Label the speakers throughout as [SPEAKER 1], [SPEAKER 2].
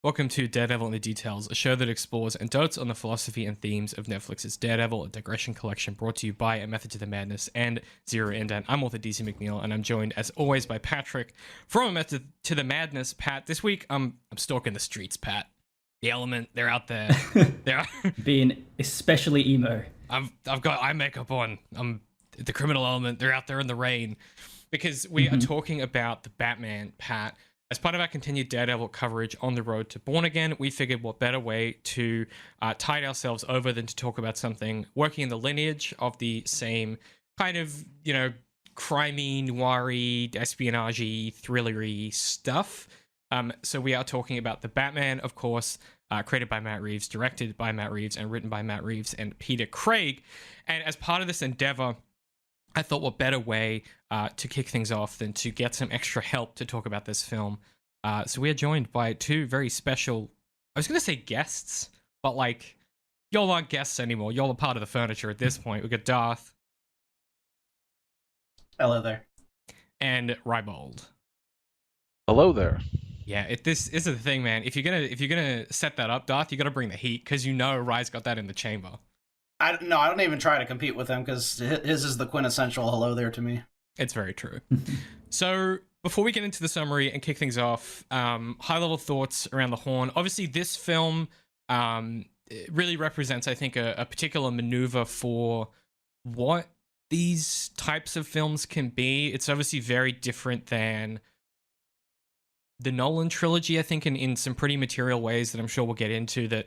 [SPEAKER 1] Welcome to Daredevil in the Details, a show that explores and dotes on the philosophy and themes of Netflix's Daredevil, a digression collection brought to you by A Method to the Madness and ZeroIndent. I'm author DC McNeil, and I'm joined, as always, by Patrick from A Method to the Madness. Pat, this week I'm stalking the streets, Pat. The Element, they're out there. They're
[SPEAKER 2] Being especially emo.
[SPEAKER 1] I've got eye makeup on. I'm the Criminal Element. They're out there in the rain because we are talking about the Batman, Pat. As part of our continued Daredevil coverage on the road to Born Again, we figured what better way to tide ourselves over than to talk about something working in the lineage of the same kind of, crimey, noir-y, espionage-y, thriller-y stuff. So we are talking about the Batman, of course, created by Matt Reeves, directed by Matt Reeves, and written by Matt Reeves and Peter Craig. And as part of this endeavor, I thought what better way to kick things off than to get some extra help to talk about this film. So we are joined by two very special, I was going to say guests, but y'all aren't guests anymore. Y'all are part of the furniture at this point. We've got Darth.
[SPEAKER 3] Hello there.
[SPEAKER 1] And Rybold.
[SPEAKER 4] Hello there.
[SPEAKER 1] Yeah, this is the thing, man. If you're gonna set that up, Darth, you got to bring the heat because Rye's got that in the chamber.
[SPEAKER 3] I don't even try to compete with him because his is the quintessential hello there to me.
[SPEAKER 1] It's very true. So before we get into the summary and kick things off, high-level thoughts around the horn. Obviously, this film it really represents, I think, a particular maneuver for what these types of films can be. It's obviously very different than the Nolan trilogy, I think, in some pretty material ways that I'm sure we'll get into, that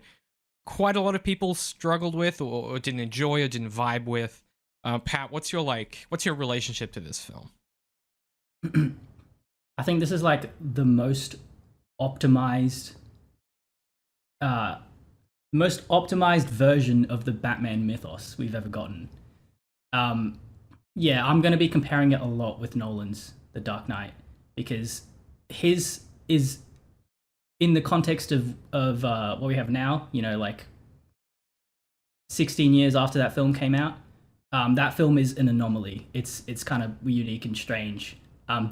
[SPEAKER 1] quite a lot of people struggled with or didn't enjoy or didn't vibe with. Pat, what's your relationship to this film?
[SPEAKER 2] I think this is the most optimized version of the Batman mythos we've ever gotten. Yeah, I'm going to be comparing it a lot with Nolan's The Dark Knight because his is in the context of what we have now, 16 years after that film came out. That film is an anomaly. It's kind of unique and strange.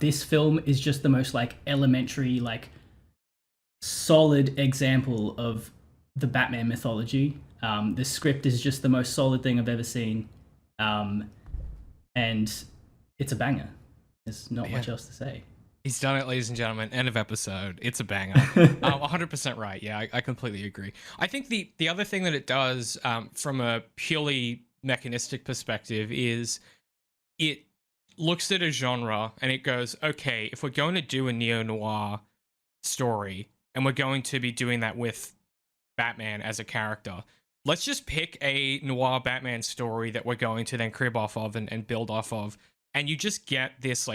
[SPEAKER 2] This film is just the most elementary, solid example of the Batman mythology. The script is just the most solid thing I've ever seen. And it's a banger. There's not much else to say.
[SPEAKER 1] He's done it, ladies and gentlemen. End of episode. It's a banger. 100% right. Yeah, I completely agree. I think the other thing that it does from a purely mechanistic perspective is it looks at a genre and it goes, okay, if we're going to do a neo-noir story and we're going to be doing that with Batman as a character, let's just pick a noir Batman story that we're going to then crib off of and build off of. And you just get this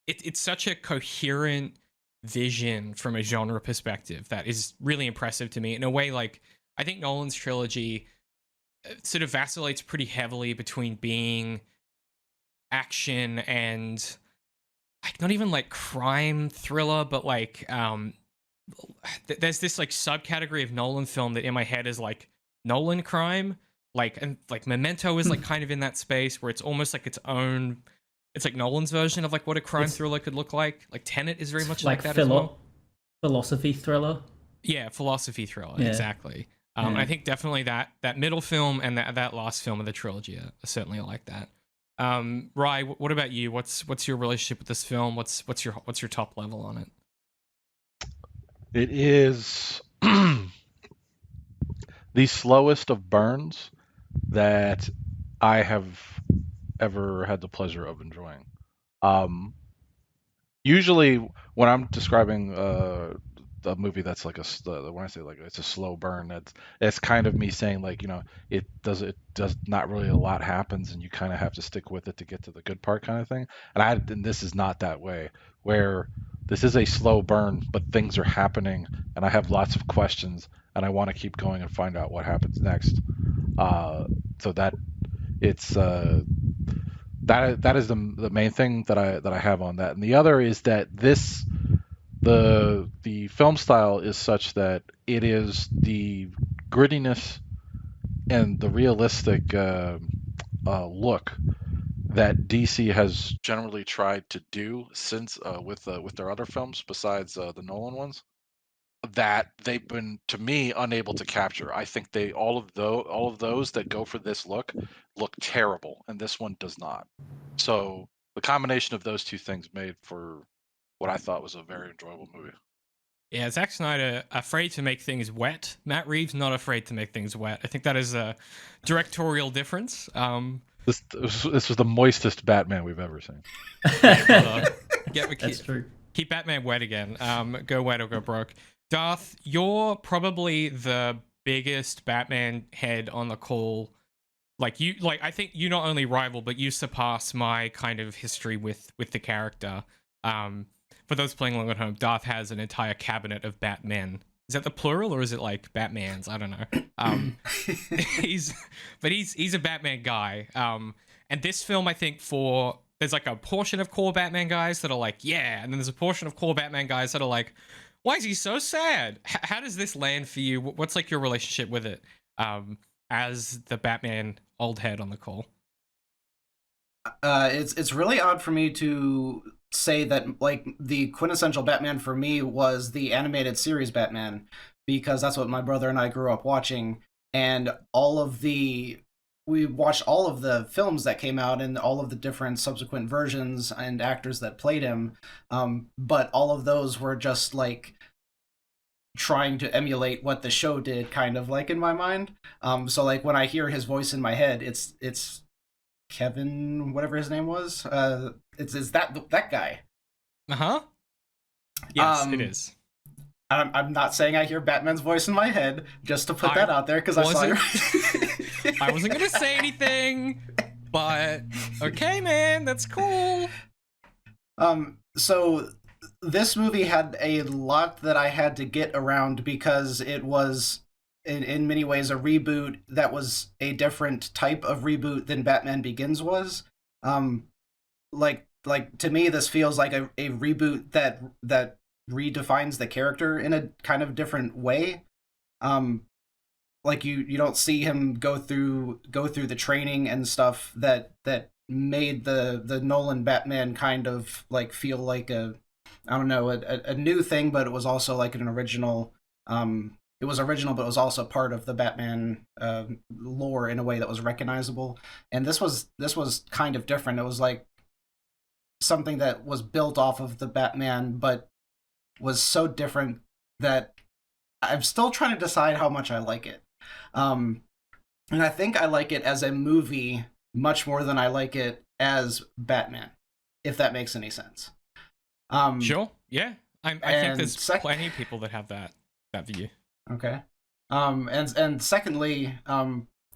[SPEAKER 1] it's such a coherent vision from a genre perspective that is really impressive to me. In a way, I think Nolan's trilogy sort of vacillates pretty heavily between being action and not even crime thriller, but there's this subcategory of Nolan film that in my head is Nolan crime, and Memento is kind of in that space where it's almost its own. It's Nolan's version of what a crime thriller could look like. Tenet is very much like that as well.
[SPEAKER 2] Philosophy thriller.
[SPEAKER 1] Yeah, philosophy thriller, exactly. And I think definitely that middle film and that last film of the trilogy are certainly like that. Rye, what about you? What's your relationship with this film? What's your top level on it?
[SPEAKER 4] It is the slowest of burns that I have ever had the pleasure of enjoying. Usually when I'm describing a movie that's when I say it's a slow burn, it's kind of me saying it does not really a lot happens and you kind of have to stick with it to get to the good part kind of thing. And this is not that way, where this is a slow burn, but things are happening and I have lots of questions and I want to keep going and find out what happens next. So that it's that is the main thing that I have on that. And the other is that the film style is such that it is the grittiness and the realistic look that DC has generally tried to do since with their other films besides the Nolan ones. that they've been, to me, unable to capture. I think they all of those that go for this look terrible, and this one does not. So the combination of those two things made for what I thought was a very enjoyable movie.
[SPEAKER 1] Yeah, Zack Snyder afraid to make things wet. Matt Reeves not afraid to make things wet. I think that is a directorial difference.
[SPEAKER 4] This was the moistest Batman we've ever seen.
[SPEAKER 2] That's true.
[SPEAKER 1] Keep Batman wet again. Go wet or go broke. Darth, you're probably the biggest Batman head on the call. I think you not only rival, but you surpass my kind of history with the character. For those playing along at home, Darth has an entire cabinet of Batmen. Is that the plural or is it like Batmans? I don't know. He's a Batman guy. And this film, I think, there's like a portion of core Batman guys that are like, yeah, and then there's a portion of core Batman guys that are like, why is he so sad? How does this land for you? What's like your relationship with it as the Batman old head on the call?
[SPEAKER 3] It's really odd for me to say that like the quintessential Batman for me was the animated series Batman, because that's what my brother and I grew up watching, and we watched all of the films that came out and all of the different subsequent versions and actors that played him, but all of those were just like trying to emulate what the show did, kind of like in my mind. So like when I hear his voice in my head, it's Kevin, whatever his name was. It's that guy.
[SPEAKER 1] Yes, it is.
[SPEAKER 3] I'm not saying I hear Batman's voice in my head, just to put that out there, because I saw your...
[SPEAKER 1] I wasn't gonna say anything, but okay, man, that's cool.
[SPEAKER 3] So this movie had a lot that I had to get around, because it was in many ways a reboot that was a different type of reboot than Batman Begins was. Like to me, this feels like a reboot that redefines the character in a kind of different way. Like you don't see him go through the training and stuff that made the Nolan Batman kind of like feel like a new thing, but it was also like an original. It was original, but it was also part of the Batman lore in a way that was recognizable. And this was kind of different. It was like something that was built off of the Batman, but was so different that I'm still trying to decide how much I like it. And I think I like it as a movie much more than I like it as Batman, if that makes any sense.
[SPEAKER 1] Sure, yeah. I think there's plenty of people that have that view.
[SPEAKER 3] Okay. And secondly,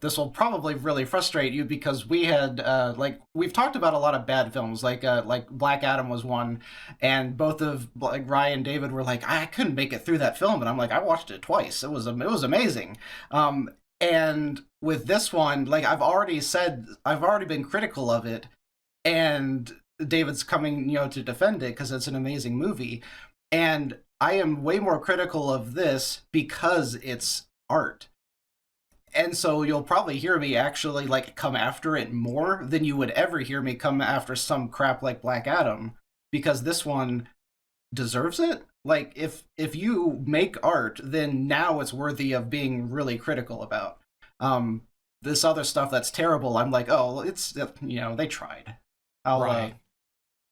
[SPEAKER 3] this will probably really frustrate you, because we had we've talked about a lot of bad films, like Black Adam was one, and both of like Ryan and David were like, I couldn't make it through that film, and I'm like, I watched it twice. It was amazing. And with this one, like I've already been critical of it, and David's coming, to defend it because it's an amazing movie, and I am way more critical of this because it's art. And so you'll probably hear me actually like come after it more than you would ever hear me come after some crap like Black Adam, because this one deserves it. Like if you make art, then now it's worthy of being really critical about. This other stuff that's terrible, I'm like, oh, it's they tried.
[SPEAKER 1] Right.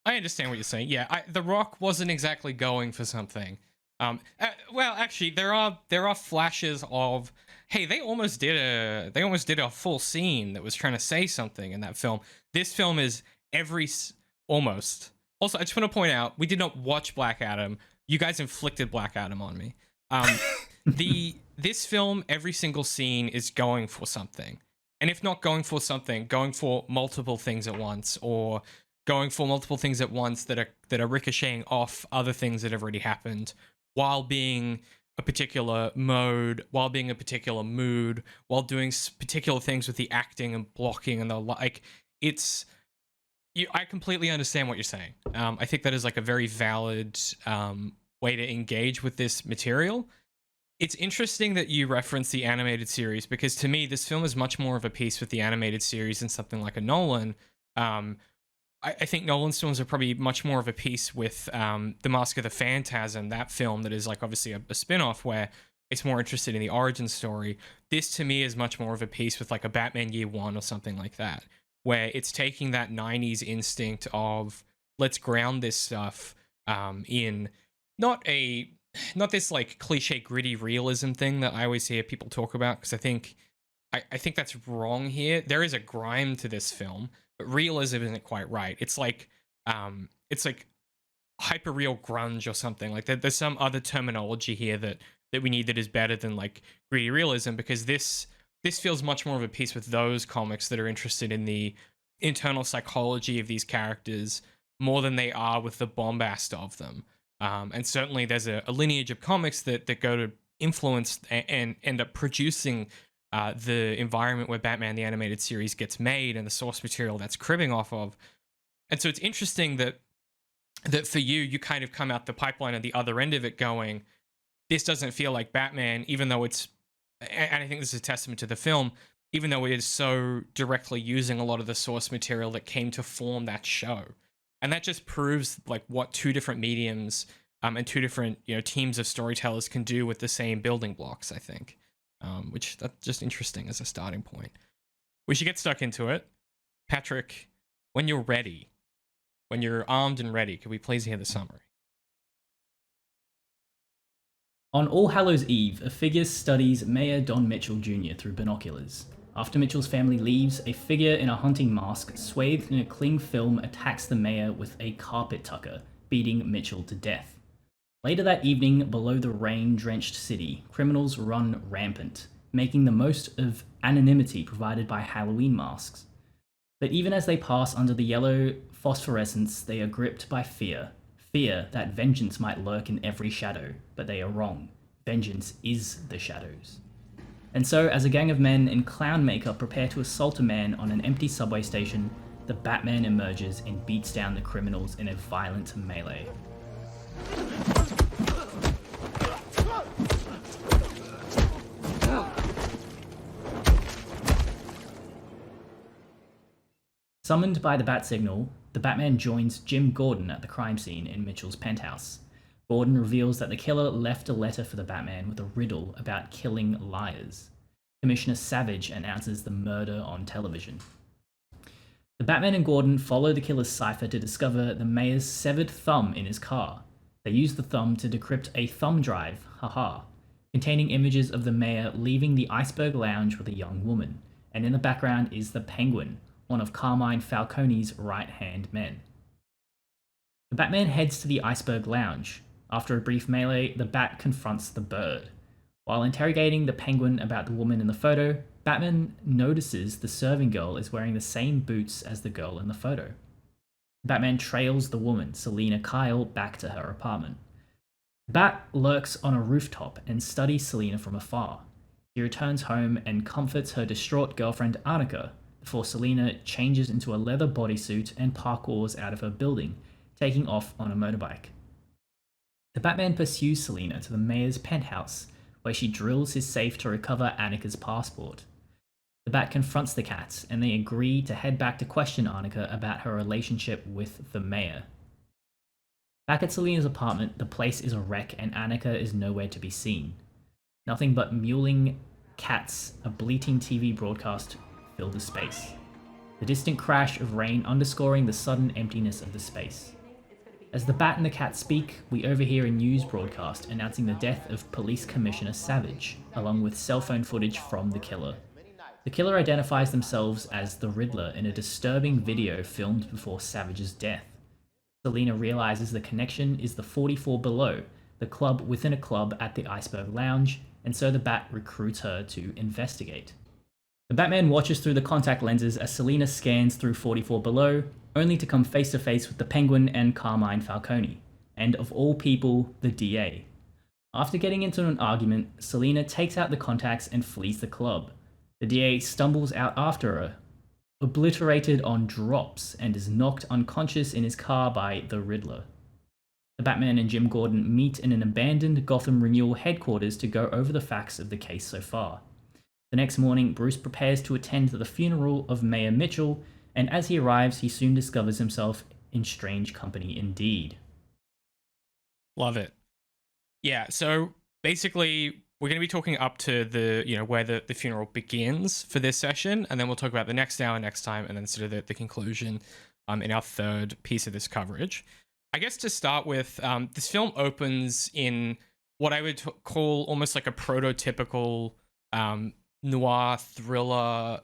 [SPEAKER 1] I understand what you're saying. Yeah, The Rock wasn't exactly going for something. Well, actually, there are flashes of, hey, they almost did a full scene that was trying to say something in that film. This film is almost. Also, I just want to point out, we did not watch Black Adam. You guys inflicted Black Adam on me. This film, every single scene is going for something, and if not going for something, going for multiple things at once, or going for multiple things at once that are ricocheting off other things that have already happened, while being a particular mode, while being a particular mood, while doing particular things with the acting and blocking and the like. I completely understand what you're saying. I think that is like a very valid way to engage with this material. It's interesting that you reference the animated series, because to me, this film is much more of a piece with the animated series than something like a Nolan. I think Nolan's films are probably much more of a piece with The Mask of the Phantasm, that film that is like obviously a spin-off where it's more interested in the origin story. This to me is much more of a piece with like a Batman Year One or something like that, where it's taking that 90s instinct of let's ground this stuff in not this like cliche gritty realism thing that I always hear people talk about, because I think that's wrong here. There is a grime to this film, but realism isn't quite right. It's like hyper real grunge or something. Like there's some other terminology here that we need that is better than like gritty realism, because this feels much more of a piece with those comics that are interested in the internal psychology of these characters more than they are with the bombast of them. And certainly there's a lineage of comics that go to influence and end up producing the environment where Batman the Animated Series gets made and the source material that's cribbing off of. And so it's interesting that for you kind of come out the pipeline at the other end of it going, this doesn't feel like Batman, even though it's, and I think this is a testament to the film, even though it is so directly using a lot of the source material that came to form that show. And that just proves like what two different mediums and two different teams of storytellers can do with the same building blocks, I think. Which that's just interesting as a starting point. We should get stuck into it. Patrick, when you're ready, when you're armed and ready, could we please hear the summary?
[SPEAKER 2] On All Hallows Eve, a figure studies Mayor Don Mitchell Jr. through binoculars. After Mitchell's family leaves, a figure in a hunting mask swathed in a cling film attacks the mayor with a carpet tucker, beating Mitchell to death. Later that evening, below the rain-drenched city, criminals run rampant, making the most of anonymity provided by Halloween masks. But even as they pass under the yellow phosphorescence, they are gripped by fear. Fear that vengeance might lurk in every shadow, but they are wrong. Vengeance is the shadows. And so, as a gang of men in clown makeup prepare to assault a man on an empty subway station, the Batman emerges and beats down the criminals in a violent melee. Summoned by the bat signal, the Batman joins Jim Gordon at the crime scene in Mitchell's penthouse. Gordon reveals that the killer left a letter for the Batman with a riddle about killing liars. Commissioner Savage announces the murder on television. The Batman and Gordon follow the killer's cipher to discover the mayor's severed thumb in his car. They use the thumb to decrypt a thumb drive, containing images of the mayor leaving the Iceberg Lounge with a young woman, and in the background is the Penguin, one of Carmine Falcone's right-hand men. The Batman heads to the Iceberg Lounge. After a brief melee, the Bat confronts the Bird. While interrogating the Penguin about the woman in the photo, Batman notices the serving girl is wearing the same boots as the girl in the photo. Batman trails the woman, Selina Kyle, back to her apartment. Bat lurks on a rooftop and studies Selina from afar. He returns home and comforts her distraught girlfriend Annika, before Selina changes into a leather bodysuit and parkours out of her building, taking off on a motorbike. The Batman pursues Selina to the mayor's penthouse, where she drills his safe to recover Annika's passport. The Bat confronts the cats, and they agree to head back to question Annika about her relationship with the mayor. Back at Selina's apartment, the place is a wreck and Annika is nowhere to be seen. Nothing but mewling cats, a bleating TV broadcast fill the space. The distant crash of rain underscoring the sudden emptiness of the space. As the Bat and the cat speak, we overhear a news broadcast announcing the death of Police Commissioner Savage, along with cell phone footage from the killer. The killer identifies themselves as the Riddler in a disturbing video filmed before Savage's death. Selina realizes the connection is the 44 Below, the club within a club at the Iceberg Lounge, and so the Bat recruits her to investigate. The Batman watches through the contact lenses as Selina scans through 44 Below, only to come face to face with the Penguin and Carmine Falcone, and of all people, the DA. After getting into an argument, Selina takes out the contacts and flees the club. The DA stumbles out after her, obliterated on drops, and is knocked unconscious in his car by the Riddler. The Batman and Jim Gordon meet in an abandoned Gotham Renewal headquarters to go over the facts of the case so far. The next morning, Bruce prepares to attend the funeral of Mayor Mitchell and as he arrives, he soon discovers himself in strange company indeed.
[SPEAKER 1] Love it. Yeah, so basically we're going to be talking up to the, where the funeral begins for this session, and then we'll talk about the next hour next time, and then sort of the conclusion in our third piece of this coverage. I guess to start with, this film opens in what I would call almost like a prototypical noir thriller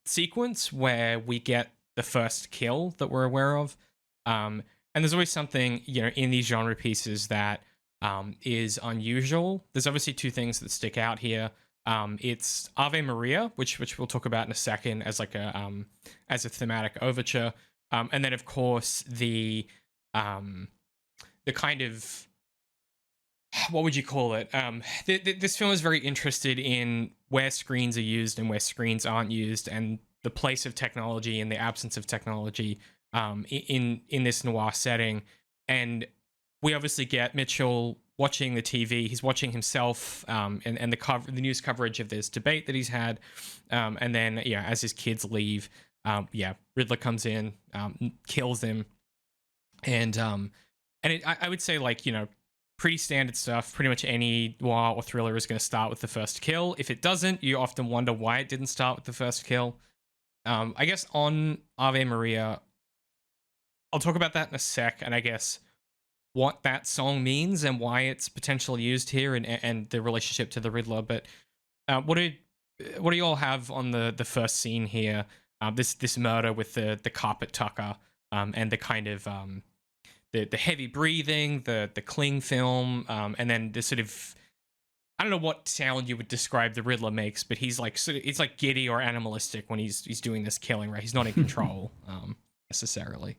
[SPEAKER 1] sequence where we get the first kill that we're aware of. And there's always something, in these genre pieces that is unusual. There's obviously two things that stick out here. It's Ave Maria, which we'll talk about in a second as like as a thematic overture. And then of course the kind of, what would you call it? This film is very interested in where screens are used and where screens aren't used, and the place of technology and the absence of technology in this noir setting. And we obviously get Mitchell watching the TV. He's watching himself and the news coverage of this debate that he's had. And then, as his kids leave, Riddler comes in, kills him. And I would say, like, pretty standard stuff. Pretty much any noir or thriller is going to start with the first kill. If it doesn't, you often wonder why it didn't start with the first kill. I guess on Ave Maria, I'll talk about that in a sec, and I guess what that song means and why it's potentially used here, and the relationship to the Riddler. But what do you all have on the first scene here? This murder with the carpet tucker, and the kind of the heavy breathing, the cling film, and then the sort of, I don't know what sound you would describe the Riddler makes, but he's like it's like giddy or animalistic when he's doing this killing, right? He's not in control necessarily.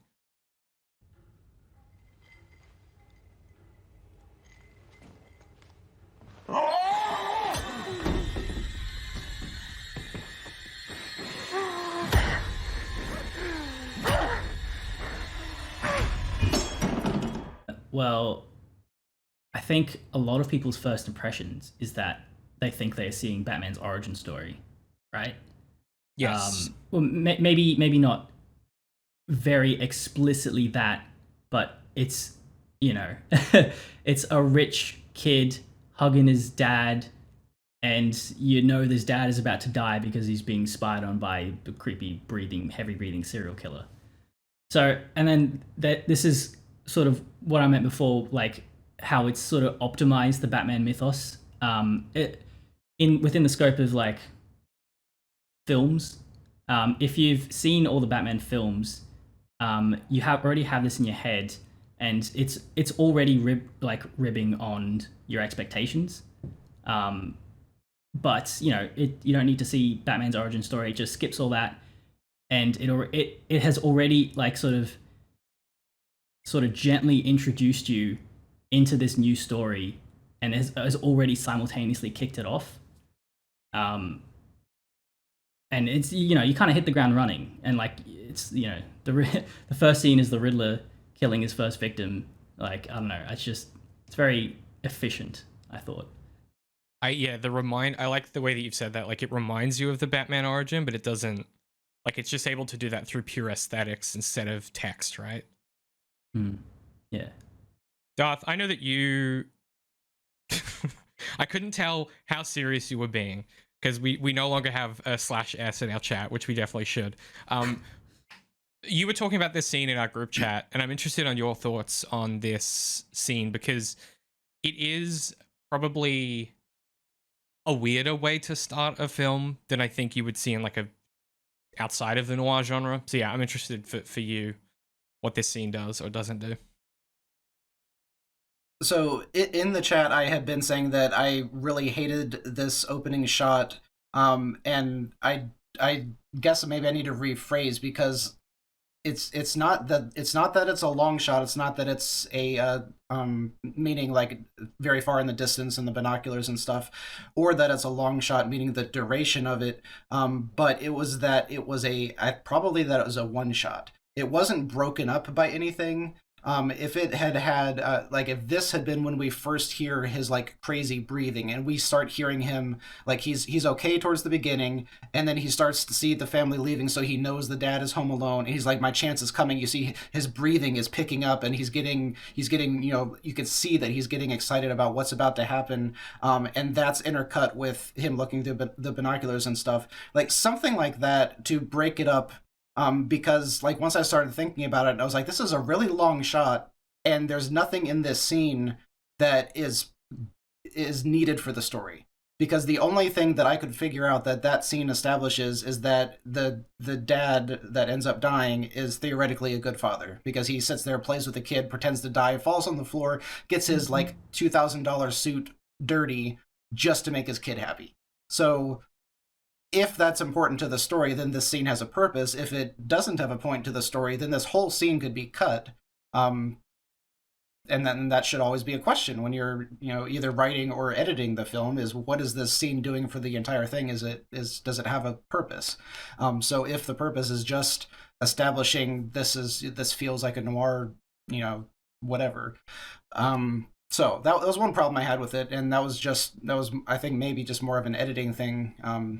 [SPEAKER 2] Well, I think a lot of people's first impressions is that they think they're seeing Batman's origin story, right?
[SPEAKER 1] Yes.
[SPEAKER 2] Well, maybe not very explicitly that, but it's, it's a rich kid hugging his dad, and this dad is about to die because he's being spied on by the creepy heavy breathing serial killer. So, and then this is sort of what I meant before, like how it's sort of optimized the Batman mythos within the scope of like films. If you've seen all the Batman films, you already have this in your head, and it's already ribbing on your expectations. But you don't need to see Batman's origin story. It just skips all that, and it has already like sort of gently introduced you into this new story, and has already simultaneously kicked it off. And it's you kind of hit the ground running, and like it's the first scene is the Riddler killing his first victim. Like, I don't know, it's very efficient, I thought.
[SPEAKER 1] I like the way that you've said that. Like, it reminds you of the Batman origin, but it doesn't. Like, it's just able to do that through pure aesthetics instead of text, right?
[SPEAKER 2] Yeah.
[SPEAKER 1] Darth, I know that you... I couldn't tell how serious you were being, because we no longer have a /s in our chat, which we definitely should. You were talking about this scene in our group chat, and I'm interested on your thoughts on this scene, because it is probably a weirder way to start a film than I think you would see in like outside of the noir genre. So yeah, I'm interested for you what this scene does or doesn't do.
[SPEAKER 3] So in the chat, I had been saying that I really hated this opening shot, and I guess maybe I need to rephrase, because it's not that it's a long shot. It's not that it's a meaning like very far in the distance in the binoculars and stuff, or that it's a long shot meaning the duration of it. But it was that it was a one shot. It wasn't broken up by anything. if it had like if this had been when we first hear his like crazy breathing, and we start hearing him like he's okay towards the beginning, and then he starts to see the family leaving, so he knows the dad is home alone, and he's like, my chance is coming. You see his breathing is picking up, and he's getting you can see that he's getting excited about what's about to happen, and that's intercut with him looking through the binoculars and stuff, like something like that to break it up. Because like once I started thinking about it, I was like, this is a really long shot, and there's nothing in this scene that is needed for the story. Because the only thing that I could figure out that scene establishes is that the dad that ends up dying is theoretically a good father, because he sits there, plays with the kid, pretends to die, falls on the floor, gets his like $2,000 suit dirty just to make his kid happy. So if that's important to the story, then this scene has a purpose. If it doesn't have a point to the story, then this whole scene could be cut. And then that should always be a question when you're, either writing or editing the film, is what is this scene doing for the entire thing? Does it have a purpose? So if the purpose is just establishing this feels like a noir, whatever. So that was one problem I had with it, and that was I think maybe just more of an editing thing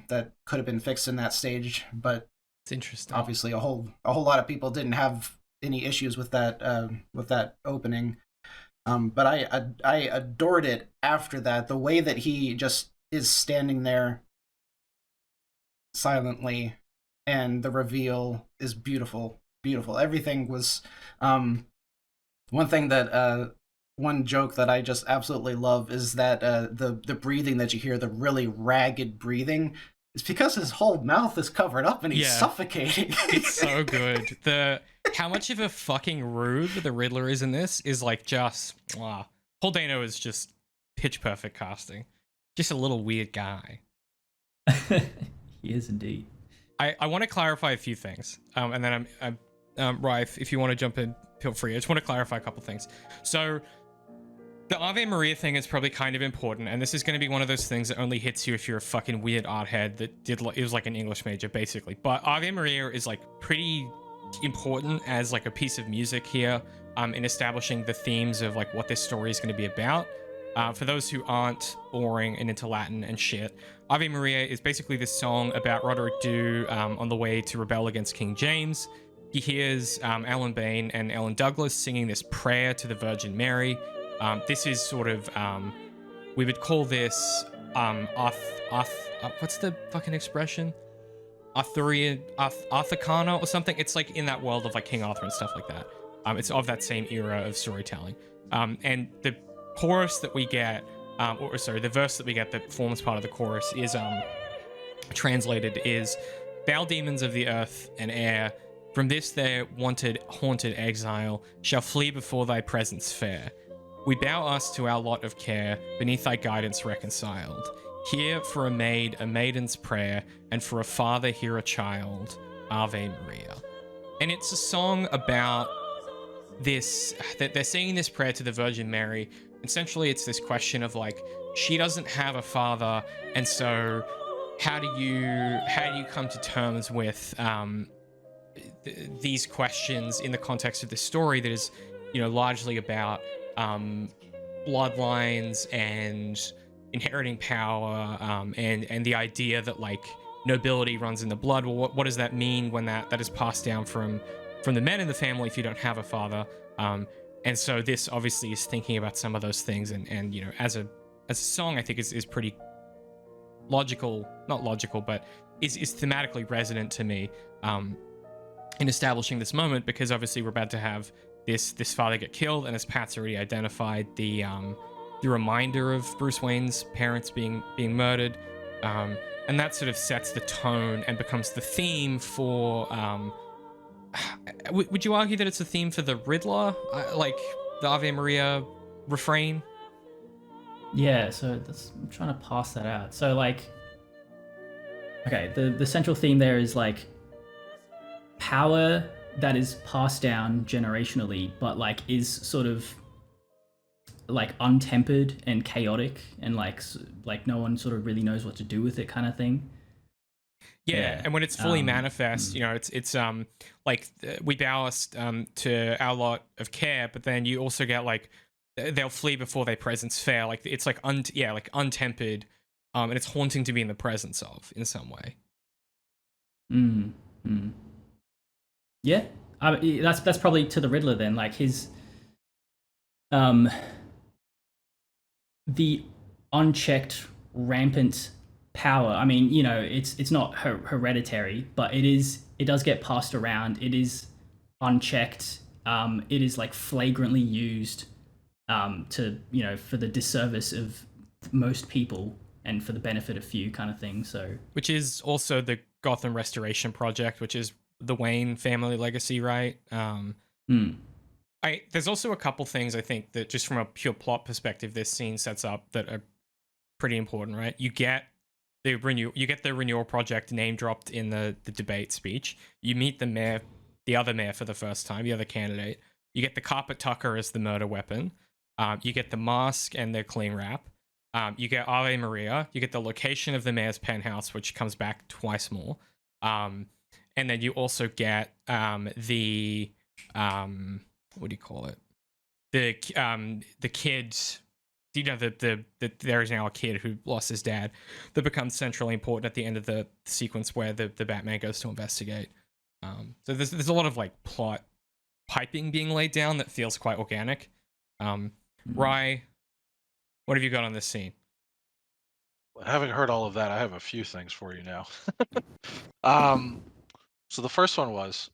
[SPEAKER 3] that could have been fixed in that stage. But
[SPEAKER 1] it's interesting.
[SPEAKER 3] Obviously, a whole lot of people didn't have any issues with that opening. But I adored it after that. The way that he just is standing there silently, and the reveal is beautiful, beautiful. Everything was one thing that. One joke that I just absolutely love is that the breathing that you hear, the really ragged breathing, is because his whole mouth is covered up and he's suffocating.
[SPEAKER 1] It's so good. How much of a fucking rube the Riddler is in this is like just... Paul Dano is just pitch perfect casting. Just a little weird guy.
[SPEAKER 2] He is indeed.
[SPEAKER 1] I want to clarify a few things. And then I'm Rife, if you want to jump in, feel free. I just want to clarify a couple things. So... the Ave Maria thing is probably kind of important, and this is going to be one of those things that only hits you if you're a fucking weird art head that it was like an English major, basically. But Ave Maria is like pretty important as like a piece of music here in establishing the themes of like what this story is going to be about. For those who aren't boring and into Latin and shit, Ave Maria is basically this song about Roderick Dhu on the way to rebel against King James. He hears Alan Bain and Ellen Douglas singing this prayer to the Virgin Mary. This is sort of, we would call this, what's the fucking expression? Arthurcana or something. It's like in that world of like King Arthur and stuff like that. It's of that same era of storytelling. And the chorus that we get, the verse that we get that forms part of the chorus is, translated is, "Thou demons of the earth and air, from this their haunted exile, shall flee before thy presence fair. We bow us to our lot of care, beneath thy guidance reconciled. Hear for a maid a maiden's prayer, and for a father hear a child. Ave Maria." And it's a song about this, that they're singing this prayer to the Virgin Mary. Essentially, it's this question of like, she doesn't have a father, and so how do you come to terms with these questions in the context of this story that is, largely about bloodlines and inheriting power, and the idea that like nobility runs in the blood. Well, what does that mean when that is passed down from the men in the family if you don't have a father? And so this obviously is thinking about some of those things, and as a song, I think is pretty logical, not logical, but is thematically resonant to me in establishing this moment, because obviously we're about to have this father get killed, and as Pat's already identified, the reminder of Bruce Wayne's parents being murdered, and that sort of sets the tone and becomes the theme for. Would you argue that it's a theme for the Riddler, like the Ave Maria refrain?
[SPEAKER 2] Yeah, so I'm trying to pass that out. So like, okay, the central theme there is like power that is passed down generationally, but like is sort of like untempered and chaotic, and like no one sort of really knows what to do with it, kind of thing.
[SPEAKER 1] Yeah, and when it's fully manifest,
[SPEAKER 2] mm.
[SPEAKER 1] you know, it's like we ballast to our lot of care, but then you also get like they'll flee before their presence fair. Like it's like like untempered, and it's haunting to be in the presence of in some way.
[SPEAKER 2] Mm, mm. Yeah, that's probably to the Riddler then. Like his um the unchecked, rampant power. I mean, you know, it's not hereditary, but it does get passed around. It is unchecked. It is like flagrantly used to, you know, for the disservice of most people and for the benefit of few, kind of thing. So,
[SPEAKER 1] Which is also the Gotham Restoration Project, which is the Wayne family legacy, right?
[SPEAKER 2] mm,
[SPEAKER 1] There's also a couple things I think that just from a pure plot perspective, this scene sets up that are pretty important, right? You get the renewal project name dropped in the debate speech. You meet the other mayor for the first time, the other candidate. You get the carpet tucker as the murder weapon. You get the mask and the clean wrap. You get Ave Maria. You get the location of the mayor's penthouse, which comes back twice more. And then you also get the what do you call it? The kids. You know, the there is now a kid who lost his dad that becomes centrally important at the end of the sequence where the Batman goes to investigate. So there's a lot of like plot piping being laid down that feels quite organic. Rye, what have you got on this scene?
[SPEAKER 4] Having heard all of that, I have a few things for you now. um, so the first one was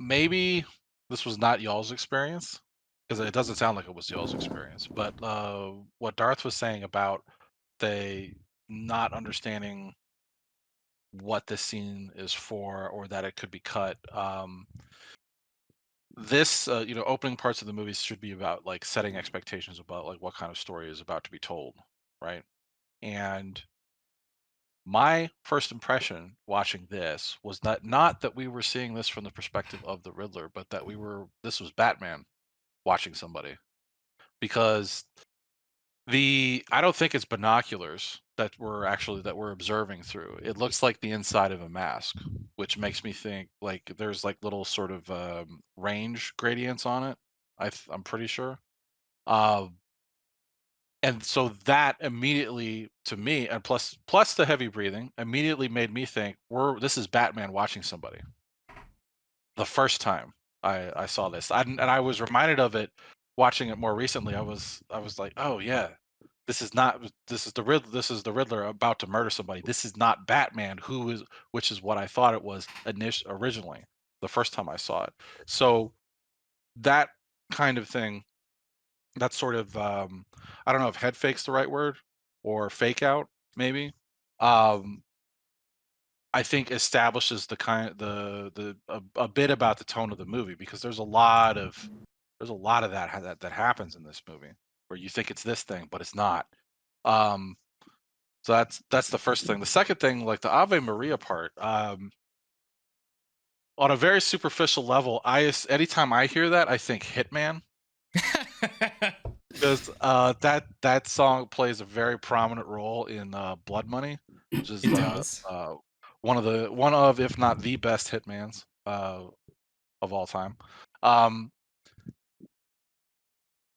[SPEAKER 4] maybe this was not y'all's experience because it doesn't sound like it was y'all's experience. But what Darth was saying about they not understanding what this scene is for or that it could be cut. This opening parts of the movies should be about like setting expectations about like what kind of story is about to be told, right? And my first impression watching this was not that we were seeing this from the perspective of the Riddler, but that this was Batman watching somebody. Because I don't think it's binoculars that we're observing through. It looks like the inside of a mask, which makes me think like there's like little sort of range gradients on it. I'm pretty sure. Uh, and so that immediately to me, and plus the heavy breathing, immediately made me think this is Batman watching somebody. The first time I saw this, and I was reminded of it watching it more recently. I was like, oh yeah, this is the Riddler about to murder somebody. This is not Batman, which is what I thought it was originally the first time I saw it. So that kind of thing, that sort of I don't know if head fake's the right word or fake out maybe. Um, I think establishes a bit about the tone of the movie because there's a lot of that happens in this movie where you think it's this thing but it's not. Um, so that's the first thing. The second thing, like the Ave Maria part, on a very superficial level, anytime I hear that, I think Hitman because that song plays a very prominent role in Blood Money, which is
[SPEAKER 1] It does.
[SPEAKER 4] one of if not the best Hitmans of all time.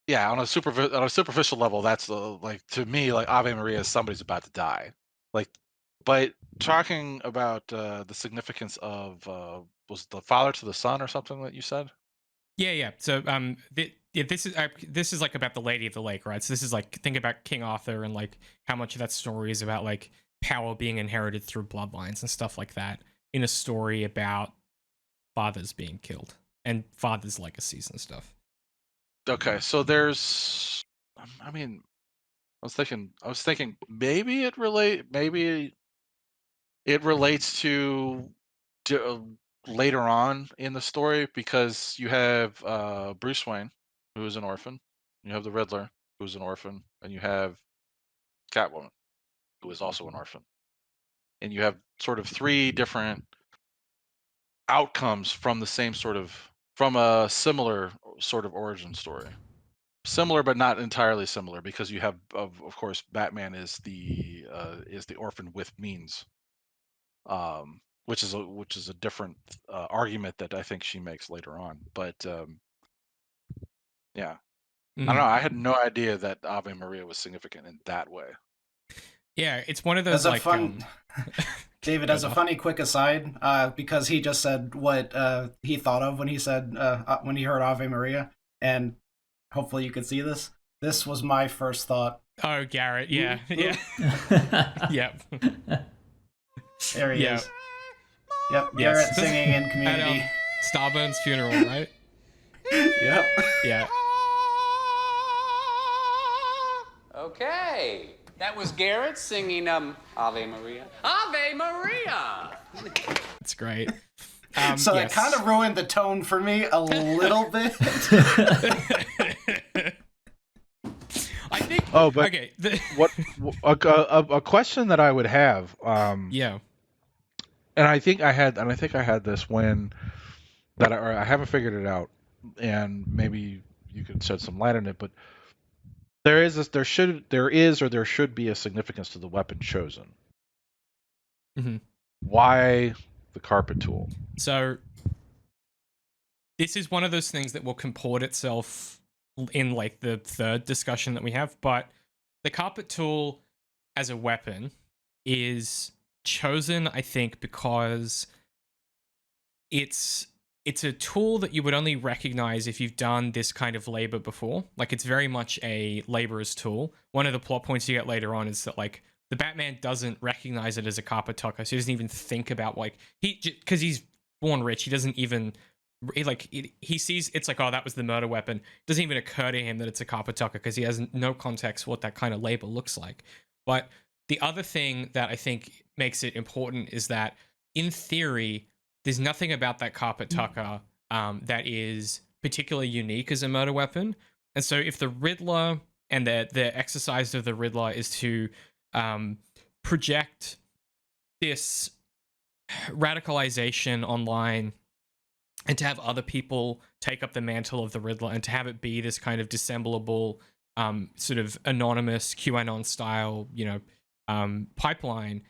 [SPEAKER 4] Yeah, on a superficial level, that's like to me, like Ave Maria is somebody's about to die. Like, but talking about the significance of was the father to the son or something that you said?
[SPEAKER 1] Yeah. So this is like about the Lady of the Lake, right? So this is like think about King Arthur and like how much of that story is about like power being inherited through bloodlines and stuff like that in a story about fathers being killed and fathers' legacies and stuff.
[SPEAKER 4] Okay, so there's, I mean, I was thinking maybe it relates to later on in the story because you have Bruce Wayne, who is an orphan, you have the Riddler, who's an orphan, and you have Catwoman, who is also an orphan, and you have sort of three different outcomes from a similar sort of origin story. similar, but not entirely similar, because you have, of course, Batman is the orphan with means, which is a different argument that I think she makes later on. But yeah, I don't know. I had no idea that Ave Maria was significant in that way.
[SPEAKER 1] Yeah, it's one of those
[SPEAKER 3] As a
[SPEAKER 1] like
[SPEAKER 3] fun, David,
[SPEAKER 1] Go
[SPEAKER 3] as a
[SPEAKER 1] off.
[SPEAKER 3] funny quick aside, because he just said what he thought of when he said when he heard Ave Maria, and hopefully you could see this. This was my first thought.
[SPEAKER 1] Oh, Garrett, yeah, yeah, yep,
[SPEAKER 3] There he
[SPEAKER 1] yeah.
[SPEAKER 3] is. Yep,
[SPEAKER 1] Yes.
[SPEAKER 3] Garrett singing in
[SPEAKER 1] At
[SPEAKER 3] Community.
[SPEAKER 1] Starburn's funeral, right?
[SPEAKER 3] Yep.
[SPEAKER 1] Yeah.
[SPEAKER 5] Okay, that was Garrett singing Ave Maria. Ave Maria!
[SPEAKER 1] It's great.
[SPEAKER 3] So that
[SPEAKER 1] yes.
[SPEAKER 3] kind of ruined the tone for me a little bit.
[SPEAKER 1] I think.
[SPEAKER 4] Oh, but
[SPEAKER 1] okay.
[SPEAKER 4] what a question that I would have,
[SPEAKER 1] Yeah.
[SPEAKER 4] and I think I had this when that I haven't figured it out, and maybe you could shed some light on it. But there should be a significance to the weapon chosen.
[SPEAKER 1] Mm-hmm.
[SPEAKER 4] Why the carpet tool?
[SPEAKER 1] So this is one of those things that will comport itself in like the third discussion that we have, but the carpet tool as a weapon is chosen, I think, because it's a tool that you would only recognize if you've done this kind of labor before. Like, it's very much a laborer's tool. One of the plot points you get later on is that, like, the Batman doesn't recognize it as a carpet tucker, so he doesn't even think about, like, because he's born rich, he doesn't even, he sees it's like, oh, that was the murder weapon. It doesn't even occur to him that it's a carpet tucker because he has no context for what that kind of labor looks like. But the other thing that I think makes it important is that, in theory, there's nothing about that carpet tucker that is particularly unique as a murder weapon. And so if the Riddler and the exercise of the Riddler is to project this radicalization online and to have other people take up the mantle of the Riddler and to have it be this kind of dissemblable, sort of anonymous QAnon style, pipeline,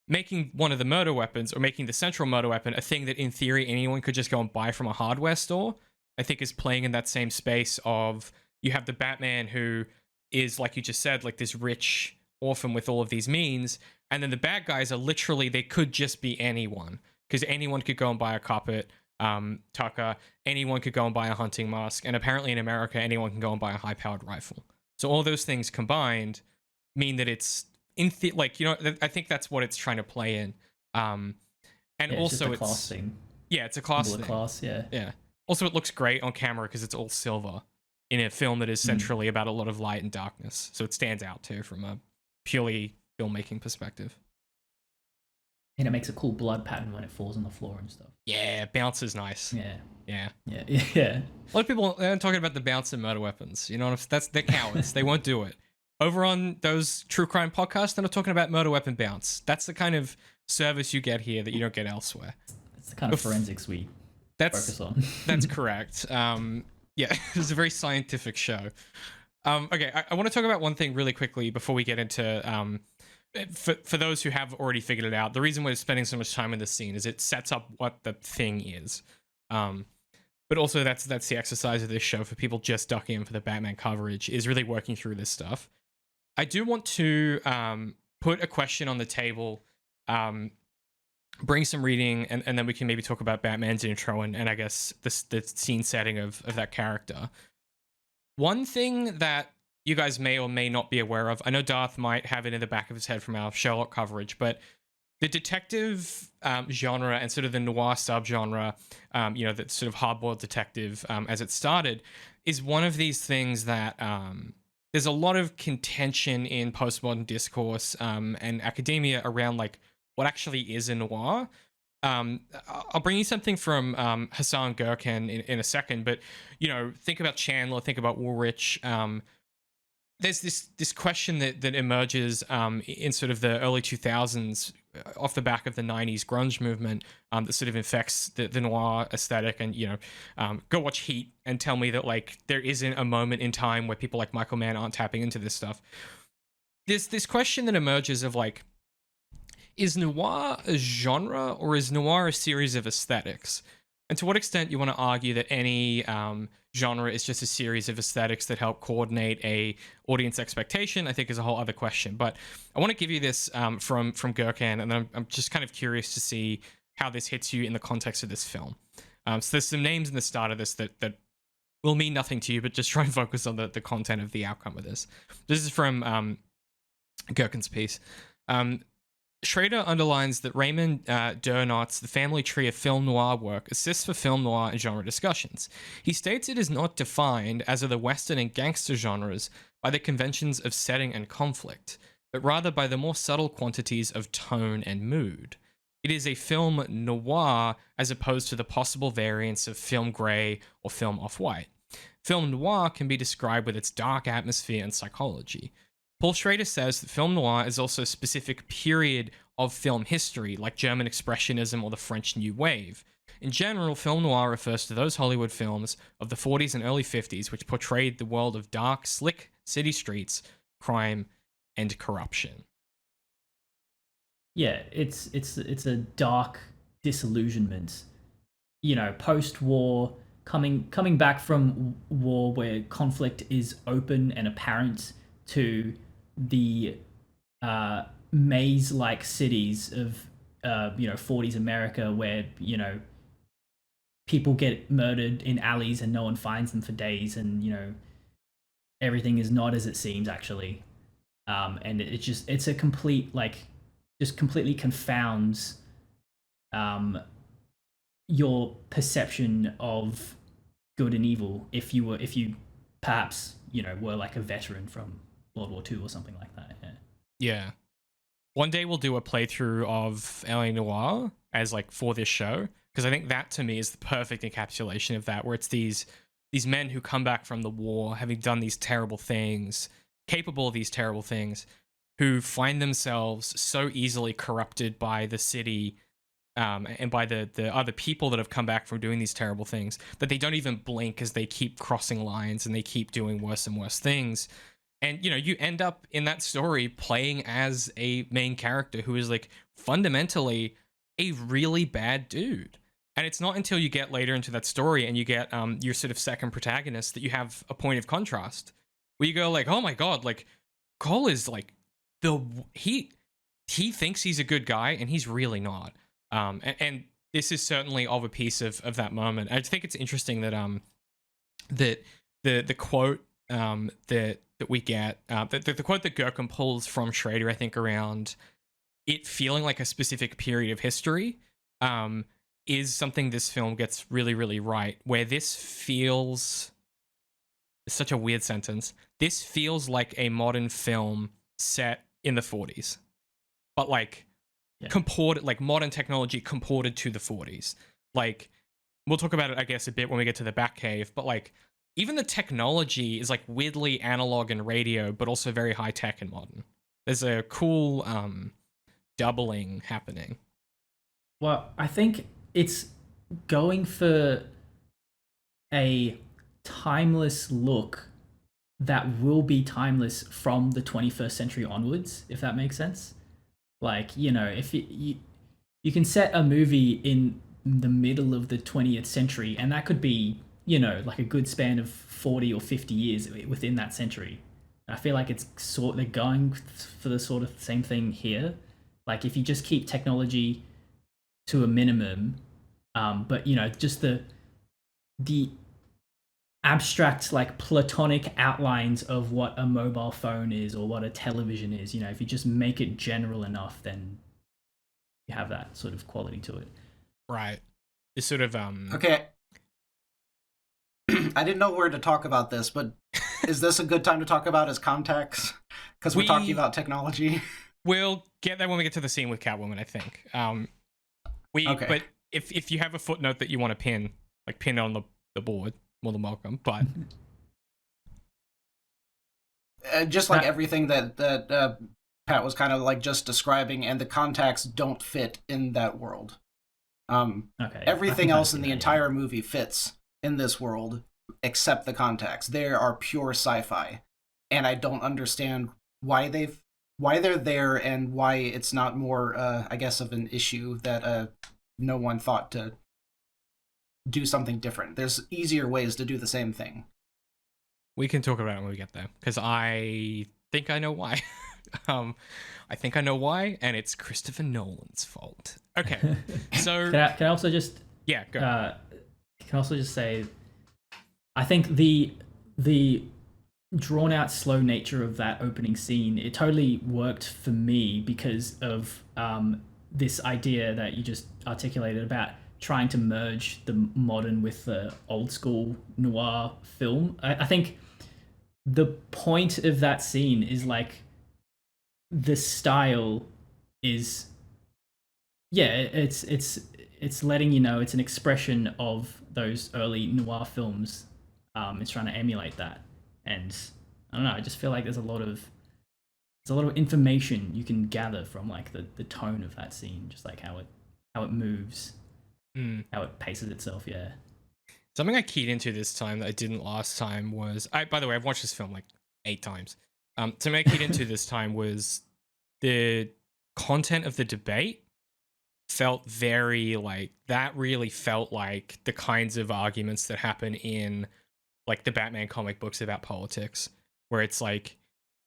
[SPEAKER 1] making one of the murder weapons, or making the central murder weapon, a thing that in theory anyone could just go and buy from a hardware store, I think is playing in that same space of, you have the Batman who is, like you just said, like this rich orphan with all of these means, and then the bad guys are literally, they could just be anyone, because anyone could go and buy a carpet tucker, anyone could go and buy a hunting mask, and apparently in America anyone can go and buy a high-powered rifle. So all those things combined mean that it's I think that's what it's trying to play in. And
[SPEAKER 2] yeah,
[SPEAKER 1] also
[SPEAKER 2] it's a class thing.
[SPEAKER 1] Yeah, it's a class
[SPEAKER 2] Symbol of
[SPEAKER 1] thing.
[SPEAKER 2] Class, yeah.
[SPEAKER 1] Yeah. Also, it looks great on camera because it's all silver in a film that is centrally about a lot of light and darkness. So it stands out too from a purely filmmaking perspective.
[SPEAKER 2] And it makes a cool blood pattern when it falls on the floor and stuff.
[SPEAKER 1] Yeah, bounce is nice.
[SPEAKER 2] Yeah.
[SPEAKER 1] Yeah.
[SPEAKER 2] Yeah. Yeah.
[SPEAKER 1] A lot of people aren't talking about the bounce and murder weapons. You know, they're cowards. They won't do it. Over on those true crime podcasts, they're not talking about murder weapon bounce. That's the kind of service you get here that you don't get elsewhere.
[SPEAKER 2] It's the kind of forensics we focus on.
[SPEAKER 1] That's correct. Yeah, it's a very scientific show. Okay, I want to talk about one thing really quickly before we get into for those who have already figured it out. The reason we're spending so much time in this scene is it sets up what the thing is. But also that's the exercise of this show for people just ducking in for the Batman coverage, is really working through this stuff. I do want to put a question on the table, bring some reading, and then we can maybe talk about Batman's intro and I guess the scene setting of that character. One thing that you guys may or may not be aware of, I know Darth might have it in the back of his head from our Sherlock coverage, but the detective genre and sort of the noir subgenre, that sort of hard-boiled detective as it started, is one of these things that there's a lot of contention in postmodern discourse and academia around like what actually is a noir. I'll bring you something from Hassan Gurkan in a second, but think about Chandler, think about Woolrich. There's this question that emerges in sort of the early 2000s off the back of the 90s grunge movement that sort of infects the noir aesthetic. And, go watch Heat and tell me that, like, there isn't a moment in time where people like Michael Mann aren't tapping into this stuff. There's this question that emerges of, like, is noir a genre or is noir a series of aesthetics? And to what extent you want to argue that any genre is just a series of aesthetics that help coordinate a audience expectation, I think is a whole other question. But I want to give you this from Gurkhan, and then I'm just kind of curious to see how this hits you in the context of this film. So there's some names in the start of this that will mean nothing to you, but just try and focus on the content of the outcome of this. This is from Gurkhan's piece. Schrader underlines that Raymond Dernot's The Family Tree of Film Noir work assists for film noir and genre discussions. He states it is not defined, as are the Western and gangster genres, by the conventions of setting and conflict, but rather by the more subtle quantities of tone and mood. It is a film noir as opposed to the possible variants of film grey or film off-white. Film noir can be described with its dark atmosphere and psychology. Paul Schrader says that film noir is also a specific period of film history, like German Expressionism or the French New Wave. In general, film noir refers to those Hollywood films of the 40s and early 50s which portrayed the world of dark, slick city streets, crime, and corruption.
[SPEAKER 2] Yeah, it's a dark disillusionment. Post-war, coming back from war where conflict is open and apparent, to the maze-like cities of 40s America, where people get murdered in alleys and no one finds them for days, and everything is not as it seems actually, and it's a complete, like, just completely confounds your perception of good and evil if you perhaps were like a veteran from World War II or something like that.
[SPEAKER 1] Yeah. One day we'll do a playthrough of LA Noire as, like, for this show, because I think that to me is the perfect encapsulation of that, where it's these men who come back from the war having done these terrible things, capable of these terrible things, who find themselves so easily corrupted by the city and by the other people that have come back from doing these terrible things, that they don't even blink as they keep crossing lines and they keep doing worse and worse things. And, you end up in that story playing as a main character who is, like, fundamentally a really bad dude. And it's not until you get later into that story and you get your sort of second protagonist that you have a point of contrast where you go, like, oh my God, like, Cole is, like, he thinks he's a good guy and he's really not. And this is certainly of a piece of that moment. I think it's interesting that that the quote that we get, the quote that Gurkhan pulls from Schrader, I think, around it feeling like a specific period of history, is something this film gets really, really right, where this feels... It's such a weird sentence. This feels like a modern film set in the 40s, but, like, comported, like, modern technology comported to the 40s. Like, we'll talk about it, I guess, a bit when we get to the Batcave, but, like, even the technology is, like, weirdly analog and radio, but also very high tech and modern. There's a cool doubling happening.
[SPEAKER 2] Well, I think it's going for a timeless look that will be timeless from the 21st century onwards, if that makes sense. Like, if you can set a movie in the middle of the 20th century, and that could be, like a good span of 40 or 50 years within that century. I feel like they're going for the sort of same thing here. Like, if you just keep technology to a minimum, but just the abstract, like, platonic outlines of what a mobile phone is or what a television is, if you just make it general enough, then you have that sort of quality to it.
[SPEAKER 1] Right. It's sort of
[SPEAKER 3] Okay. I didn't know where to talk about this, but is this a good time to talk about his contacts? Because we're talking about technology.
[SPEAKER 1] We'll get there when we get to the scene with Catwoman, I think.
[SPEAKER 3] Okay.
[SPEAKER 1] But if you have a footnote that you want to pin it on the board, more than welcome. But
[SPEAKER 3] just like everything that Pat was kind of like just describing, and the contacts don't fit in that world.
[SPEAKER 2] Okay.
[SPEAKER 3] Everything else in the entire movie fits in this world except the contacts. They are pure sci-fi, and I don't understand why they're there and why it's not more, I guess, of an issue that no one thought to do something different. There's easier ways to do the same thing.
[SPEAKER 1] We can talk about it when we get there, because I think I know why. I think I know why, and it's Christopher Nolan's fault. Okay, so
[SPEAKER 2] can I also just
[SPEAKER 1] go.
[SPEAKER 2] Can I also just say, I think the drawn out slow nature of that opening scene, it totally worked for me because of this idea that you just articulated about trying to merge the modern with the old school noir film. I think the point of that scene is like the style is, it's letting you know it's an expression of those early noir films. It's trying to emulate that, and I don't know, I just feel like there's a lot of information you can gather from like the tone of that scene, just like how it moves, how it paces itself. Yeah.
[SPEAKER 1] Something I keyed into this time that I didn't last time was, by the way, I've watched this film like 8 times. Something I keyed into this time was the content of the debate felt very like, that really felt like the kinds of arguments that happen in like the Batman comic books about politics, where it's like,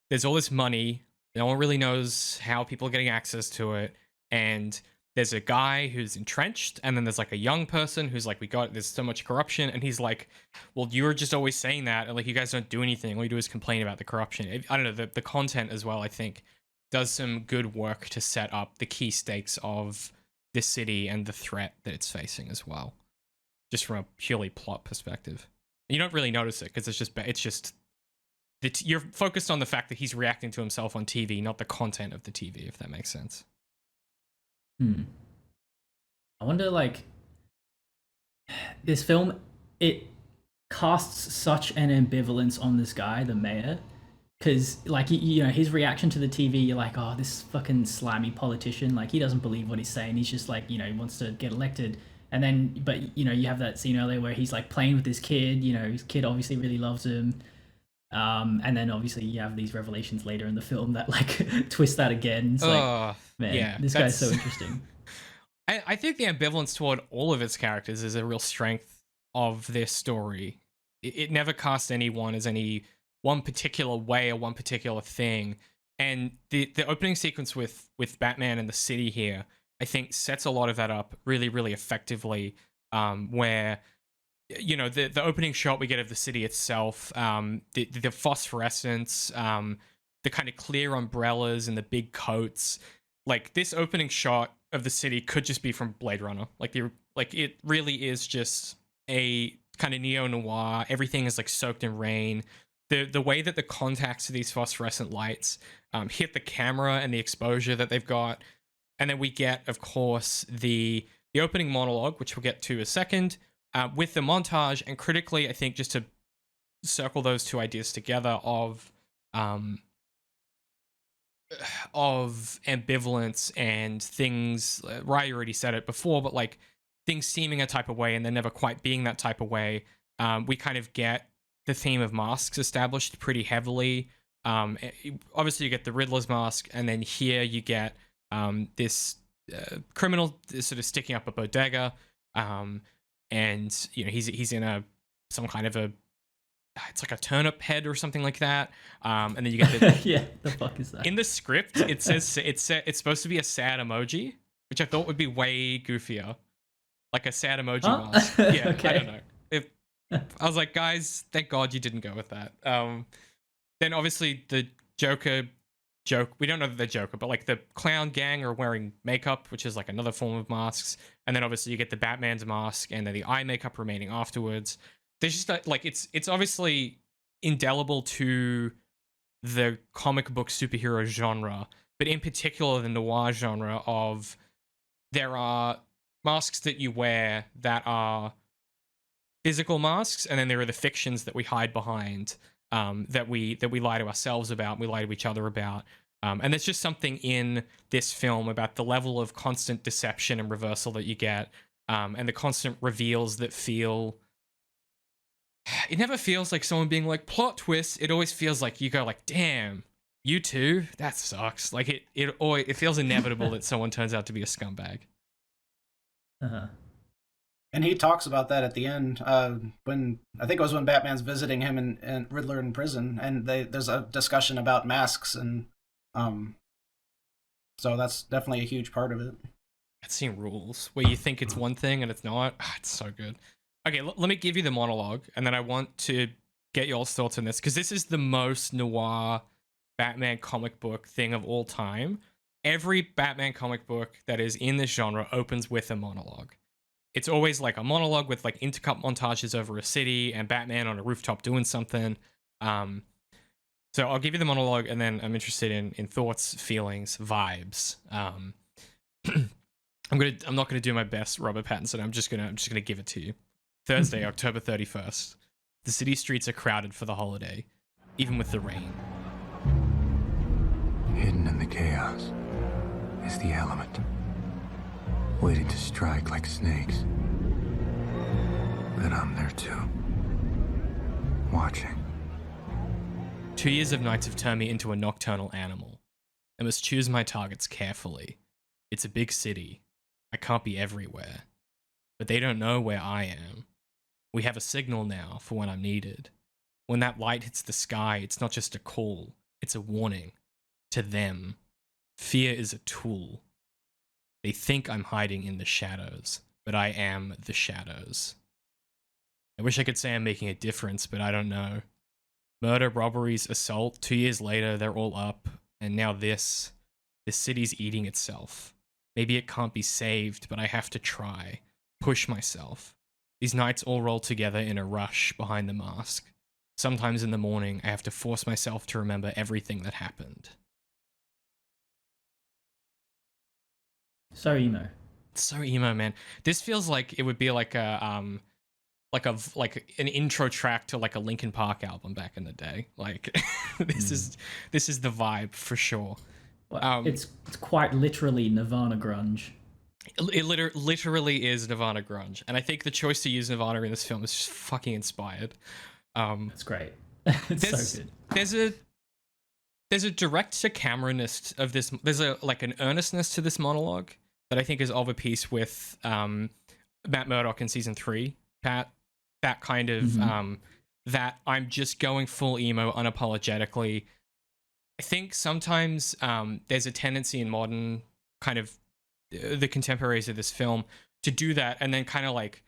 [SPEAKER 1] there's all this money, no one really knows how people are getting access to it, and there's a guy who's entrenched, and then there's like a young person who's like, there's so much corruption, and he's like, well, you're just always saying that, and like, you guys don't do anything, all you do is complain about the corruption. I don't know, the content as well, I think, does some good work to set up the key stakes of this city and the threat that it's facing as well, just from a purely plot perspective. You don't really notice it, because it's just you're focused on the fact that he's reacting to himself on TV, not the content of the TV, if that makes sense.
[SPEAKER 2] I wonder, like, this film, it casts such an ambivalence on this guy, the mayor, because, like, you know, his reaction to the TV, you're like, oh, this fucking slimy politician, like, he doesn't believe what he's saying, he's just like, you know, he wants to get elected. And then, but, you know, you have that scene earlier where he's like playing with his kid, you know, his kid obviously really loves him. And then obviously you have these revelations later in the film that like twist that again. It's like, man, yeah, this guy's so interesting.
[SPEAKER 1] I think the ambivalence toward all of its characters is a real strength of this story. It never casts anyone as any one particular way or one particular thing. And the opening sequence with Batman and the city here, I think, sets a lot of that up really, really effectively, where, you know, the opening shot we get of the city itself, the phosphorescence, the kind of clear umbrellas and the big coats. Like, this opening shot of the city could just be from Blade Runner. It really is just a kind of neo-noir. Everything is like soaked in rain. The way that the contacts of these phosphorescent lights hit the camera and the exposure that they've got. And then we get, of course, the opening monologue, which we'll get to in a second, with the montage, and critically, I think, just to circle those two ideas together of ambivalence and things. Ryan already said it before, but like things seeming a type of way and then never quite being that type of way. We kind of get the theme of masks established pretty heavily. Obviously, you get the Riddler's mask, and then here you get this criminal sort of sticking up a bodega, and you know he's in some kind of it's like a turnip head or something like that, and then you get
[SPEAKER 2] yeah, the fuck is that?
[SPEAKER 1] In the script, it says it's supposed to be a sad emoji, which I thought would be way goofier, like a sad emoji mask. Yeah, okay. I don't know. I was like, guys, thank God you didn't go with that. Then obviously the Joker joke, we don't know that they're Joker, but like the clown gang are wearing makeup, which is like another form of masks. And then obviously you get the Batman's mask and then the eye makeup remaining afterwards. There's just like, it's obviously indelible to the comic book superhero genre, but in particular the noir genre of there are masks that you wear that are physical masks, and then there are the fictions that we hide behind, that we lie to ourselves about, we lie to each other about. And there's just something in this film about the level of constant deception and reversal that you get, and the constant reveals that feel. It never feels like someone being like plot twist. It always feels like you go like, damn, you too. That sucks. Like it feels inevitable that someone turns out to be a scumbag.
[SPEAKER 2] Uh-huh.
[SPEAKER 3] And he talks about that at the end, when I think it was when Batman's visiting him and Riddler in prison, and there's a discussion about masks, and so that's definitely a huge part of it.
[SPEAKER 1] That scene rules. Where you think it's one thing and it's not. It's so good. Okay, let me give you the monologue, and then I want to get y'all's thoughts on this, because this is the most noir Batman comic book thing of all time. Every Batman comic book that is in this genre opens with a monologue. It's always like a monologue with like intercut montages over a city and Batman on a rooftop doing something. So I'll give you the monologue, and then I'm interested in thoughts, feelings, vibes. I'm not gonna do my best Robert Pattinson. I'm just gonna give it to you. Thursday, October 31st. The city streets are crowded for the holiday, even with the rain.
[SPEAKER 6] Hidden in the chaos is the element, waiting to strike like snakes. But I'm there too, watching.
[SPEAKER 1] 2 years of nights have turned me into a nocturnal animal. I must choose my targets carefully. It's a big city. I can't be everywhere. But they don't know where I am. We have a signal now for when I'm needed. When that light hits the sky, it's not just a call, it's a warning. To them, fear is a tool. They think I'm hiding in the shadows, but I am the shadows. I wish I could say I'm making a difference, but I don't know. Murder, robberies, assault, 2 years later, they're all up. And now this city's eating itself. Maybe it can't be saved, but I have to try. Push myself. These nights all roll together in a rush behind the mask. Sometimes in the morning, I have to force myself to remember everything that happened.
[SPEAKER 2] So emo.
[SPEAKER 1] It's so emo, man. This feels like it would be like an intro track to like a Linkin Park album back in the day. Like this is the vibe for sure.
[SPEAKER 2] Well, it's quite literally Nirvana grunge.
[SPEAKER 1] It literally is Nirvana grunge, and I think the choice to use Nirvana in this film is just fucking inspired.
[SPEAKER 2] That's great. It's so good. There's a direct to camera-ness of this. There's an earnestness to this monologue that I think is of a piece with Matt Murdock in season 3. Pat, that kind of that I'm just going full emo unapologetically. I think sometimes there's a tendency in modern kind of the contemporaries of this film to do that and then kind of like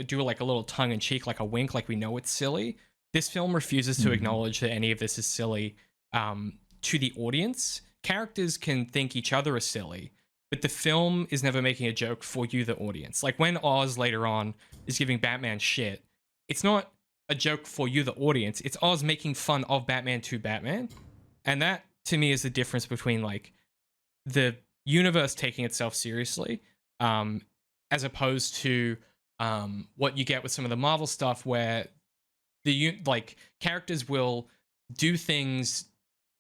[SPEAKER 2] do like a little tongue in cheek, like a wink, like we know it's silly. This film refuses to acknowledge that any of this is silly to the audience. Characters can think each other are silly, but the film is never making a joke for you, the audience. Like when Oz later on is giving Batman shit, it's not a joke for you, the audience. It's Oz making fun of Batman to Batman. And that, to me, is the difference between like the universe taking itself seriously, as opposed to what you get with some of the Marvel stuff, where the characters will do things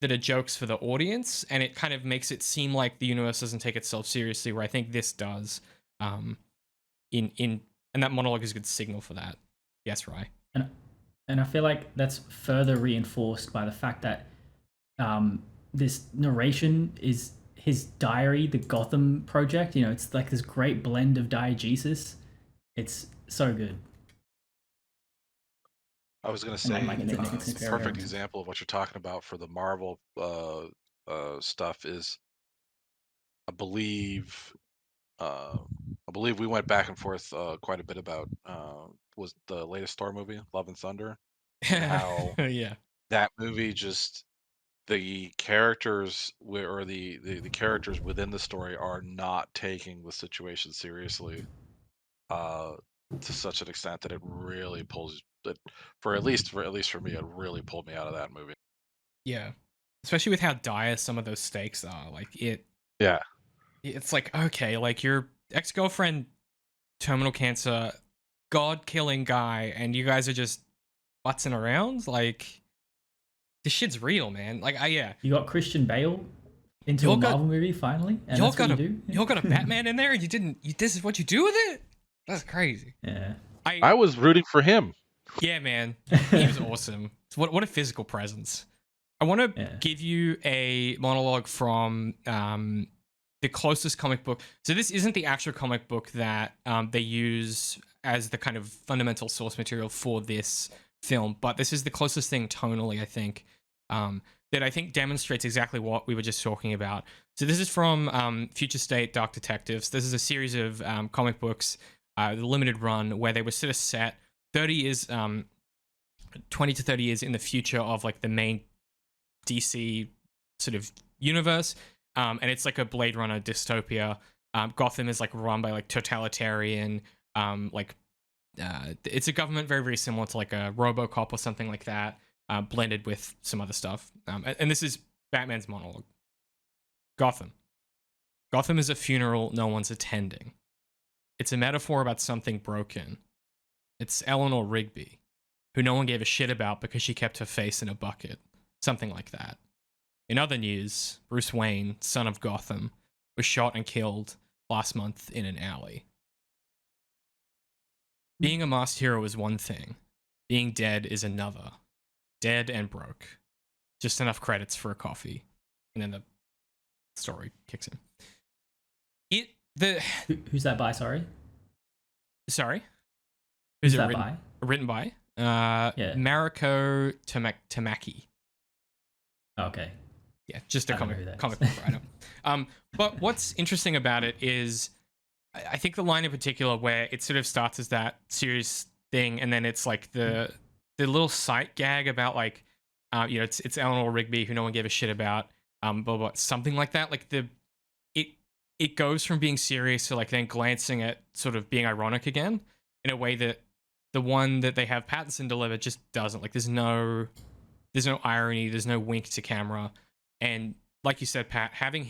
[SPEAKER 2] that are jokes for the audience, and it kind of makes it seem like the universe doesn't take itself seriously. Where I think this does, and that monologue is a good signal for that. Yes, Rye. And I feel like that's further reinforced by the fact that this narration is his diary, the Gotham Project. You know, it's like this great blend of diegesis. It's so good.
[SPEAKER 4] I was going to say,
[SPEAKER 2] it's
[SPEAKER 4] a perfect example of what you're talking about for the Marvel stuff is, I believe we went back and forth quite a bit about was the latest Thor movie, Love and Thunder, and how
[SPEAKER 1] Yeah,
[SPEAKER 4] that movie just the characters or the characters within the story are not taking the situation seriously to such an extent that it really pulls it for at least for me, it really pulled me out of that movie.
[SPEAKER 1] yeah. Especially with how dire some of those stakes are. Like
[SPEAKER 4] Yeah.
[SPEAKER 1] it's like, okay, like your ex-girlfriend, terminal cancer, god-killing guy, and you guys are just butzing around. Like, this shit's real, man. Like, yeah.
[SPEAKER 2] You got Christian Bale into a Marvel movie finally, and that's what you do.
[SPEAKER 1] Y'all got a Batman in there, and this is what you do with it? That's crazy.
[SPEAKER 2] Yeah.
[SPEAKER 4] I was rooting for him.
[SPEAKER 1] Yeah, man. He was awesome. What a physical presence. I want to give you a monologue from the closest comic book. So this isn't the actual comic book that they use as the kind of fundamental source material for this film, but this is the closest thing tonally, I think, that I think demonstrates exactly what we were just talking about. So this is from Future State Dark Detectives. This is a series of comic books, the limited run, where they were sort of set 30 years, 20 to 30 years in the future of like the main DC sort of universe. And it's like a Blade Runner dystopia. Gotham is like run by like totalitarian, it's a government very, very similar to like a RoboCop or something like that, blended with some other stuff. And this is Batman's monologue. Gotham. Gotham is a funeral no one's attending. It's a metaphor about something broken. It's Eleanor Rigby, who no one gave a shit about because she kept her face in a bucket. Something like that. In other news, Bruce Wayne, son of Gotham, was shot and killed last month in an alley. Being a masked hero is one thing. Being dead is another. Dead and broke. Just enough credits for a coffee. And then the story kicks in.
[SPEAKER 2] Who's that by, sorry?
[SPEAKER 1] Sorry?
[SPEAKER 2] Who's that by?
[SPEAKER 1] Written by?
[SPEAKER 2] Yeah.
[SPEAKER 1] Mariko Tamaki.
[SPEAKER 2] Okay.
[SPEAKER 1] Yeah, just a comic book writer. But what's interesting about it is, I think the line in particular where it sort of starts as that serious thing, and then it's like the little sight gag about like, it's Eleanor Rigby who no one gave a shit about, but something like that. Like it goes from being serious to like then glancing at sort of being ironic again in a way that the one that they have Pattinson deliver just doesn't. Like there's no irony, there's no wink to camera. And like you said, Pat, having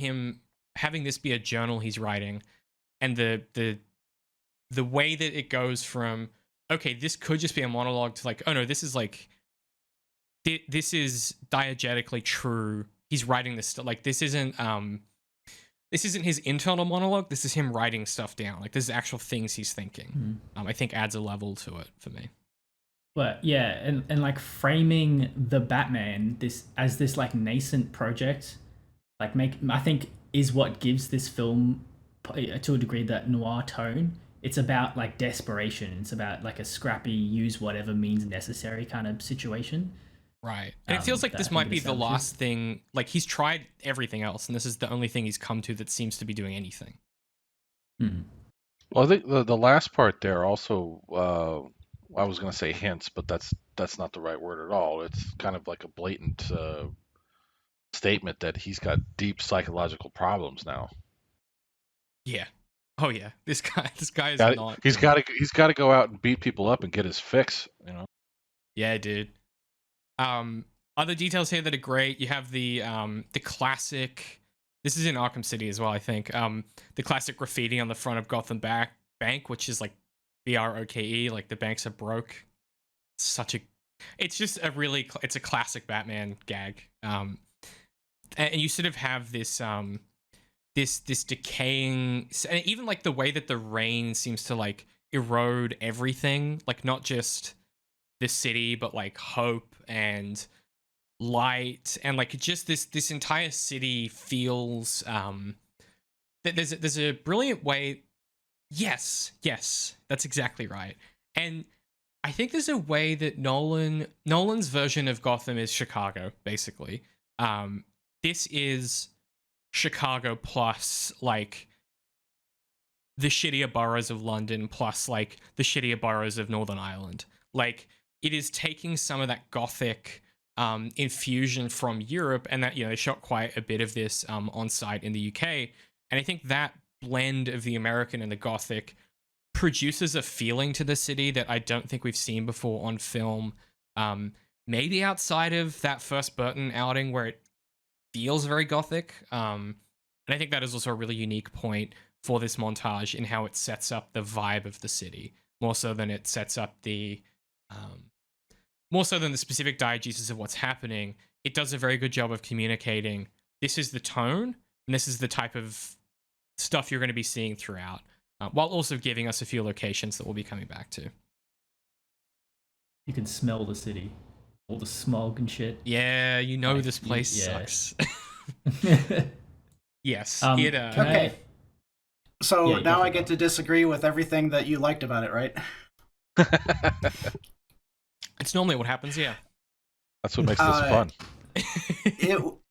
[SPEAKER 1] this be a journal he's writing, and the way that it goes from, okay, this could just be a monologue, to like, oh no, this is like, this is diegetically true. He's writing this stuff. Like this isn't his internal monologue. This is him writing stuff down. Like this is actual things he's thinking. I think adds a level to it for me.
[SPEAKER 2] But yeah, and like framing the Batman as this like nascent project, like I think is what gives this film to a degree that noir tone. It's about like desperation. It's about like a scrappy, use whatever means necessary kind of situation.
[SPEAKER 1] Right. And it feels like this might be the last thing. Like he's tried everything else, and this is the only thing he's come to that seems to be doing anything.
[SPEAKER 4] Well, I think the last part there also, I was going to say hints, but that's not the right word at all. It's kind of like a blatant statement that he's got deep psychological problems now.
[SPEAKER 1] Yeah. Oh yeah. This guy is not.
[SPEAKER 4] He's got to go out and beat people up and get his fix.
[SPEAKER 1] Yeah, dude. Other details here that are great. You have the classic. This is in Arkham City as well, I think. The classic graffiti on the front of Gotham Bank, which is like BROKE, like the banks are broke. It's just it's a classic Batman gag. And you sort of have this this decaying, and even like the way that the rain seems to like erode everything, like not just the city, but like hope and light, and like just this entire city feels that there's a brilliant way. Yes, that's exactly right. And I think there's a way that Nolan's version of Gotham is Chicago, basically. This is Chicago plus like the shittier boroughs of London plus like the shittier boroughs of Northern Ireland. Like it is taking some of that Gothic infusion from Europe, and that, they shot quite a bit of this on site in the UK. And I think that blend of the American and the Gothic produces a feeling to the city that I don't think we've seen before on film. Maybe outside of that first Burton outing where it feels very Gothic. And I think that is also a really unique point for this montage in how it sets up the vibe of the city, more so than it sets up more so than the specific diegesis of what's happening. it does a very good job of communicating this is the tone and this is the type of stuff you're going to be seeing throughout, while also giving us a few locations that we'll be coming back to.
[SPEAKER 2] You can smell the city, all the smog and shit.
[SPEAKER 1] Yeah, you know,
[SPEAKER 2] Like,
[SPEAKER 1] this place
[SPEAKER 2] yeah.
[SPEAKER 1] sucks. Yes.
[SPEAKER 3] Okay. So
[SPEAKER 2] Yeah,
[SPEAKER 3] now I
[SPEAKER 2] definitely.
[SPEAKER 3] get to disagree with everything that you liked about it, right?
[SPEAKER 1] It's normally what happens, yeah.
[SPEAKER 4] That's what makes this fun.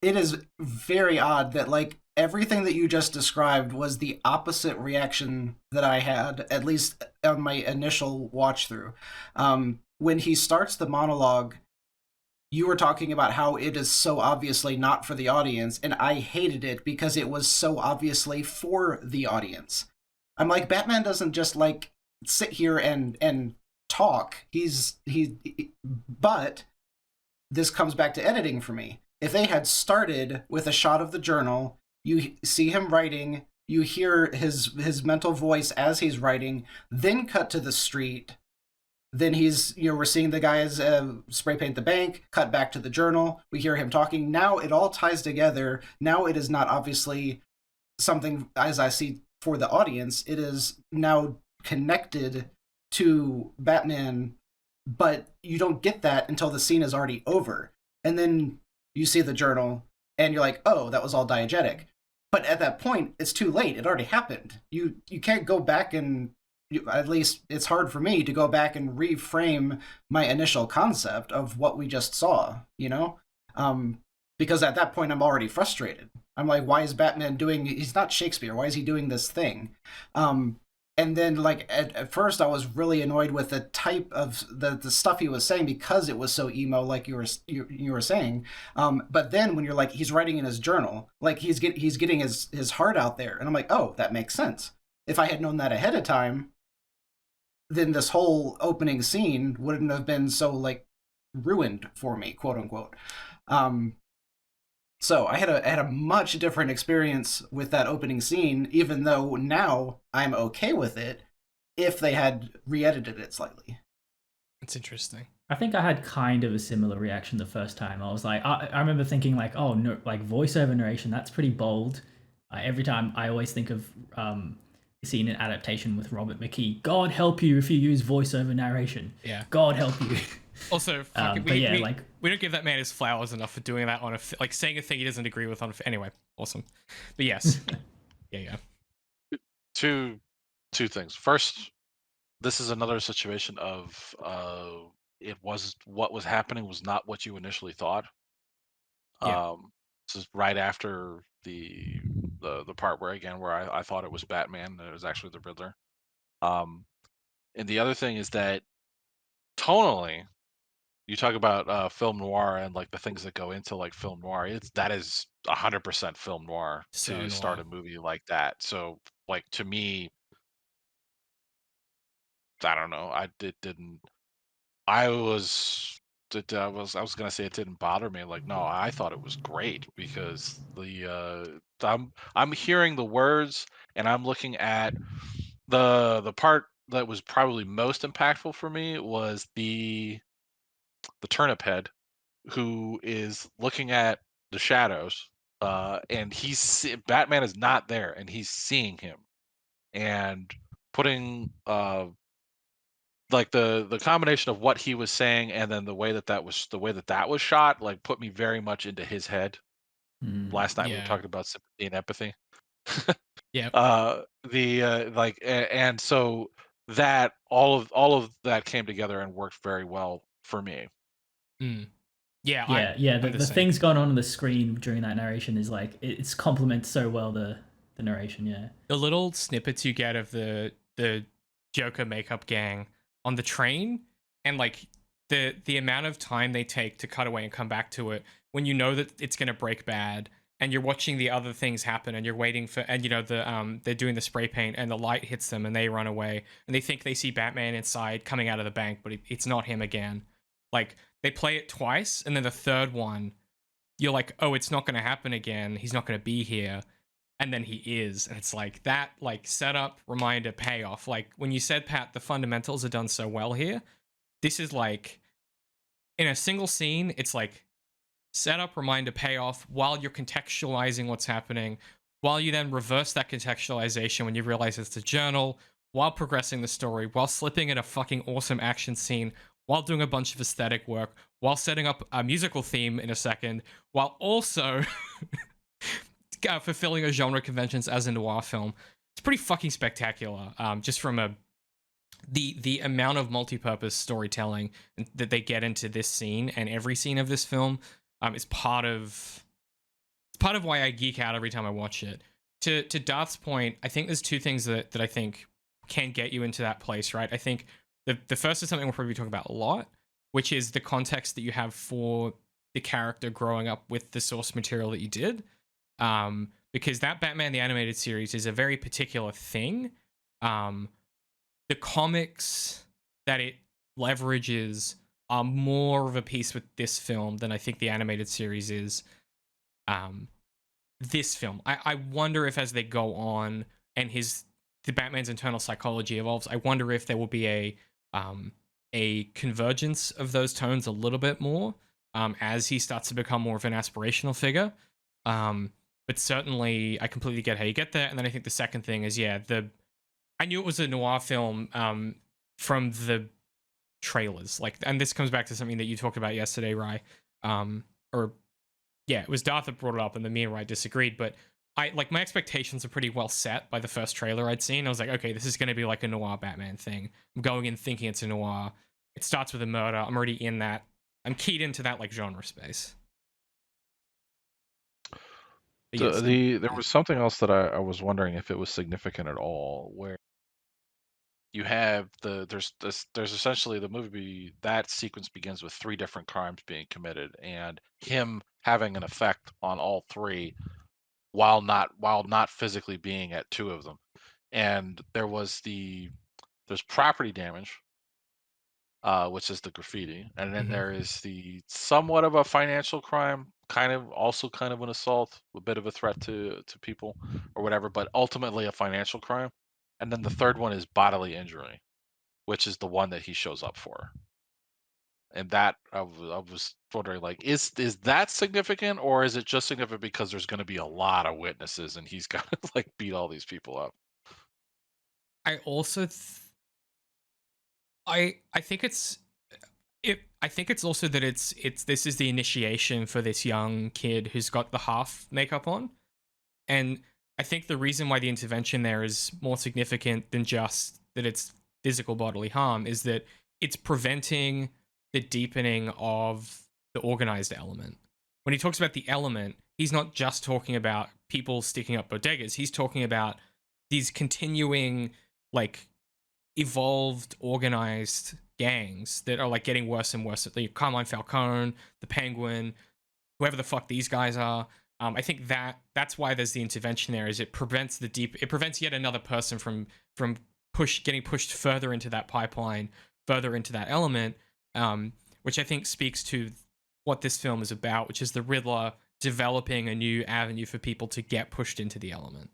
[SPEAKER 3] It is very odd that like everything that you just described was the opposite reaction that I had, at least on my initial watch through. When he starts the monologue, you were talking about how it is so obviously not for the audience, and I hated it because it was so obviously for the audience. I'm like, Batman doesn't just like sit here and talk. But this comes back to editing for me. If they had started with a shot of the journal, you see him writing, you hear his mental voice as he's writing, then cut to the street, then we're seeing the guys spray paint the bank, cut back to the journal, we hear him talking. Now it all ties together. Now it is not obviously something as I see for the audience. It is now connected to Batman, but you don't get that until the scene is already over. And then you see the journal and you're like, oh, that was all diegetic. But at that point, it's too late. It already happened. You can't go back and, at least it's hard for me to go back and reframe my initial concept of what we just saw, you know? Because at that point, I'm already frustrated. I'm like, why is Batman he's not Shakespeare. Why is he doing this thing? And then, like, at first, I was really annoyed with the type of the stuff he was saying because it was so emo, like you were saying. But then when you're like, he's writing in his journal, like he's getting his heart out there, and I'm like, oh, that makes sense. If I had known that ahead of time, then this whole opening scene wouldn't have been so like ruined for me, quote unquote. So I had a much different experience with that opening scene, even though now I'm okay with it if they had re-edited it slightly.
[SPEAKER 1] It's interesting.
[SPEAKER 2] I think I had kind of a similar reaction the first time. I was like, I remember thinking like, oh no, like voiceover narration, that's pretty bold. Every time I always think of seeing an adaptation with Robert McKee. God help you if you use voiceover narration.
[SPEAKER 1] Yeah.
[SPEAKER 2] God help you.
[SPEAKER 1] Also, we don't give that man his flowers enough for doing that on like saying a thing he doesn't agree with on anyway. Awesome, but yes, yeah.
[SPEAKER 4] Two things. First, this is another situation of what was happening was not what you initially thought.
[SPEAKER 1] Yeah.
[SPEAKER 4] This is right after the part where I thought it was Batman and it was actually the Riddler. And the other thing is that tonally, you talk about film noir and like the things that go into like film noir. That is 100% film noir to start a movie like that. So like to me, I don't know. I was gonna say it didn't bother me. Like no, I thought it was great because I'm hearing the words and I'm looking at the part that was probably most impactful for me was the turnip head who is looking at the shadows, and Batman is not there, and he's seeing him, and putting like the combination of what he was saying and then the way that was shot, like put me very much into his head. Last night we were talking about sympathy and empathy.
[SPEAKER 1] Yeah.
[SPEAKER 4] And so that all of that came together and worked very well for me.
[SPEAKER 1] Yeah,
[SPEAKER 2] the things going on the screen during that narration is like it's complements so well the narration. Yeah,
[SPEAKER 1] the little snippets you get of the Joker makeup gang on the train, and like the amount of time they take to cut away and come back to it when you know that it's gonna break bad, and you're watching the other things happen, and you're waiting for, and you know they're doing the spray paint, and the light hits them, and they run away, and they think they see Batman inside coming out of the bank, but it's not him again. Like they play it twice, and then the third one, you're like, oh, it's not going to happen again. He's not going to be here. And then he is. And it's like that, like setup, reminder, payoff. Like when you said, Pat, the fundamentals are done so well here. This is like, in a single scene, it's like setup, reminder, payoff, while you're contextualizing what's happening, while you then reverse that contextualization when you realize it's a journal, while progressing the story, while slipping in a fucking awesome action scene, while doing a bunch of aesthetic work, while setting up a musical theme in a second, while also fulfilling a genre conventions as a noir film. It's pretty fucking spectacular. Just from the amount of multi-purpose storytelling that they get into this scene and every scene of this film is part of why I geek out every time I watch it. To Darth's point, I think there's two things that I think can get you into that place, right? I think the first is something we'll probably talk about a lot, which is the context that you have for the character growing up with the source material that you did. Because that Batman the Animated Series is a very particular thing. The comics that it leverages are more of a piece with this film than I think the animated series is. This film, I wonder if as they go on and the Batman's internal psychology evolves, I wonder if there will be a convergence of those tones a little bit more as he starts to become more of an aspirational figure. But certainly, I completely get how you get there. And then I think the second thing is, I knew it was a noir film from the trailers. And this comes back to something that you talked about yesterday, Rye. It was Darth that brought it up, and then me and Rye disagreed. But my expectations are pretty well set by the first trailer I'd seen. I was like, okay, this is going to be like a noir Batman thing. I'm going in thinking it's a noir. It starts with a murder. I'm already in that. I'm keyed into that genre space.
[SPEAKER 4] There was something else that I was wondering if it was significant at all, where you have there's essentially the movie, that sequence begins with 3 different crimes being committed and him having an effect on all 3 while not physically being at 2 of them. And there's property damage, which is the graffiti, and then there is the somewhat of a financial crime, kind of an assault, a bit of a threat to people or whatever, but ultimately a financial crime. And then the third one is bodily injury, which is the one that he shows up for. And that I was wondering, is that significant, or is it just significant because there's going to be a lot of witnesses and he's got to beat all these people up?
[SPEAKER 1] I also I think I think it's also that it's this is the initiation for this young kid who's got the half makeup on. And I think the reason why the intervention there is more significant than just that it's physical bodily harm is that it's preventing the deepening of the organized element. When he talks about the element, he's not just talking about people sticking up bodegas. He's talking about these continuing, evolved, organized gangs that are getting worse and worse. The Carmine Falcone, the Penguin, whoever the fuck these guys are. I think that's why there's the intervention there. Is it prevents yet another person from getting pushed further into that pipeline, further into that element, which I think speaks to what this film is about, which is the Riddler developing a new avenue for people to get pushed into the element.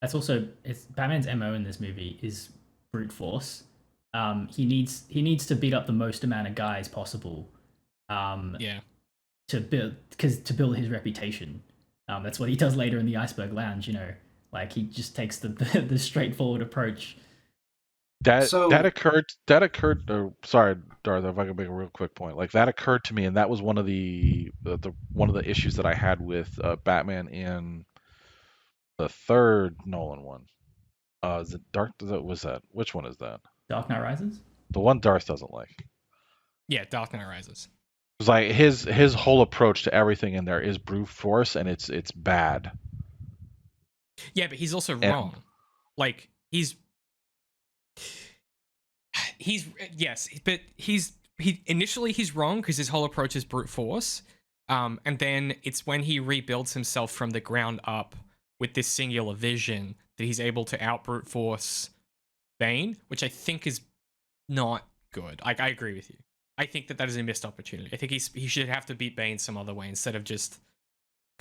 [SPEAKER 2] That's also Batman's MO in this movie is brute force. He needs to beat up the most amount of guys possible. To build his reputation. That's what he does later in the Iceberg Lounge. He just takes the straightforward approach.
[SPEAKER 4] That occurred. Sorry, Darth, if I could make a real quick point. That occurred to me, and that was one of the issues that I had with Batman in the third Nolan one. Is it Dark? Was that? Which one is that?
[SPEAKER 2] Dark Knight Rises.
[SPEAKER 4] The one Darth doesn't like.
[SPEAKER 1] Yeah, Dark Knight Rises.
[SPEAKER 4] It's his whole approach to everything in there is brute force, and it's bad.
[SPEAKER 1] Yeah, but he's also wrong. He's wrong because his whole approach is brute force. And then it's when he rebuilds himself from the ground up with this singular vision that he's able to out brute force Bane, which I think is not good. I agree with you. I think that is a missed opportunity. I think he should have to beat Bane some other way instead of just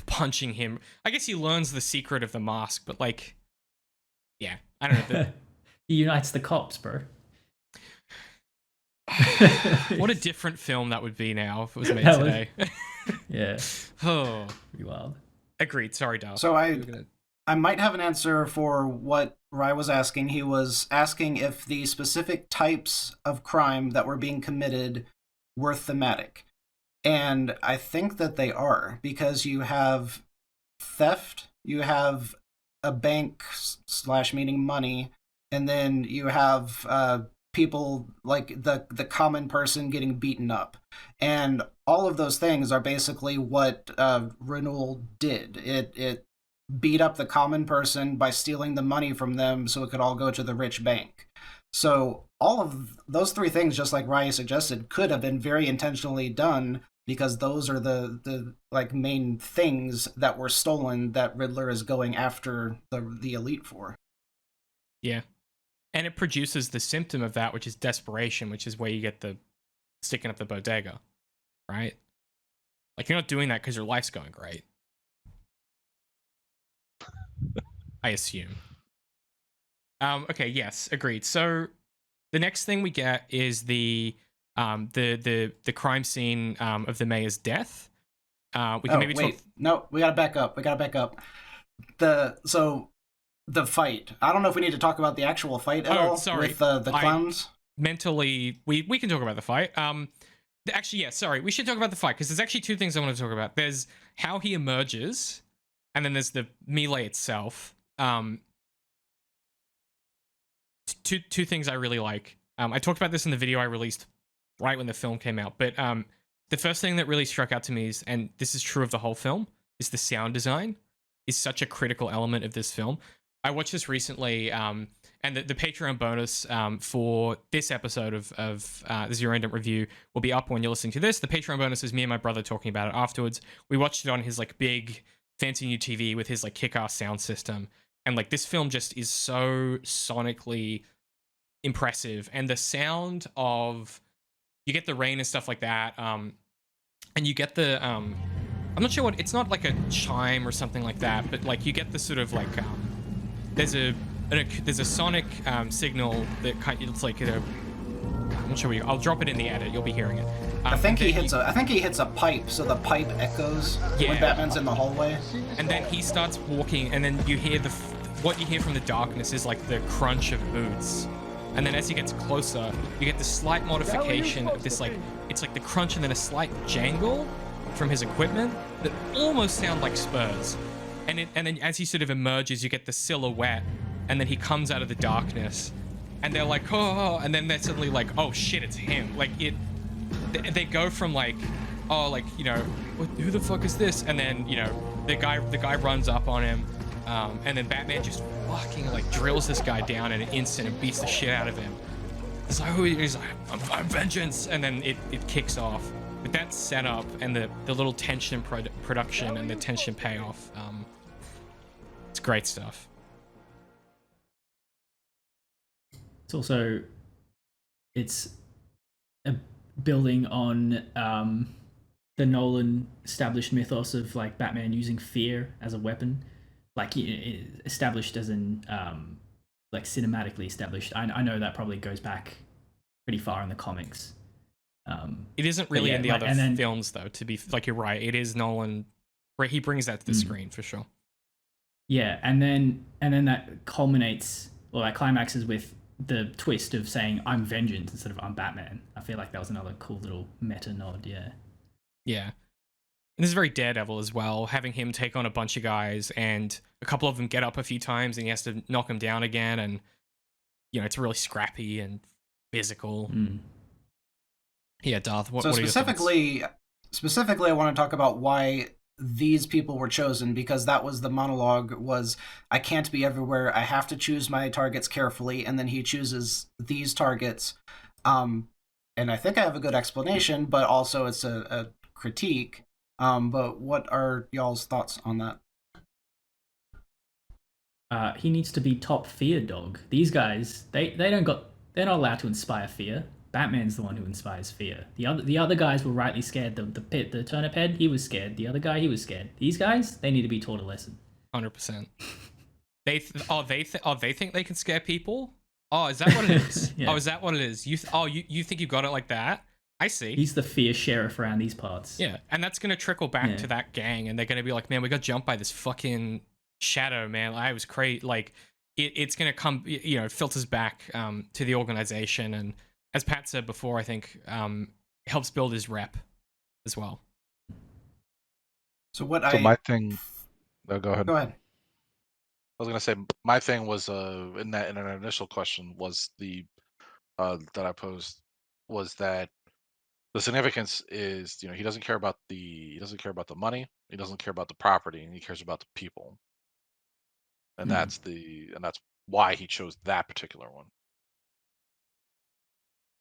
[SPEAKER 1] punching him. I guess he learns the secret of the mask, but I don't know.
[SPEAKER 2] He unites the cops, bro.
[SPEAKER 1] What a different film that would be now if it was made
[SPEAKER 2] That
[SPEAKER 1] today.
[SPEAKER 2] Yeah,
[SPEAKER 1] Oh,
[SPEAKER 2] pretty wild.
[SPEAKER 1] agreed. Sorry, Darth.
[SPEAKER 3] So
[SPEAKER 1] You were gonna-
[SPEAKER 3] I might have an answer for what Rye was asking. He was asking if the specific types of crime that were being committed were thematic. And I think that they are, because you have theft, you have a bank slash meaning money, and then you have people like the common person getting beaten up. And all of those things are basically what Renewal did. It beat up the common person by stealing the money from them so it could all go to the rich bank. So all of those three things, just like Raya suggested, could have been very intentionally done, because those are the like main things that were stolen that Riddler is going after the elite for.
[SPEAKER 1] Yeah. And it produces the symptom of that, which is desperation, which is where you get the sticking up the bodega, right? Like, you're not doing that because your life's going great. I assume. Okay, yes, agreed. So the next thing we get is the crime scene of the mayor's death. We can maybe talk.
[SPEAKER 3] No, we gotta back up. The fight. I don't know if we need to talk about the actual fight at all.
[SPEAKER 1] Sorry.
[SPEAKER 3] With the clowns.
[SPEAKER 1] Mentally, we can talk about the fight. Actually, yeah, sorry. We should talk about the fight, because there's actually two things I want to talk about. There's how he emerges, and then there's the melee itself. Two things I really like. I talked about this in the video I released right when the film came out, but the first thing that really struck out to me is, and this is true of the whole film, is the sound design is such a critical element of this film. I watched this recently, and the Patreon bonus for this episode of the ZeroIndent review will be up when you're listening to this. The Patreon bonus is me and my brother talking about it afterwards. We watched it on his like big fancy new TV with his like kick-ass sound system, and like this film just is so sonically impressive, and the sound of, you get the rain and stuff like that, and you get the I'm not sure what, it's not like a chime or something like that, but like you get the sort of like there's a sonic signal that kind of, it's like I'm not sure I'll drop it in the edit, you'll be hearing it.
[SPEAKER 3] I think he hits a pipe, so the pipe echoes when Batman's in the hallway.
[SPEAKER 1] And then he starts walking, and then you hear what you hear from the darkness is like the crunch of boots. And then as he gets closer, you get the slight modification of this, like, it's like the crunch and then a slight jangle from his equipment that almost sound like spurs. And then as he sort of emerges, you get the silhouette, and then he comes out of the darkness, and they're like, oh, and then they're suddenly like, oh shit, it's him. Like, they go from like, oh, like, you know, who the fuck is this? And then, you know, the guy runs up on him, and then Batman just fucking like drills this guy down in an instant and beats the shit out of him. It's like, he's like, I'm vengeance, and then it kicks off. But that setup and the little tension production and the tension payoff, it's great stuff.
[SPEAKER 2] It's also, it's a building on the Nolan established mythos of like Batman using fear as a weapon, like established as in like cinematically established. I know that probably goes back pretty far in the comics.
[SPEAKER 1] It isn't really in the
[SPEAKER 2] like,
[SPEAKER 1] other films though, to be like, you're right, it is Nolan where he brings that to the screen for sure.
[SPEAKER 2] Yeah, and then that culminates, or that climaxes with the twist of saying I'm vengeance instead of I'm Batman. I feel like that was another cool little meta nod.
[SPEAKER 1] Yeah, and this is very Daredevil as well, having him take on a bunch of guys, and a couple of them get up a few times and he has to knock them down again, and you know, it's really scrappy and physical. Yeah, Darth, what are your thoughts?
[SPEAKER 3] Specifically, I want to talk about why these people were chosen, because that was the monologue, was I can't be everywhere, I have to choose my targets carefully, and then he chooses these targets. And I think I have a good explanation, but also it's a critique. But what are y'all's thoughts on that?
[SPEAKER 2] He needs to be top fear dog. These guys, they're not allowed to inspire fear. Batman's the one who inspires fear. The other guys were rightly scared. The turnip head, he was scared. The other guy, he was scared. These guys, they need to be taught a lesson.
[SPEAKER 1] 100%. They think they can scare people? Oh, is that what it is?
[SPEAKER 2] Yeah.
[SPEAKER 1] Oh, is that what it is? You think you got it like that? I see.
[SPEAKER 2] He's the fierce sheriff around these parts.
[SPEAKER 1] Yeah, and that's gonna trickle back to that gang, and they're gonna be like, man, we got jumped by this fucking shadow, man. I was crazy. Like, it's gonna come, you know, filters back to the organization, and as Pat said before, I think helps build his rep as well.
[SPEAKER 3] So
[SPEAKER 4] my thing. Oh, go ahead.
[SPEAKER 3] Go ahead.
[SPEAKER 4] I was gonna say my thing was in an initial question was the that I posed was that the significance is, you know, he doesn't care about the money, he doesn't care about the property, and he cares about the people, and that's why he chose that particular one.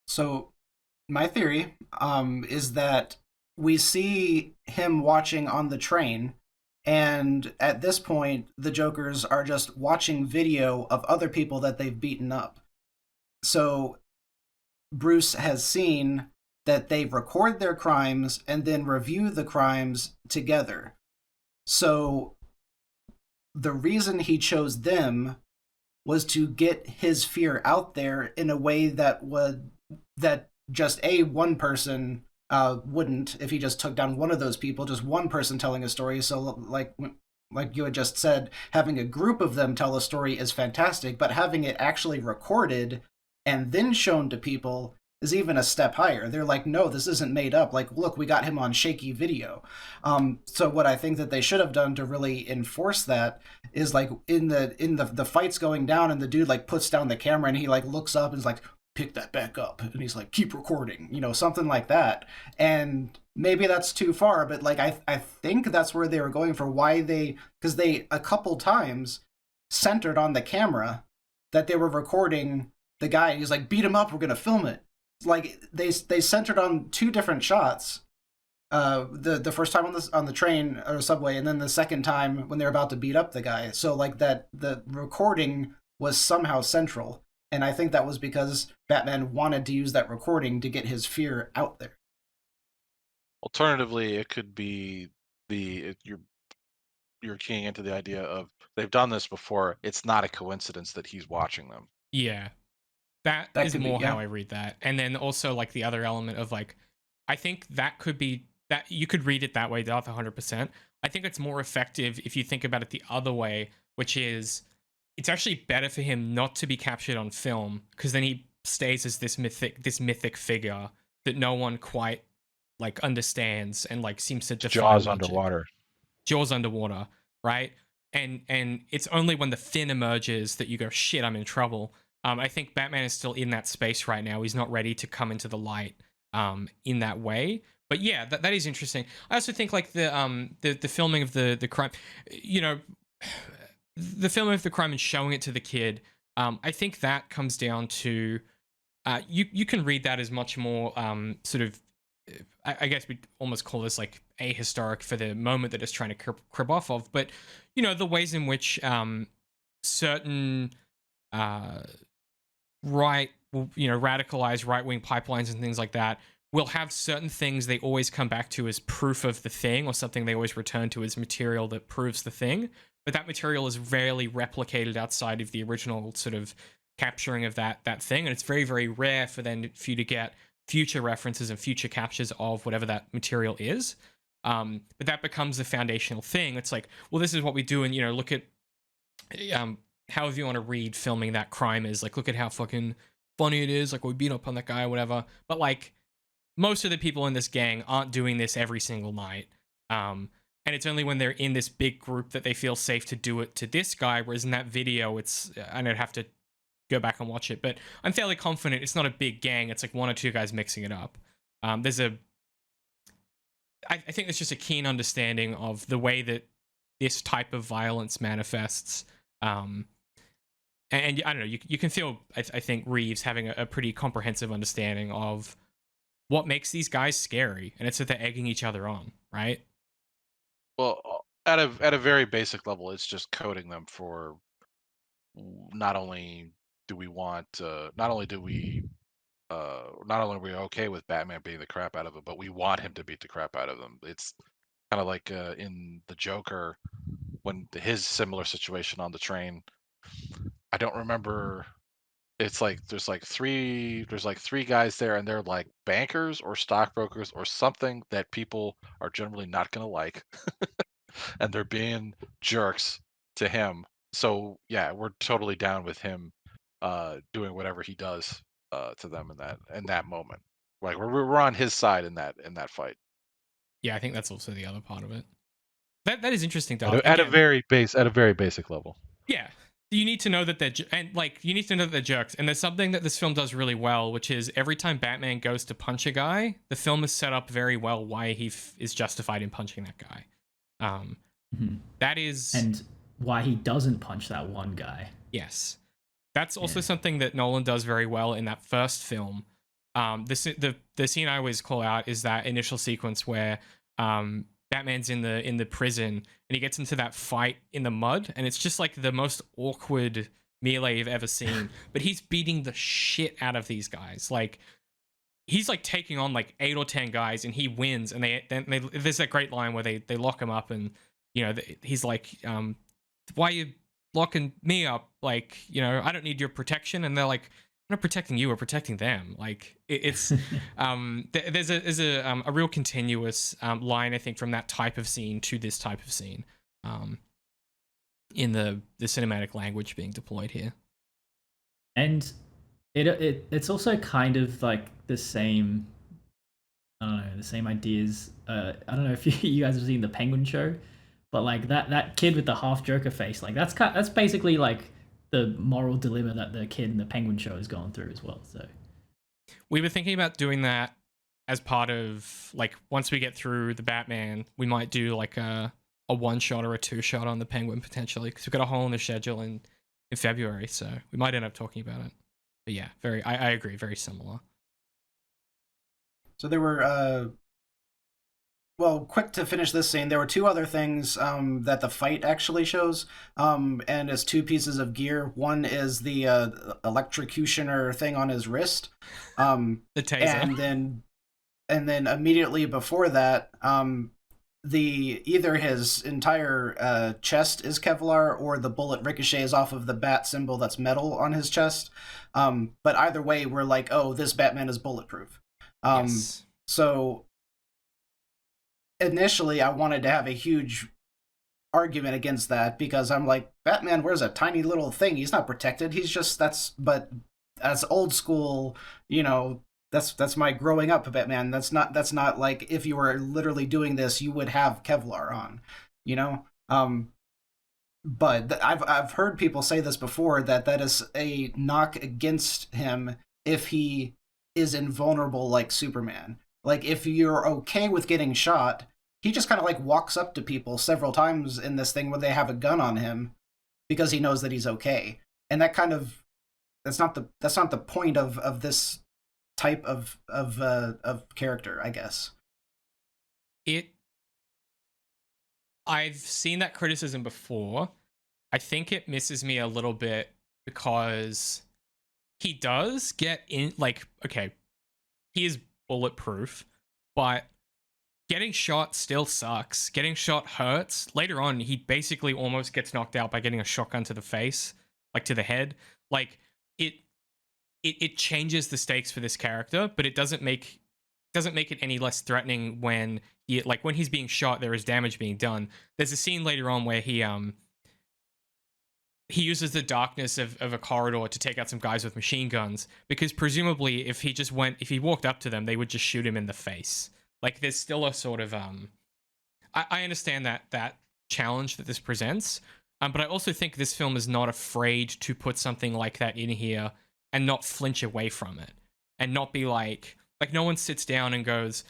[SPEAKER 3] So my theory is that we see him watching on the train, and at this point the Jokers are just watching video of other people that they've beaten up. So Bruce has seen that they record their crimes and then review the crimes together. So the reason he chose them was to get his fear out there in a way that just one person wouldn't, if he just took down one of those people, just one person telling a story. So like you had just said, having a group of them tell a story is fantastic, but having it actually recorded and then shown to people is even a step higher. They're like, no, this isn't made up. Like, look, we got him on shaky video. So what I think that they should have done to really enforce that is, like, in the fights going down, and the dude like puts down the camera and he like looks up and is like, pick that back up, and he's like, keep recording, you know, something like that. And maybe that's too far, but like I think that's where they were going for, why because they a couple times centered on the camera that they were recording the guy, and he's like, beat him up, we're gonna film it. Like they centered on two different shots. The first time on the train or subway, and then the second time when they're about to beat up the guy. So like that the recording was somehow central, and I think that was because Batman wanted to use that recording to get his fear out there.
[SPEAKER 4] Alternatively, it could be you're keying into the idea of they've done this before. It's not a coincidence that he's watching them.
[SPEAKER 1] Yeah. That is more how I read that. And then also, like, the other element of, like, I think that could be that you could read it that way, Darth, 100%. I think it's more effective if you think about it the other way, which is it's actually better for him not to be captured on film, because then he stays as this mythic figure that no one quite like understands and like seems to define
[SPEAKER 4] Jaws
[SPEAKER 1] logic.
[SPEAKER 4] underwater.
[SPEAKER 1] Jaws underwater, right? And it's only when the fin emerges that you go, shit, I'm in trouble. I think Batman is still in that space right now. He's not ready to come into the light in that way. But yeah, that is interesting. I also think like the filming of the crime, you know, the filming of the crime and showing it to the kid. I think that comes down to you can read that as much more sort of, I guess we'd almost call this like ahistoric for the moment that it's trying to crib off of. But you know, the ways in which certain radicalized right-wing pipelines and things like that will have certain things they always come back to as proof of the thing, or something they always return to as material that proves the thing. But that material is rarely replicated outside of the original sort of capturing of that thing, and it's very, very rare for you to get future references and future captures of whatever that material is. But that becomes the foundational thing. It's like, well, this is what we do, and you know, look at however you want to read filming that crime is, like, look at how fucking funny it is, like we beat up on that guy or whatever. But like, most of the people in this gang aren't doing this every single night. And it's only when they're in this big group that they feel safe to do it to this guy. Whereas in that video, it's, I'd have to go back and watch it, but I'm fairly confident it's not a big gang. It's like one or two guys mixing it up. I think there's just a keen understanding of the way that this type of violence manifests. And I don't know, you can feel, I think, Reeves having a pretty comprehensive understanding of what makes these guys scary, and it's that they're egging each other on, right?
[SPEAKER 4] Well, at a very basic level, it's just coding them for not only are we okay with Batman beating the crap out of him, but we want him to beat the crap out of them. It's kind of like in the Joker, when his similar situation on the train. I don't remember it's like there's like three guys there, and they're like bankers or stockbrokers or something that people are generally not gonna like, and they're being jerks to him. So yeah, we're totally down with him doing whatever he does to them in that moment. Like we're on his side in that fight.
[SPEAKER 1] Yeah, I think that's also the other part of it. That is interesting,
[SPEAKER 4] At
[SPEAKER 1] Darth.
[SPEAKER 4] a, at a
[SPEAKER 1] Again,
[SPEAKER 4] very basic level.
[SPEAKER 1] yeah, you need to know that you need to know that they're jerks. And there's something that this film does really well, which is every time Batman goes to punch a guy, the film is set up very well why he is justified in punching that guy. That is,
[SPEAKER 2] And why he doesn't punch that one guy.
[SPEAKER 1] yes, that's also something that Nolan does very well in that first film. The scene I always call out is that initial sequence where Batman's in the prison and he gets into that fight in the mud, and it's just like the most awkward melee you've ever seen. But he's beating the shit out of these guys. Like he's like taking on like 8 or 10 guys, and he wins. And there's that great line where they lock him up, and he's like, "Why are you locking me up? Like, I don't need your protection." And they're like, "We're not protecting you, we're protecting them." Like it's there's a real continuous line, I think, from that type of scene to this type of scene in the cinematic language being deployed here.
[SPEAKER 2] And it's also kind of like the same, I don't know, the same ideas. I don't know if you guys have seen the Penguin show, but like that kid with the half Joker face, like that's basically like the moral dilemma that the kid in the Penguin show has gone through as well. So
[SPEAKER 1] we were thinking about doing that as part of, like, once we get through the Batman, we might do like a one shot or a 2-shot on the Penguin potentially, because we've got a hole in the schedule in February, so we might end up talking about it. But yeah, I agree, very similar.
[SPEAKER 3] So there were quick to finish this scene, there were 2 other things that the fight actually shows, and it's 2 pieces of gear. One is the electrocutioner thing on his wrist,
[SPEAKER 1] The taser.
[SPEAKER 3] and then immediately before that, either his entire chest is Kevlar, or the bullet ricochets off of the bat symbol that's metal on his chest. But either way, we're like, oh, this Batman is bulletproof.
[SPEAKER 1] Yes.
[SPEAKER 3] So initially I wanted to have a huge argument against that, because I'm like, Batman wears a tiny little thing, he's not protected, he's just, but as old school, that's my growing up Batman. That's not like, if you were literally doing this you would have Kevlar on, but I've heard people say this before, that is a knock against him if he is invulnerable like Superman. Like, if you're okay with getting shot, he just kind of like walks up to people several times in this thing where they have a gun on him because he knows that he's okay. And that's not the point of this type of character, I guess.
[SPEAKER 1] I've seen that criticism before. I think it misses me a little bit because he does get in, like, okay, he is bulletproof, but getting shot still sucks. Getting shot hurts. Later on, he basically almost gets knocked out by getting a shotgun to the face, like to the head. Like, it changes the stakes for this character, but it doesn't make it any less threatening when he's being shot, there is damage being done. There's a scene later on where he uses the darkness of a corridor to take out some guys with machine guns, because presumably if he walked up to them, they would just shoot him in the face. Like, there's still a sort of I understand that challenge that this presents, but I also think this film is not afraid to put something like that in here and not flinch away from it, and not be like no one sits down and goes,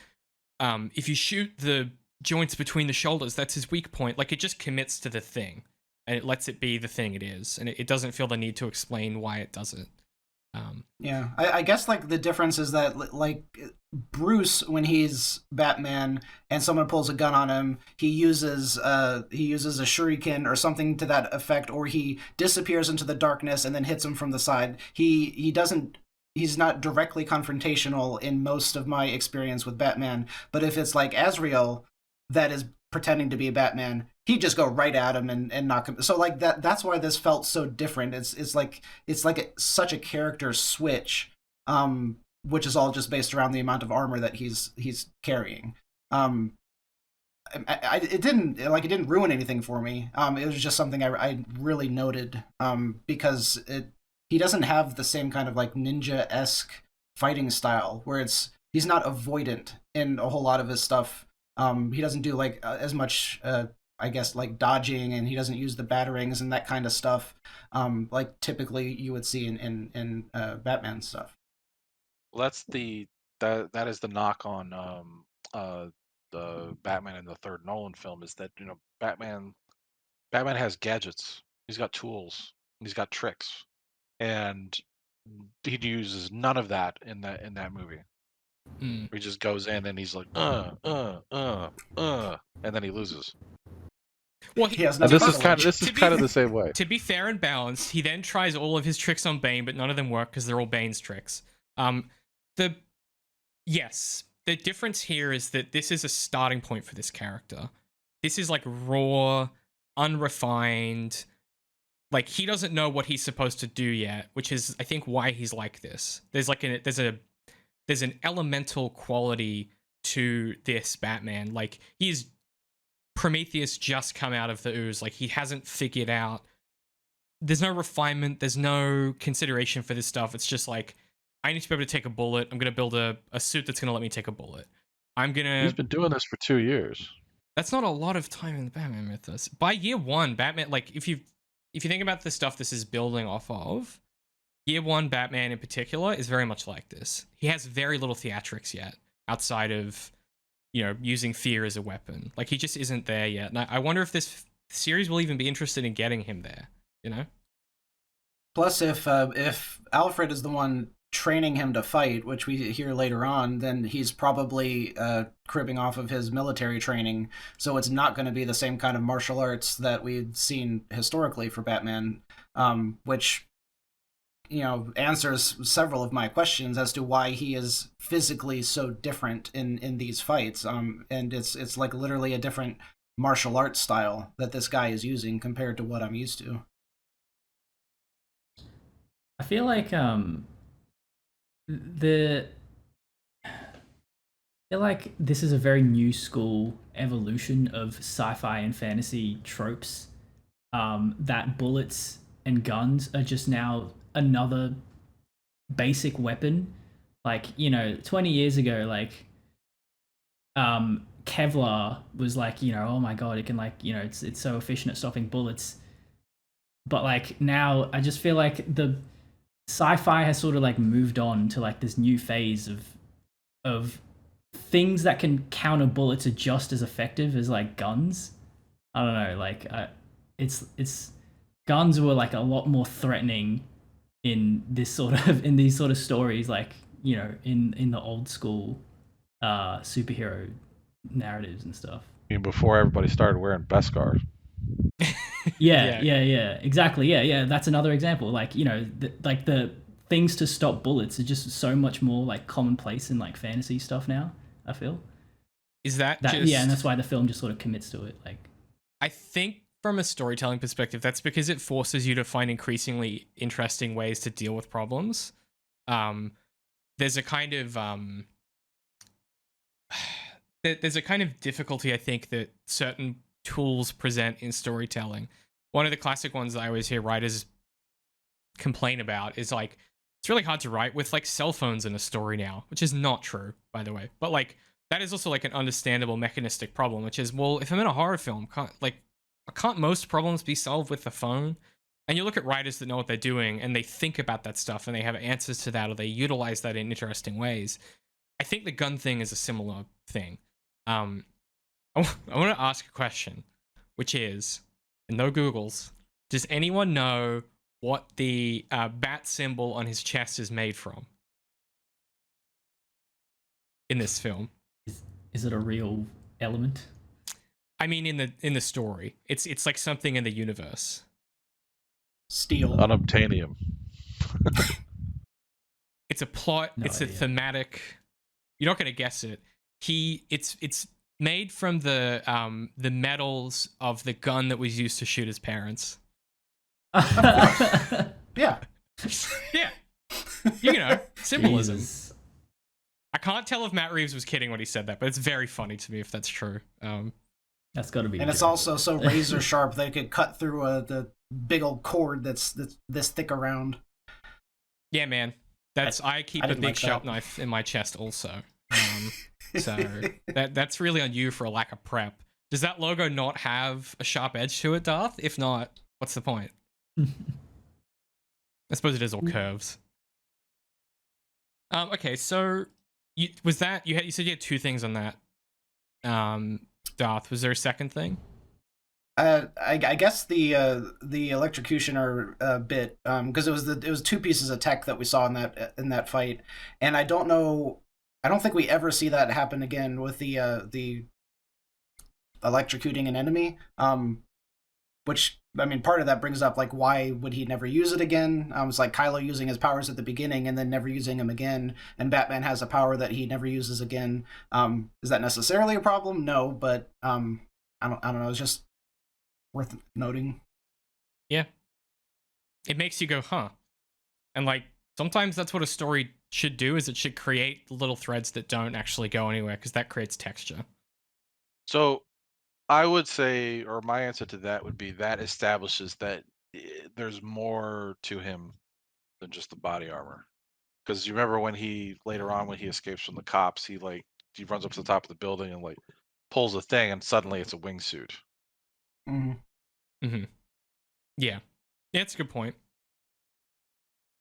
[SPEAKER 1] if you shoot the joints between the shoulders, that's his weak point. Like, it just commits to the thing, and it lets it be the thing it is, and it doesn't feel the need to explain why it does it.
[SPEAKER 3] Yeah, I guess like the difference is that, like, Bruce, when he's Batman and someone pulls a gun on him, he uses a shuriken or something to that effect, or he disappears into the darkness and then hits him from the side. He's not directly confrontational in most of my experience with Batman. But if it's like Azrael that is pretending to be Batman, he'd just go right at him and knock him. So like that's why this felt so different. It's like such a character switch, which is all just based around the amount of armor that he's carrying. It didn't ruin anything for me. It was just something I really noted, because he doesn't have the same kind of like ninja-esque fighting style where he's not avoidant in a whole lot of his stuff. He doesn't do like as much, I guess, like dodging, and he doesn't use the batarangs and that kind of stuff, like typically you would see in Batman stuff.
[SPEAKER 4] Well, that is the knock on the Batman in the third Nolan film, is that Batman has gadgets, he's got tools, he's got tricks, and he uses none of that in that movie. He just goes in and he's like and then he loses.
[SPEAKER 1] Well,
[SPEAKER 4] this is kind of the same way.
[SPEAKER 1] To be fair and balanced, he then tries all of his tricks on Bane, but none of them work because they're all Bane's tricks. The difference here is that this is a starting point for this character. This is like raw, unrefined. Like, he doesn't know what he's supposed to do yet, which is, I think, why he's like this. There's an elemental quality to this Batman. Like, he's Prometheus just come out of the ooze. Like, he hasn't figured out. There's no refinement. There's no consideration for this stuff. It's just like, I need to be able to take a bullet. I'm going to build a suit that's going to let me take a bullet.
[SPEAKER 4] He's been doing this for 2 years.
[SPEAKER 1] That's not a lot of time in the Batman mythos. By year one, Batman, like, if you think about the stuff this is building off of, year one Batman in particular is very much like this. He has very little theatrics yet, outside of, using fear as a weapon. Like, he just isn't there yet. And I wonder if this series will even be interested in getting him there,
[SPEAKER 3] Plus, if Alfred is the one training him to fight, which we hear later on, then he's probably cribbing off of his military training. So it's not going to be the same kind of martial arts that we'd seen historically for Batman, which answers several of my questions as to why he is physically so different in these fights. And it's like literally a different martial arts style that this guy is using compared to what I'm used to.
[SPEAKER 2] I feel like this is a very new school evolution of sci-fi and fantasy tropes, that bullets and guns are just now another basic weapon. Like, 20 years ago, like, Kevlar was like, oh my god, it can, like, it's so efficient at stopping bullets. But like, now I just feel like the sci-fi has sort of like moved on to like this new phase of things that can counter bullets are just as effective as like guns. I don't know, like it's guns were like a lot more threatening in these sort of stories, like, in the old school superhero narratives and stuff.
[SPEAKER 4] I mean, before everybody started wearing Beskar.
[SPEAKER 2] Yeah, exactly. Yeah, that's another example. Like, the things to stop bullets are just so much more like commonplace in like fantasy stuff now, I feel.
[SPEAKER 1] Is that
[SPEAKER 2] just... Yeah, and that's why the film just sort of commits to it. Like,
[SPEAKER 1] I think from a storytelling perspective, that's because it forces you to find increasingly interesting ways to deal with problems. There's a kind of difficulty, I think, that certain tools present in storytelling. One of the classic ones that I always hear writers complain about is like, it's really hard to write with like cell phones in a story now, which is not true, by the way. But like, that is also like an understandable mechanistic problem, which is, well, if I'm in a horror film, can't most problems be solved with the phone? And you look at writers that know what they're doing and they think about that stuff and they have answers to that, or they utilize that in interesting ways. I think the gun thing is a similar thing. I want to ask a question, which is, and no Googles, does anyone know what the bat symbol on his chest is made from in this film?
[SPEAKER 2] Is it a real element?
[SPEAKER 1] I mean, in the story, it's like something in the universe.
[SPEAKER 3] Steel.
[SPEAKER 4] Unobtainium.
[SPEAKER 1] It's a plot.
[SPEAKER 2] No
[SPEAKER 1] it's
[SPEAKER 2] idea.
[SPEAKER 1] a thematic. You're not going to guess it. It's made from the metals of the gun that was used to shoot his parents.
[SPEAKER 3] Yeah.
[SPEAKER 1] Yeah. You know, symbolism.
[SPEAKER 2] Jesus.
[SPEAKER 1] I can't tell if Matt Reeves was kidding when he said that, but it's very funny to me if that's true.
[SPEAKER 2] That's got to be.
[SPEAKER 3] And it's also so razor sharp they could cut through the big old cord that's this thick around.
[SPEAKER 1] Yeah, man. I keep a big
[SPEAKER 3] like
[SPEAKER 1] sharp
[SPEAKER 3] that.
[SPEAKER 1] knife in my chest also. So that's really on you for a lack of prep. Does that logo not have a sharp edge to it, Darth? If not, what's the point? I suppose it is all curves. Okay, so you said you had two things on that. Darth, was there a second thing?
[SPEAKER 3] I guess the electrocutioner bit, because it was two pieces of tech that we saw in that fight, and I don't think we ever see that happen again with the electrocuting an enemy. Which, I mean, part of that brings up, like, why would he never use it again? It's like Kylo using his powers at the beginning and then never using them again, and Batman has a power that he never uses again. Is that necessarily a problem? No, but I don't know. It's just worth noting.
[SPEAKER 1] Yeah. It makes you go, huh? And, like, sometimes that's what a story should do, is it should create little threads that don't actually go anywhere, because that creates texture.
[SPEAKER 4] So I would say, or my answer to that would be, that establishes that there's more to him than just the body armor. Because you remember when later on when he escapes from the cops, he runs up to the top of the building and like pulls a thing, and suddenly it's a wingsuit.
[SPEAKER 1] Mm-hmm. Yeah, it's a good point.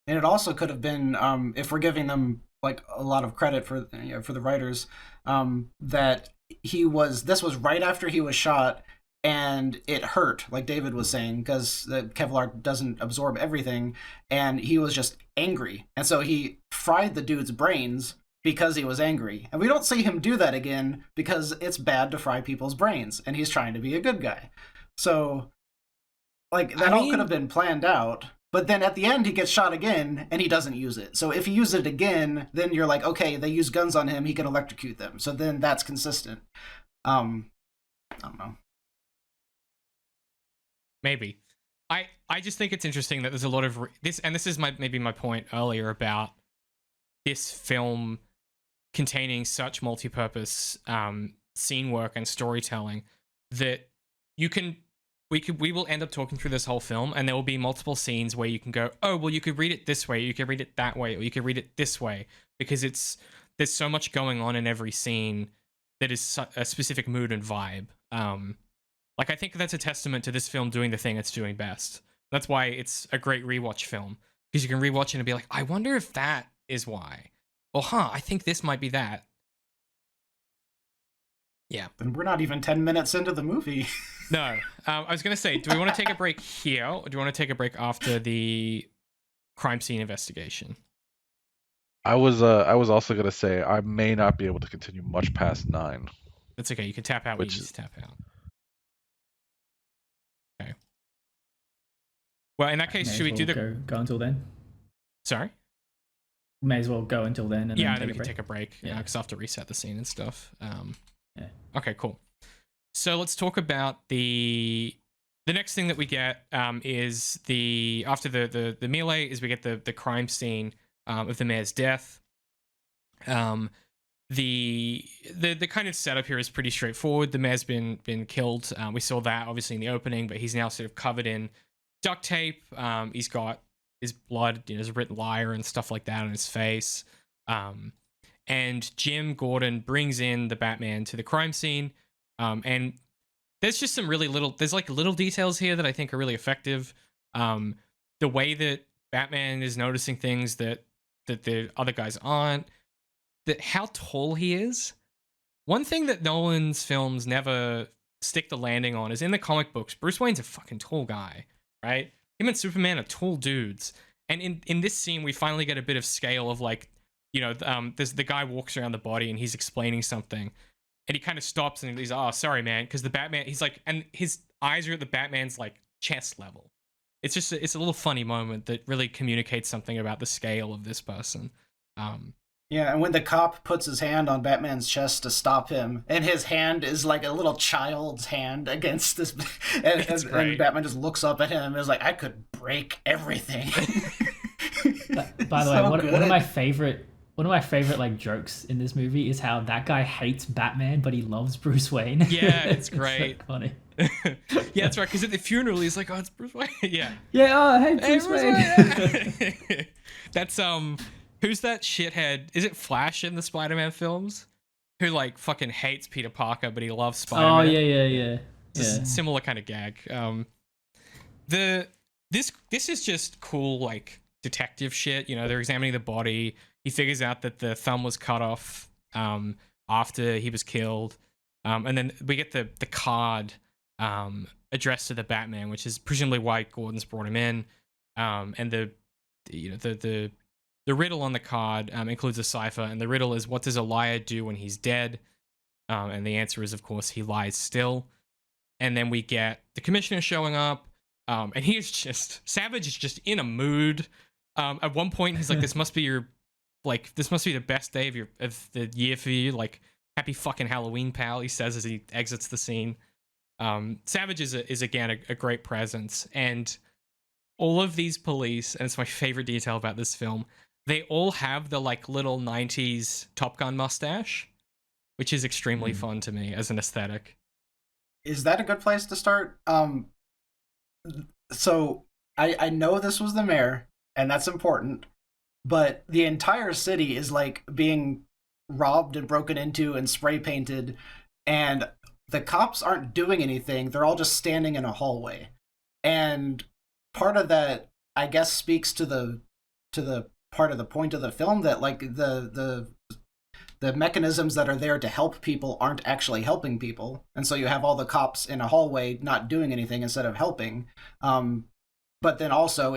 [SPEAKER 3] And it also could have been, if we're giving them like a lot of credit for the writers, that this was right after he was shot, and it hurt, like David was saying, because the Kevlar doesn't absorb everything, and he was just angry, and so he fried the dude's brains because he was angry. And we don't see him do that again because it's bad to fry people's brains, and he's trying to be a good guy. So, like, that all could have been planned out. But then at the end, he gets shot again, and he doesn't use it. So if he uses it again, then you're like, okay, they use guns on him, he can electrocute them. So then that's consistent. I don't know.
[SPEAKER 1] Maybe. I just think it's interesting that there's a lot of this, and this is maybe my point earlier about this film containing such multi-purpose scene work and storytelling that we will end up talking through this whole film, and there will be multiple scenes where you can go, oh, well, you could read it this way, you could read it that way, or you could read it this way, because there's so much going on in every scene that is a specific mood and vibe. Like, I think that's a testament to this film doing the thing it's doing best. That's why it's a great rewatch film, because you can rewatch it and be like, I wonder if that is why. Or, I think this might be that. Yeah.
[SPEAKER 3] And we're not even 10 minutes into the movie.
[SPEAKER 1] No. I was going to say, do we want to take a break here, or do we want to take a break after the crime scene investigation?
[SPEAKER 4] I was also going to say I may not be able to continue much past 9.
[SPEAKER 1] That's okay. You can tap out when you need to tap out. Okay. Well, in that case, should we do the...
[SPEAKER 2] Go until then?
[SPEAKER 1] Sorry?
[SPEAKER 2] May as well go until then. And
[SPEAKER 1] yeah,
[SPEAKER 2] then
[SPEAKER 1] we can take a break. Yeah, because I have to reset the scene and stuff.
[SPEAKER 2] Yeah.
[SPEAKER 1] Okay, cool. So let's talk about the next thing that we get is after the melee is we get the crime scene of the mayor's death. The kind of setup here is pretty straightforward. The mayor's been killed. We saw that obviously in the opening, but he's now sort of covered in duct tape. He's got his blood, his written liar and stuff like that on his face. And Jim Gordon brings in the Batman to the crime scene. And there's just some really little details here that I think are really effective. The way that Batman is noticing things that the other guys aren't, that how tall he is. One thing that Nolan's films never stick the landing on is in the comic books, Bruce Wayne's a fucking tall guy, right? Him and Superman are tall dudes. And in this scene, we finally get a bit of scale of like, there's the guy walks around the body and he's explaining something. And he kind of stops and he's, oh, sorry, man. Because the Batman, he's like, and his eyes are at the Batman's like chest level. It's just, it's a little funny moment that really communicates something about the scale of this person.
[SPEAKER 3] Yeah, and when the cop puts his hand on Batman's chest to stop him, and his hand is like a little child's hand against this, and Batman just looks up at him and is like, "I could break everything."
[SPEAKER 2] By the way, one of my favorite like jokes in this movie is how that guy hates Batman, but he loves Bruce Wayne.
[SPEAKER 1] Yeah, it's great.
[SPEAKER 2] So funny.
[SPEAKER 1] Yeah, that's right. Because at the funeral, he's like, "Oh, it's Bruce Wayne." Yeah.
[SPEAKER 2] Yeah. Oh, hey, Bruce Wayne.
[SPEAKER 1] That's who's that shithead? Is it Flash in the Spider-Man films? Who like fucking hates Peter Parker, but he loves Spider-Man.
[SPEAKER 2] Oh yeah.
[SPEAKER 1] It's a similar kind of gag. This is just cool like detective shit. You know, they're examining the body. He figures out that the thumb was cut off after he was killed, and then we get the card addressed to the Batman, which is presumably why Gordon's brought him in. And the riddle on the card includes a cipher, and the riddle is, what does a liar do when he's dead? And the answer is, of course, he lies still. And then we get the commissioner showing up, and Savage is just in a mood. At one point, he's like, "This must be the best day of the year for you. Like, happy fucking Halloween, pal," he says as he exits the scene. Savage is again a great presence, and all of these police, and it's my favorite detail about this film, they all have the like little 90s Top Gun mustache, which is extremely fun to me as an aesthetic.
[SPEAKER 3] Is that a good place to start? So I know this was the mayor, and that's important, but the entire city is like being robbed and broken into and spray painted, and the cops aren't doing anything. They're all just standing in a hallway. And part of that, I guess, speaks to the part of the point of the film that like the mechanisms that are there to help people aren't actually helping people, and so you have all the cops in a hallway not doing anything instead of helping. But then also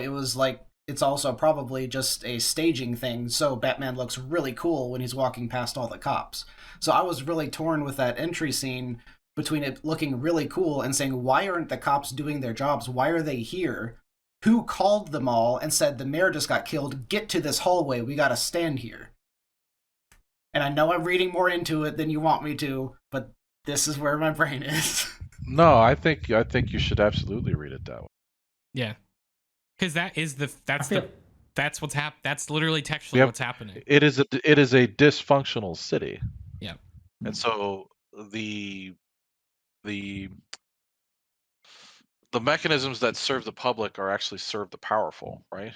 [SPEAKER 3] it's also probably just a staging thing, so Batman looks really cool when he's walking past all the cops. So I was really torn with that entry scene between it looking really cool and saying, why aren't the cops doing their jobs? Why are they here? Who called them all and said, the mayor just got killed, get to this hallway, we gotta stand here? And I know I'm reading more into it than you want me to, but this is where my brain is.
[SPEAKER 4] No, I think you should absolutely read it that way.
[SPEAKER 1] Yeah. Because that's what's happening. That's literally textually what's happening.
[SPEAKER 4] It is a dysfunctional city.
[SPEAKER 1] Yeah.
[SPEAKER 4] And so the mechanisms that serve the public are actually serve the powerful, right?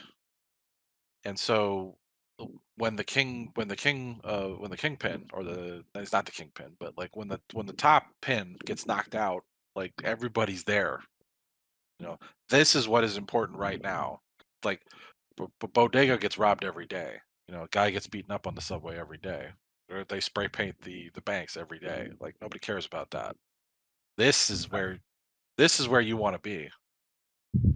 [SPEAKER 4] And so when the kingpin, or it's not the kingpin, but like when the top pin gets knocked out, like everybody's there. You know, this is what is important right now. Like, Bodega gets robbed every day. You know, a guy gets beaten up on the subway every day. Or they spray paint the banks every day. Like, nobody cares about that. This is where you want to be.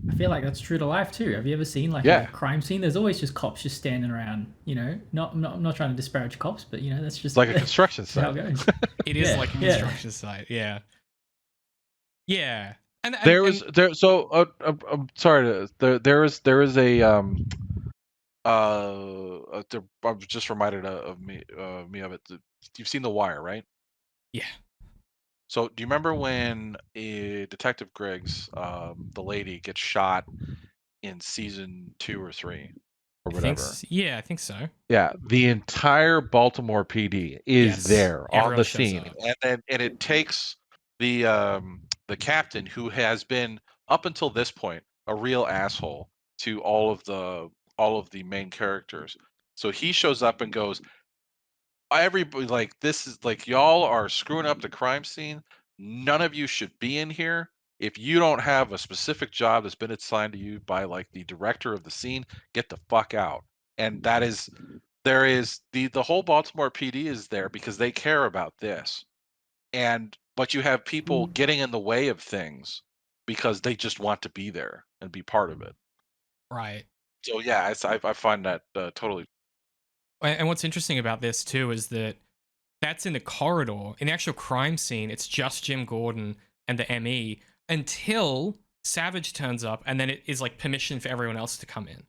[SPEAKER 2] I feel like that's true to life too. Have you ever seen like a crime scene? There's always just cops just standing around. You know, I'm not trying to disparage cops, but you know, that's just
[SPEAKER 4] like a construction site.
[SPEAKER 2] How it goes.
[SPEAKER 1] It is like a construction site. Yeah. Yeah. And
[SPEAKER 4] I'm sorry. There is a I'm just reminded of me of it. You've seen The Wire, right?
[SPEAKER 1] Yeah.
[SPEAKER 4] So do you remember when Detective Griggs, the lady, gets shot in season 2 or 3 or whatever?
[SPEAKER 1] I think so.
[SPEAKER 4] Yeah, the entire Baltimore PD is there on the scene, and it takes the captain, who has been up until this point a real asshole to all of the main characters. So he shows up and goes, everybody, like, this is like, y'all are screwing up the crime scene. None of you should be in here. If you don't have a specific job that's been assigned to you by like the director of the scene, get the fuck out. And there is the whole Baltimore PD is there because they care about this. But you have people getting in the way of things because they just want to be there and be part of it.
[SPEAKER 1] Right.
[SPEAKER 4] So yeah, I find that totally.
[SPEAKER 1] And what's interesting about this too is that that's in the corridor. In the actual crime scene, it's just Jim Gordon and the ME until Savage turns up, and then it is like permission for everyone else to come in.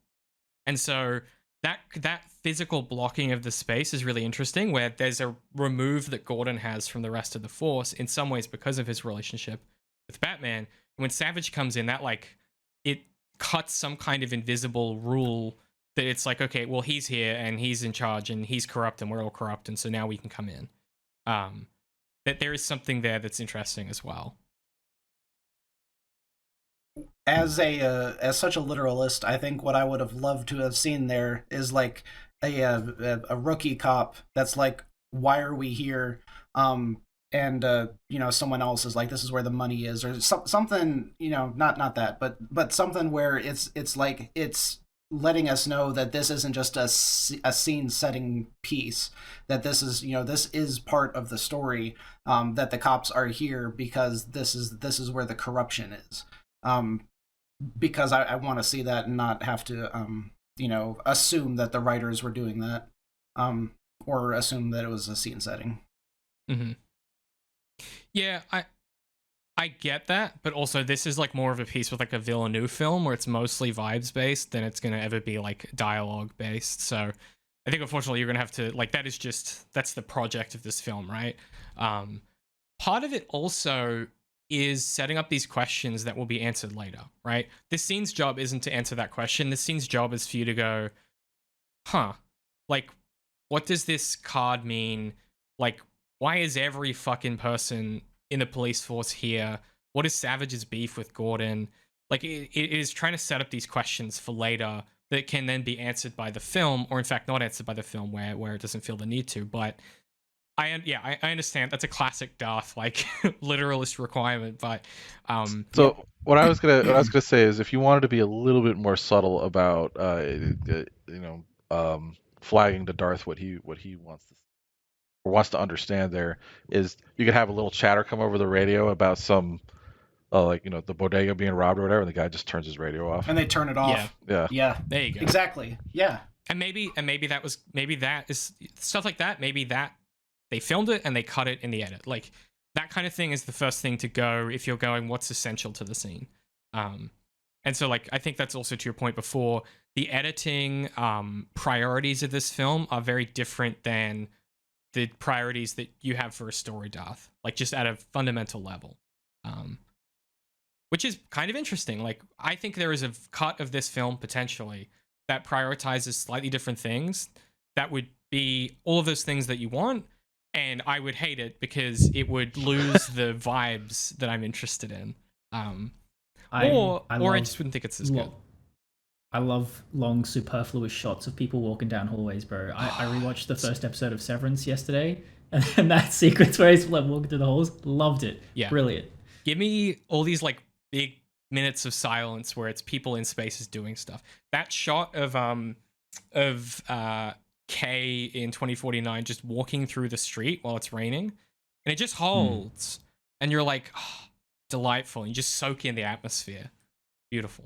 [SPEAKER 1] And so that physical blocking of the space is really interesting, where there's a remove that Gordon has from the rest of the force in some ways because of his relationship with Batman. And when Savage comes in, that like it cuts some kind of invisible rule that it's like, okay, well, he's here and he's in charge and he's corrupt and we're all corrupt, and so now we can come in. That there is something there that's interesting as well.
[SPEAKER 3] As such a literalist, I think what I would have loved to have seen there is like a rookie cop that's like, why are we here? And you know, someone else is like, this is where the money is, or something, you know, not that, but something where it's like it's letting us know that this isn't just a scene setting piece, that this is, you know, this is part of the story, that the cops are here because this is where the corruption is. Because I want to see that and not have to, you know, assume that the writers were doing that, or assume that it was a scene setting.
[SPEAKER 1] Mm-hmm. Yeah, I get that, but also this is like more of a piece with like a Villeneuve film where it's mostly vibes based than it's gonna ever be like dialogue based. So I think unfortunately you're gonna have to like, that's the project of this film, right? Part of it also is setting up these questions that will be answered later, right? This scene's job isn't to answer that question. This scene's job is for you to go, like, what does this card mean? Like, why is every fucking person in the police force here? What is Savage's beef with Gordon? Like, it is trying to set up these questions for later that can then be answered by the film, or in fact not answered by the film where it doesn't feel the need to. But I understand that's a classic Darth like literalist requirement, but
[SPEAKER 4] what I was gonna say is, if you wanted to be a little bit more subtle about flagging to Darth what he wants to understand, there is, you could have a little chatter come over the radio about some like, you know, the bodega being robbed or whatever, and the guy just turns his radio off
[SPEAKER 3] and they turn it off.
[SPEAKER 4] Yeah.
[SPEAKER 1] There you go.
[SPEAKER 3] Exactly. Yeah.
[SPEAKER 1] And maybe that is stuff like that. Maybe that they filmed it and they cut it in the edit. Like, that kind of thing is the first thing to go if you're going, what's essential to the scene. And so, like, I think that's also to your point before, the editing priorities of this film are very different than the priorities that you have for a story, Darth. Like, just at a fundamental level. Which is kind of interesting. Like, I think there is a cut of this film, potentially, that prioritizes slightly different things that would be all of those things that you want, and I would hate it because it would lose the vibes that I'm interested in. I just wouldn't think it's as good.
[SPEAKER 2] I love long, superfluous shots of people walking down hallways, bro. I rewatched the first episode of Severance yesterday, and that sequence where he's like walking through the halls, loved it. Yeah, brilliant.
[SPEAKER 1] Give me all these like big minutes of silence where it's people in spaces doing stuff. That shot of K in 2049 just walking through the street while it's raining, and it just holds, and you're like, delightful, and you just soak in the atmosphere. Beautiful.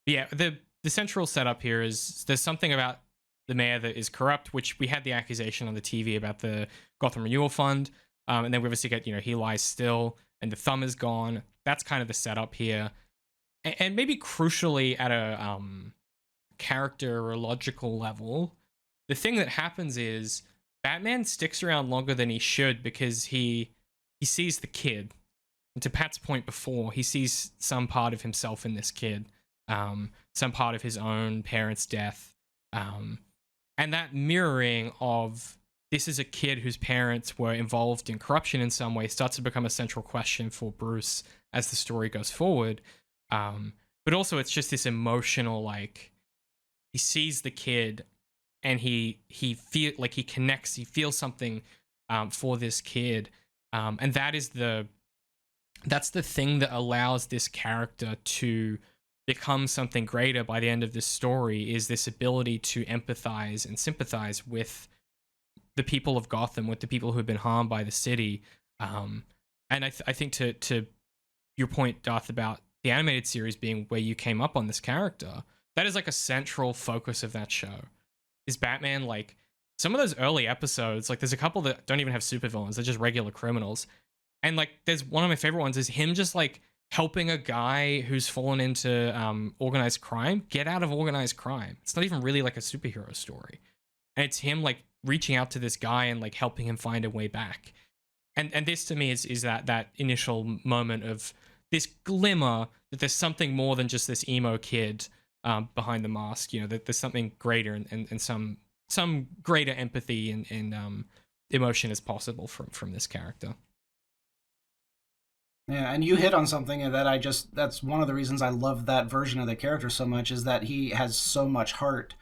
[SPEAKER 1] Yeah, the central setup here is there's something about the mayor that is corrupt, which we had the accusation on the TV about the Gotham Renewal Fund, and then we obviously get, you know, he lies still and the thumb is gone. That's kind of the setup here, and maybe crucially at a character or logical level, the thing that happens is Batman sticks around longer than he should because he sees the kid. And to Pat's point before, he sees some part of himself in this kid, some part of his own parents' death, and that mirroring of this is a kid whose parents were involved in corruption in some way starts to become a central question for Bruce as the story goes forward. But also it's just this emotional, like, he sees the kid and he feel like he connects, he feels something for this kid, and that's the thing that allows this character to become something greater by the end of this story, is this ability to empathize and sympathize with the people of Gotham, with the people who have been harmed by the city. And I think to your point, Darth, about the animated series being where you came up on this character, that is like a central focus of that show. Is Batman, like, some of those early episodes, like there's a couple that don't even have supervillains, they're just regular criminals. And like there's one of my favorite ones is him just like helping a guy who's fallen into organized crime get out of organized crime. It's not even really like a superhero story, and it's him like reaching out to this guy and like helping him find a way back. And this to me is that initial moment of this glimmer that there's something more than just this emo kid behind the mask. You know, that there's something greater and some greater empathy and emotion is possible from this character.
[SPEAKER 3] Yeah, and you hit on something that's one of the reasons I love that version of the character so much, is that he has so much heart.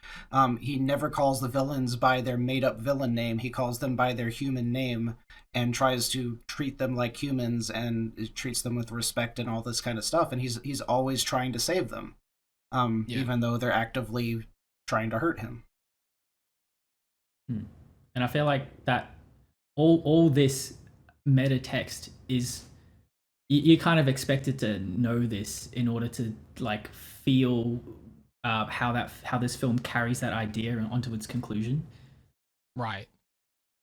[SPEAKER 3] He never calls the villains by their made-up villain name. He calls them by their human name and tries to treat them like humans and treats them with respect and all this kind of stuff. And he's always trying to save them, even though they're actively trying to hurt him.
[SPEAKER 2] And I feel like that all this meta text is, you're kind of expected to know this in order to like feel how this film carries that idea onto its conclusion.
[SPEAKER 1] Right.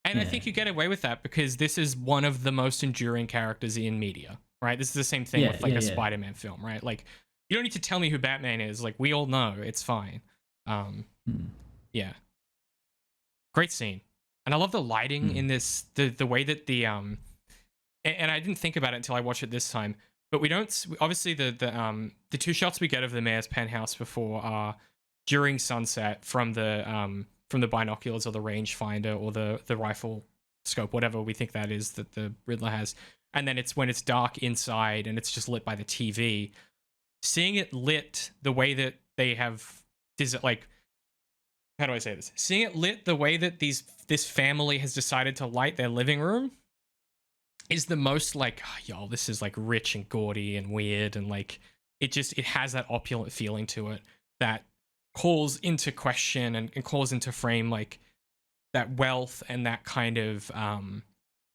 [SPEAKER 1] And I think you get away with that because this is one of the most enduring characters in media, right? This is the same thing with like a Spider-Man film, right? Like, you don't need to tell me who Batman is. Like, we all know, it's fine. Yeah. Great scene. And I love the lighting in this, the way that and I didn't think about it until I watched it this time, but we don't, obviously the two shots we get of the mayor's penthouse before are during sunset from the binoculars or the rangefinder or the rifle scope, whatever we think that is that the Riddler has. And then it's when it's dark inside and it's just lit by the TV. Seeing it lit the way that they have, like, how do I say this? Seeing it lit the way that this family has decided to light their living room is the most like, oh, y'all, this is like rich and gaudy and weird, and like it has that opulent feeling to it that calls into question and calls into frame like that wealth and that kind of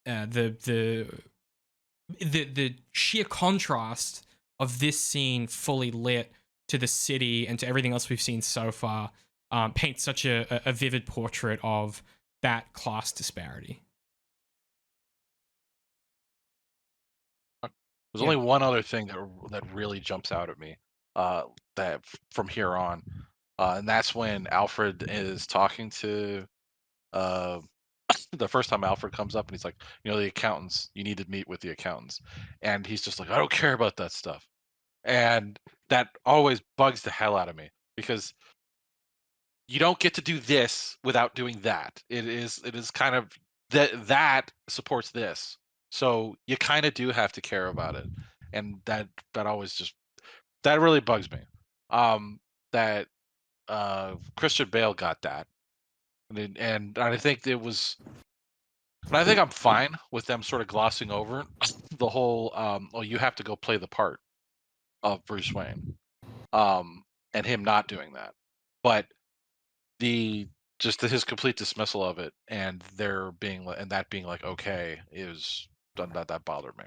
[SPEAKER 1] the sheer contrast of this scene fully lit to the city and to everything else we've seen so far. Paints such a vivid portrait of that class disparity.
[SPEAKER 4] There's only one other thing that really jumps out at me that from here on, and that's when Alfred is talking to the first time Alfred comes up and he's like, the accountants, you need to meet with the accountants, and he's just like, I don't care about that stuff, and that always bugs the hell out of me because you don't get to do this without doing that. It is kind of that supports this. So you kind of do have to care about it. And that always just, that really bugs me. That Christian Bale got that. And I think it was, and I think I'm fine with them sort of glossing over the whole, you have to go play the part of Bruce Wayne. And him not doing that. But his complete dismissal of it and that being like okay is that bothered me.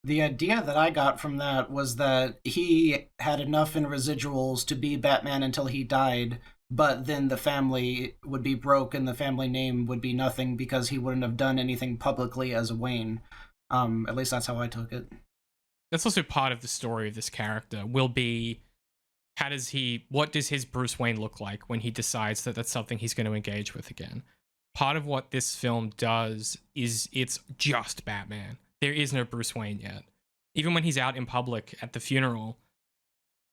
[SPEAKER 3] The idea that I got from that was that he had enough in residuals to be Batman until he died, but then the family would be broke and the family name would be nothing because he wouldn't have done anything publicly as a Wayne. At least that's how I took it.
[SPEAKER 1] That's also part of the story of this character will be, what does his Bruce Wayne look like when he decides that that's something he's going to engage with again? Part of what this film does is it's just Batman. There is no Bruce Wayne yet. Even when he's out in public at the funeral,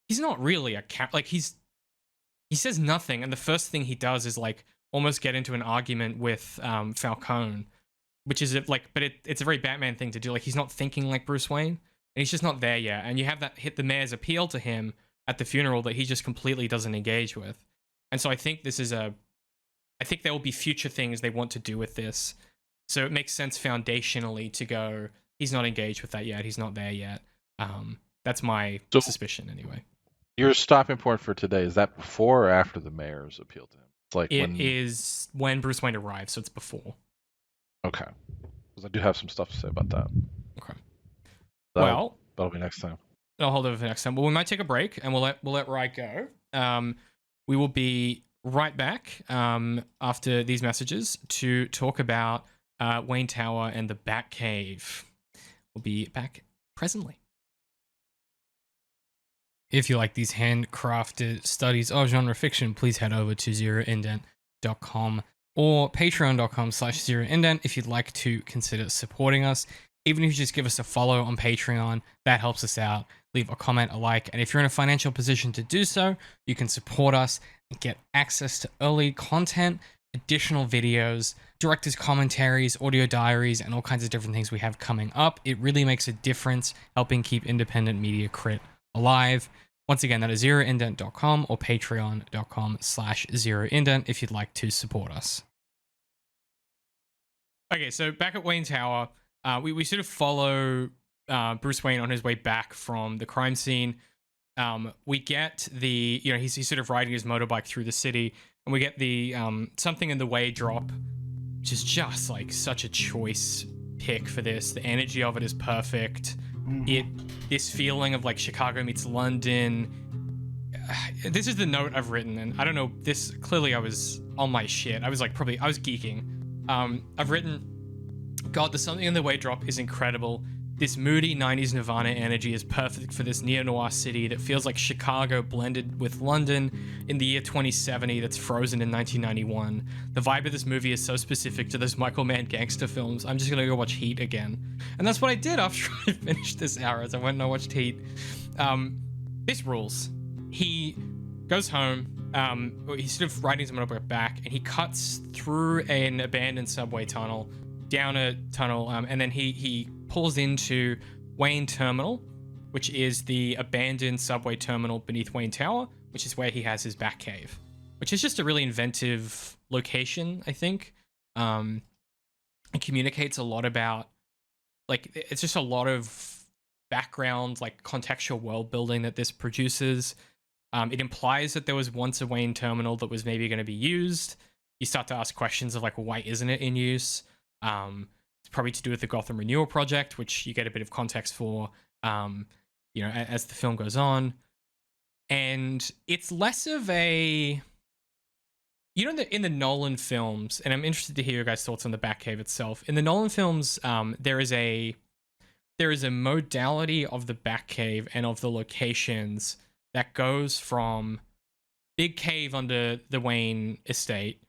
[SPEAKER 1] he's not really he says nothing, and the first thing he does is like almost get into an argument with Falcone, which is it's a very Batman thing to do. Like, he's not thinking like Bruce Wayne, and he's just not there yet. And you have that hit the mayor's appeal to him at the funeral that he just completely doesn't engage with. And so I think I think there will be future things they want to do with this. So it makes sense foundationally to go, he's not engaged with that yet, he's not there yet. That's my suspicion anyway.
[SPEAKER 4] Your stopping point for today, is that before or after the mayor's appeal to him? It's like
[SPEAKER 1] is when Bruce Wayne arrives, so it's before.
[SPEAKER 4] Okay. Because I do have some stuff to say about that.
[SPEAKER 1] Okay.
[SPEAKER 4] That'll be next time.
[SPEAKER 1] I'll hold it for next time. Well, we might take a break and we'll let Rai go. We will be right back after these messages to talk about Wayne Tower and the Batcave. We'll be back presently. If you like these handcrafted studies of genre fiction, please head over to ZeroIndent.com or patreon.com/ZeroIndent if you'd like to consider supporting us. Even if you just give us a follow on Patreon, that helps us out. Leave a comment, a like, and if you're in a financial position to do so, you can support us and get access to early content, additional videos, director's commentaries, audio diaries, and all kinds of different things we have coming up. It really makes a difference helping keep independent media crit alive. Once again, that is ZeroIndent.com or patreon.com/ZeroIndent if you'd like to support us. Okay, so back at Wayne Tower, we sort of follow Bruce Wayne on his way back from the crime scene. We get the, he's sort of riding his motorbike through the city, and we get the Something in the Way drop, which is just like such a choice pick for this. The energy of it is perfect. This feeling of like Chicago meets London. This is the note I've written, and I don't know, this clearly I was on my shit. I was geeking. I've written, God, the Something in the Way drop is incredible. This moody 90s Nirvana energy is perfect for this neo-noir city that feels like Chicago blended with London in the year 2070 that's frozen in 1991. The vibe of this movie is so specific to those Michael Mann gangster films. I'm just gonna go watch Heat again. And that's what I did after I finished this hour, as I went and I watched Heat. This rules. He goes home, he's sort of riding his motorbike back, and he cuts through an abandoned subway tunnel, down a tunnel, and then he pulls into Wayne Terminal, which is the abandoned subway terminal beneath Wayne Tower, which is where he has his Batcave, which is just a really inventive location, I think. It communicates a lot about, like, it's just a lot of background, like, contextual world building that this produces. It implies that there was once a Wayne Terminal that was maybe going to be used. You start to ask questions of, like, why isn't it in use? It's probably to do with the Gotham Renewal Project, which you get a bit of context for, as the film goes on. And it's less of a, in the Nolan films, and I'm interested to hear your guys' thoughts on the Batcave itself. In the Nolan films, there is a modality of the Batcave and of the locations that goes from big cave under the Wayne estate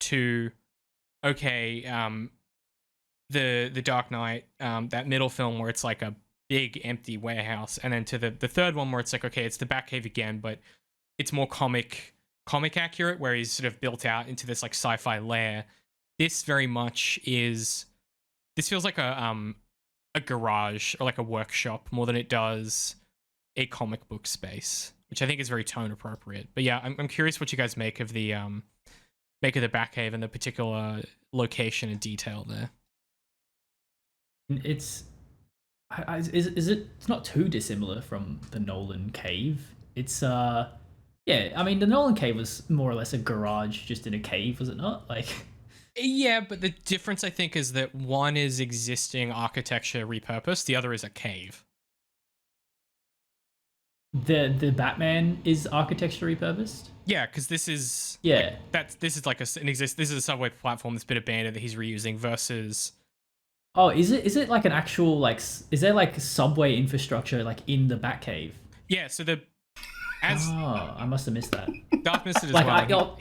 [SPEAKER 1] to, the Dark Knight, that middle film where it's like a big empty warehouse, and then to the third one where it's like, okay, it's the Batcave again, but it's more comic accurate, where he's sort of built out into this like sci-fi lair. This very much is, this feels like a garage or like a workshop more than it does a comic book space, which I think is very tone appropriate. But yeah, I'm curious what you guys make of the Batcave and the particular location and detail there.
[SPEAKER 2] It's it's not too dissimilar from the Nolan cave. It's I mean, the Nolan cave was more or less a garage just in a cave, was it not? Like,
[SPEAKER 1] yeah, but the difference I think is that one is existing architecture repurposed, the other is a cave.
[SPEAKER 2] The Batman is architecture repurposed.
[SPEAKER 1] Yeah, because this is this is like this is a subway platform that's been abandoned that he's reusing versus.
[SPEAKER 2] Oh, is it like an actual, like, is there like subway infrastructure like in the Batcave?
[SPEAKER 1] Yeah, so I
[SPEAKER 2] must have missed that.
[SPEAKER 1] Darth missed it as
[SPEAKER 2] like,
[SPEAKER 1] well.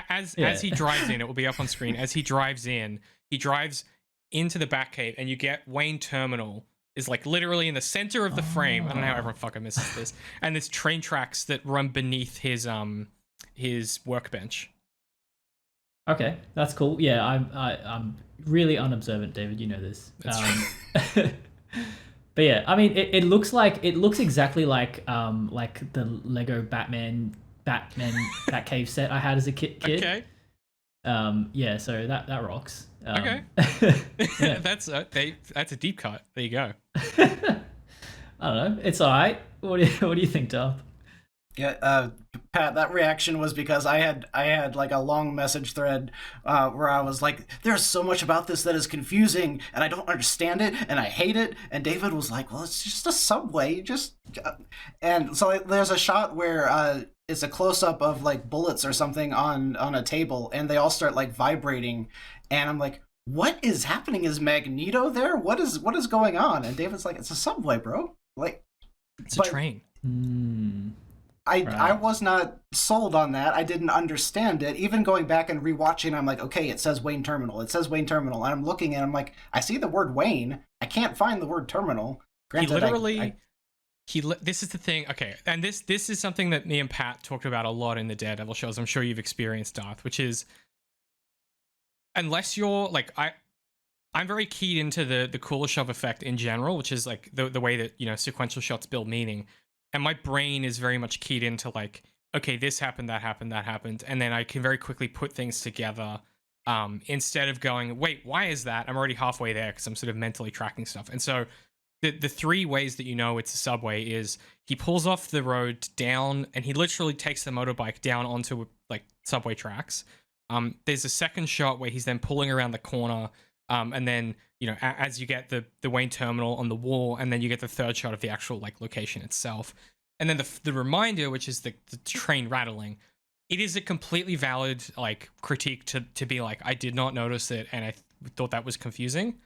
[SPEAKER 1] As he drives in, it will be up on screen. As he drives into the Batcave, and you get Wayne Terminal is like literally in the center of the frame. I don't know how everyone fucking misses this. And there's train tracks that run beneath his workbench. Okay,
[SPEAKER 2] that's cool. Yeah, I'm really unobservant, David. You know this. But yeah, I mean, it looks exactly like the Lego Batman Batcave set I had as a kid.
[SPEAKER 1] Okay.
[SPEAKER 2] Yeah, so that rocks.
[SPEAKER 1] Okay. Yeah. That's a deep cut. There you go.
[SPEAKER 2] I don't know. It's all right. What do you think, Darth?
[SPEAKER 3] Yeah, Pat, that reaction was because I had like a long message thread where I was like, there's so much about this that is confusing, and I don't understand it, and I hate it. And David was like, well, it's just a subway, and so there's a shot where it's a close-up of like bullets or something on a table, and they all start like vibrating, and I'm like, what is happening? Is Magneto there? What is going on? And David's like, it's a subway, bro. Like,
[SPEAKER 1] it's a train.
[SPEAKER 3] I
[SPEAKER 2] Right.
[SPEAKER 3] was not sold on that. I didn't understand it. Even going back and rewatching, I'm like, okay, it says Wayne Terminal. It says Wayne Terminal. And I'm looking and I'm like, I see the word Wayne. I can't find the word terminal.
[SPEAKER 1] He
[SPEAKER 3] Granted,
[SPEAKER 1] literally this is the thing. Okay, and this is something that me and Pat talked about a lot in the Daredevil shows. I'm sure you've experienced, Darth, which is unless you're like I'm very keyed into the Kuleshov effect in general, which is like the way that, you know, sequential shots build meaning. And my brain is very much keyed into like, okay, this happened, that happened, that happened. And then I can very quickly put things together instead of going, wait, why is that? I'm already halfway there because I'm sort of mentally tracking stuff. And so the three ways that you know it's a subway is he pulls off the road down and he literally takes the motorbike down onto like subway tracks. There's a second shot where he's then pulling around the corner. And then, you know, as you get the Wayne Terminal on the wall, and then you get the third shot of the actual like location itself. And then the reminder, which is the train rattling. It is a completely valid like critique to be like, I did not notice it and I thought that was confusing.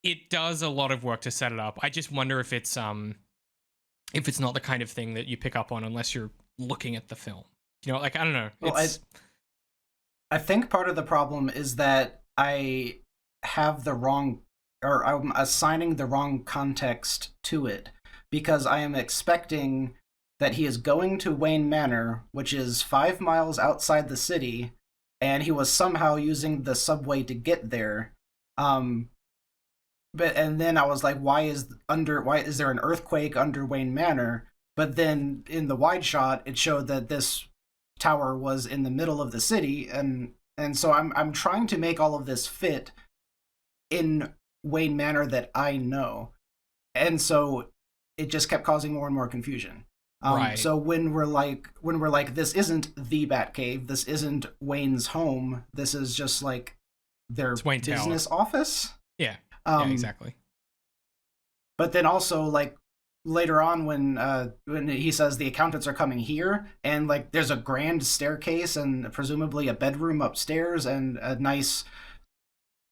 [SPEAKER 1] It does a lot of work to set it up. I just wonder if it's not the kind of thing that you pick up on unless you're looking at the film. You know, like, I don't know.
[SPEAKER 3] Well, I think part of the problem is that I have the wrong, or I'm assigning the wrong context to it, because I am expecting that he is going to Wayne Manor, which is 5 miles outside the city, and he was somehow using the subway to get there. But and then I was like, why is there an earthquake under Wayne Manor? But then in the wide shot, it showed that this tower was in the middle of the city, and so I'm trying to make all of this fit in Wayne Manor that I know, and so it just kept causing more and more confusion.
[SPEAKER 1] Right.
[SPEAKER 3] So when we're like, this isn't the Batcave, this isn't Wayne's home, this is just like their business office.
[SPEAKER 1] Yeah. Yeah, exactly.
[SPEAKER 3] But then also, like, later on when he says the accountants are coming here, and like there's a grand staircase and presumably a bedroom upstairs and a nice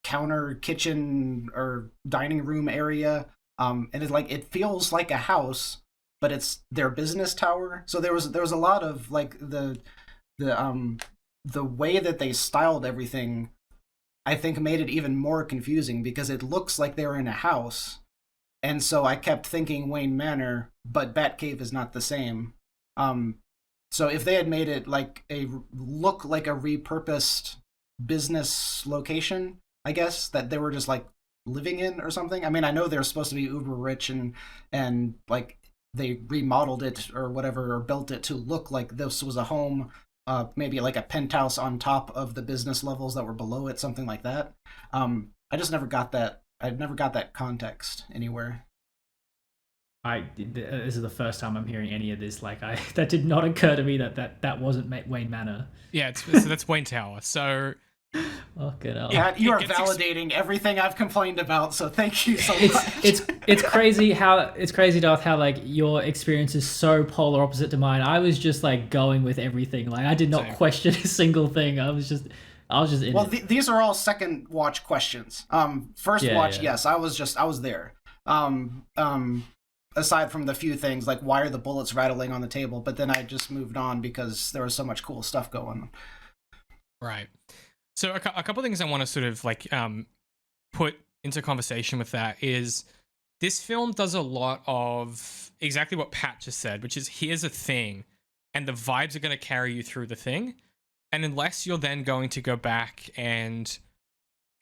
[SPEAKER 3] counter kitchen or dining room area, and it's like, it feels like a house, but it's their business tower. So there was a lot of like the way that they styled everything, I think, made it even more confusing, because it looks like they're in a house. And so I kept thinking Wayne Manor, but Batcave is not the same. So if they had made it like look like a repurposed business location, I guess, that they were just like living in or something. I mean, I know they're supposed to be uber rich and like they remodeled it or whatever, or built it to look like this was a home, maybe like a penthouse on top of the business levels that were below it, something like that. I just never got that. I never got that context anywhere.
[SPEAKER 2] This is the first time I'm hearing any of this. Like, that did not occur to me that wasn't Wayne Manor.
[SPEAKER 1] Yeah, so that's Wayne Tower. So,
[SPEAKER 2] oh, good.
[SPEAKER 3] Yeah, you are validating everything I've complained about. So thank you so much.
[SPEAKER 2] It's crazy, Darth, how like your experience is so polar opposite to mine. I was just like going with everything. Like, I did not question a single thing. I was just in it.
[SPEAKER 3] These are all second watch questions. First watch, yes, I was there. Aside from the few things like, why are the bullets rattling on the table? But then I just moved on because there was so much cool stuff going on.
[SPEAKER 1] Right. So a couple of things I want to sort of like put into conversation with that is this film does a lot of exactly what Pat just said, which is, here's a thing, and the vibes are going to carry you through the thing. And unless you're then going to go back and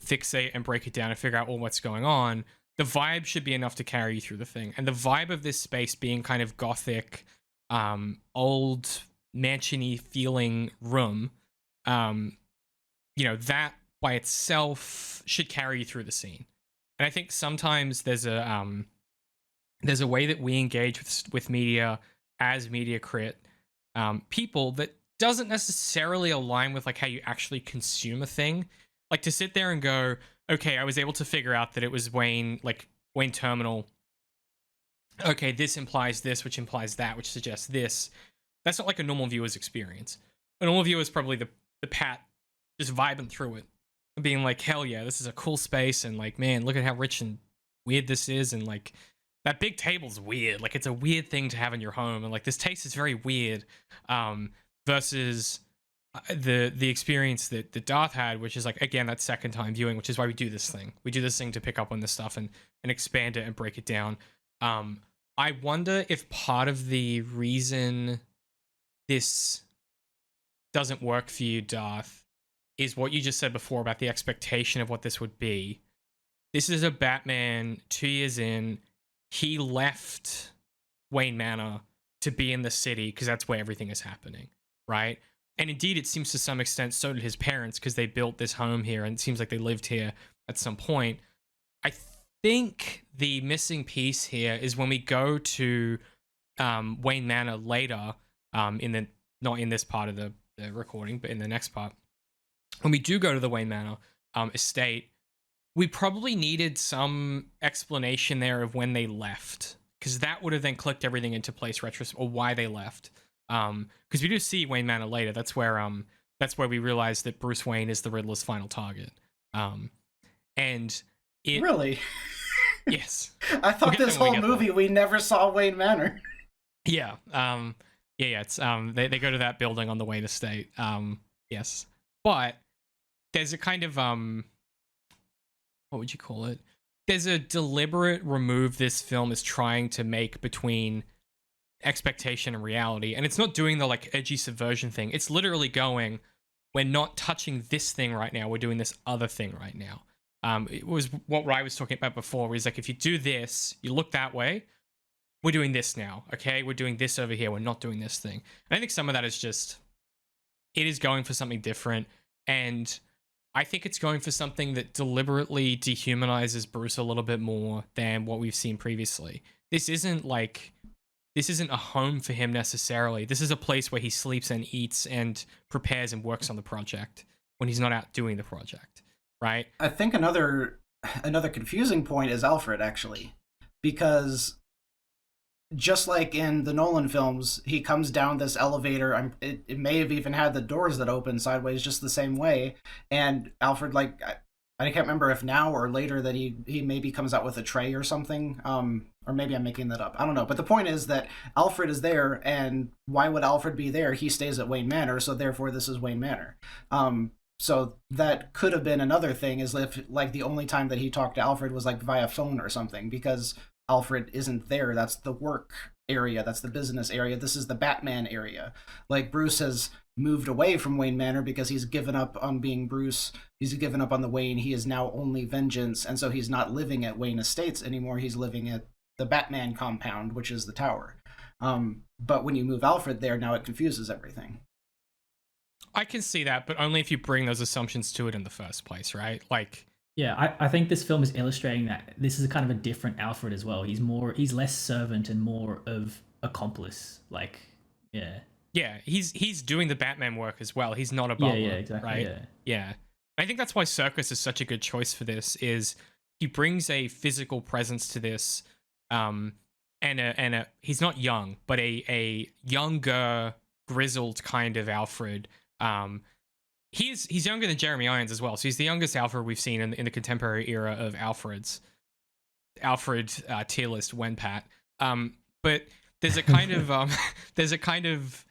[SPEAKER 1] fixate and break it down and figure out what's going on, the vibe should be enough to carry you through the thing. And the vibe of this space being kind of gothic, old mansion-y feeling room, you know, that by itself should carry you through the scene. And I think sometimes there's a way that we engage with media as media crit people that doesn't necessarily align with like how you actually consume a thing. Like, to sit there and go, okay, I was able to figure out that it was Wayne Terminal. Okay, this implies this, which implies that, which suggests this. That's not like a normal viewer's experience. A normal viewer is probably the Pat just vibing through it, being like, hell yeah, this is a cool space, and like, man, look at how rich and weird this is, and like that big table's weird. Like, it's a weird thing to have in your home, and like this taste is very weird. Versus the experience that Darth had, which is like, again, that second time viewing, which is why we do this thing. We do this thing to pick up on this stuff and expand it and break it down. I wonder if part of the reason this doesn't work for you, Darth, is what you just said before about the expectation of what this would be. This is a Batman 2 years in. He left Wayne Manor to be in the city because that's where everything is happening, right? And indeed, it seems to some extent so did his parents, because they built this home here, and it seems like they lived here at some point. I think the missing piece here is when we go to Wayne Manor later, not in this part of the recording, but in the next part. When we do go to the Wayne Manor estate, we probably needed some explanation there of when they left, because that would have then clicked everything into place or why they left. Because we do see Wayne Manor later. That's where we realize that Bruce Wayne is the Riddler's final target. And it
[SPEAKER 3] Really?
[SPEAKER 1] Yes.
[SPEAKER 3] I thought this whole movie we never saw Wayne Manor.
[SPEAKER 1] Yeah. It's they go to that building on the Wayne estate. Yes. But there's a kind of what would you call it? There's a deliberate remove this film is trying to make between expectation and reality, and it's not doing the like edgy subversion thing. It's literally going, we're not touching this thing right now, we're doing this other thing right now. It was what Rye was talking about before, where he's like, if you do this, you look that way, we're doing this now, okay? We're doing this over here, we're not doing this thing. And I think some of that is just, it is going for something different, and I think it's going for something that deliberately dehumanizes Bruce a little bit more than what we've seen previously. This isn't a home for him necessarily. This is a place where he sleeps and eats and prepares and works on the project when he's not out doing the project, right?
[SPEAKER 3] I think another confusing point is Alfred, actually, because just like in the Nolan films, he comes down this elevator. It may have even had the doors that open sideways just the same way, and Alfred, like, I can't remember if now or later that he maybe comes out with a tray or something, or maybe I'm making that up. I don't know. But the point is that Alfred is there, and why would Alfred be there? He stays at Wayne Manor, so therefore this is Wayne Manor. So that could have been another thing, is if like the only time that he talked to Alfred was like via phone or something, because Alfred isn't there. That's the work area. That's the business area. This is the Batman area. Like, Bruce has moved away from Wayne Manor because he's given up on being Bruce. He's given up on the Wayne. He is now only vengeance. And so he's not living at Wayne Estates anymore. He's living at the Batman compound, which is the tower. But when you move Alfred there, now it confuses everything.
[SPEAKER 1] I can see that, but only if you bring those assumptions to it in the first place, right? Like,
[SPEAKER 2] yeah, I think this film is illustrating that this is kind of a different Alfred as well. He's less servant and more of accomplice. Like, yeah.
[SPEAKER 1] Yeah, he's doing the Batman work as well. He's not a butler,
[SPEAKER 2] yeah, exactly,
[SPEAKER 1] right? Yeah. I think that's why Serkis is such a good choice for this, is he brings a physical presence to this, and he's not young, but a younger, grizzled kind of Alfred. He's younger than Jeremy Irons as well, so he's the youngest Alfred we've seen in the contemporary era of Alfred tier list when Pat. But there's a kind of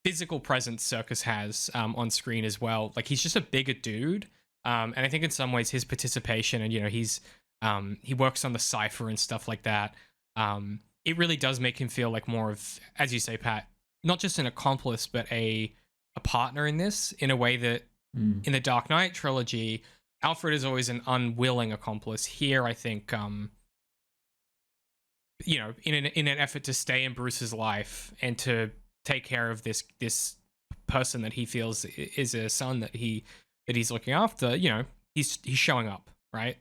[SPEAKER 1] physical presence Serkis has on screen as well. Like, he's just a bigger dude, and I think in some ways his participation, and he works on the cipher and stuff like that. It really does make him feel like more of, as you say, Pat, not just an accomplice, but a partner in this, in a way that in the Dark Knight trilogy, Alfred is always an unwilling accomplice. Here, I think, in an effort to stay in Bruce's life and to take care of this person that he feels is a son that he's looking after, he's showing up, right?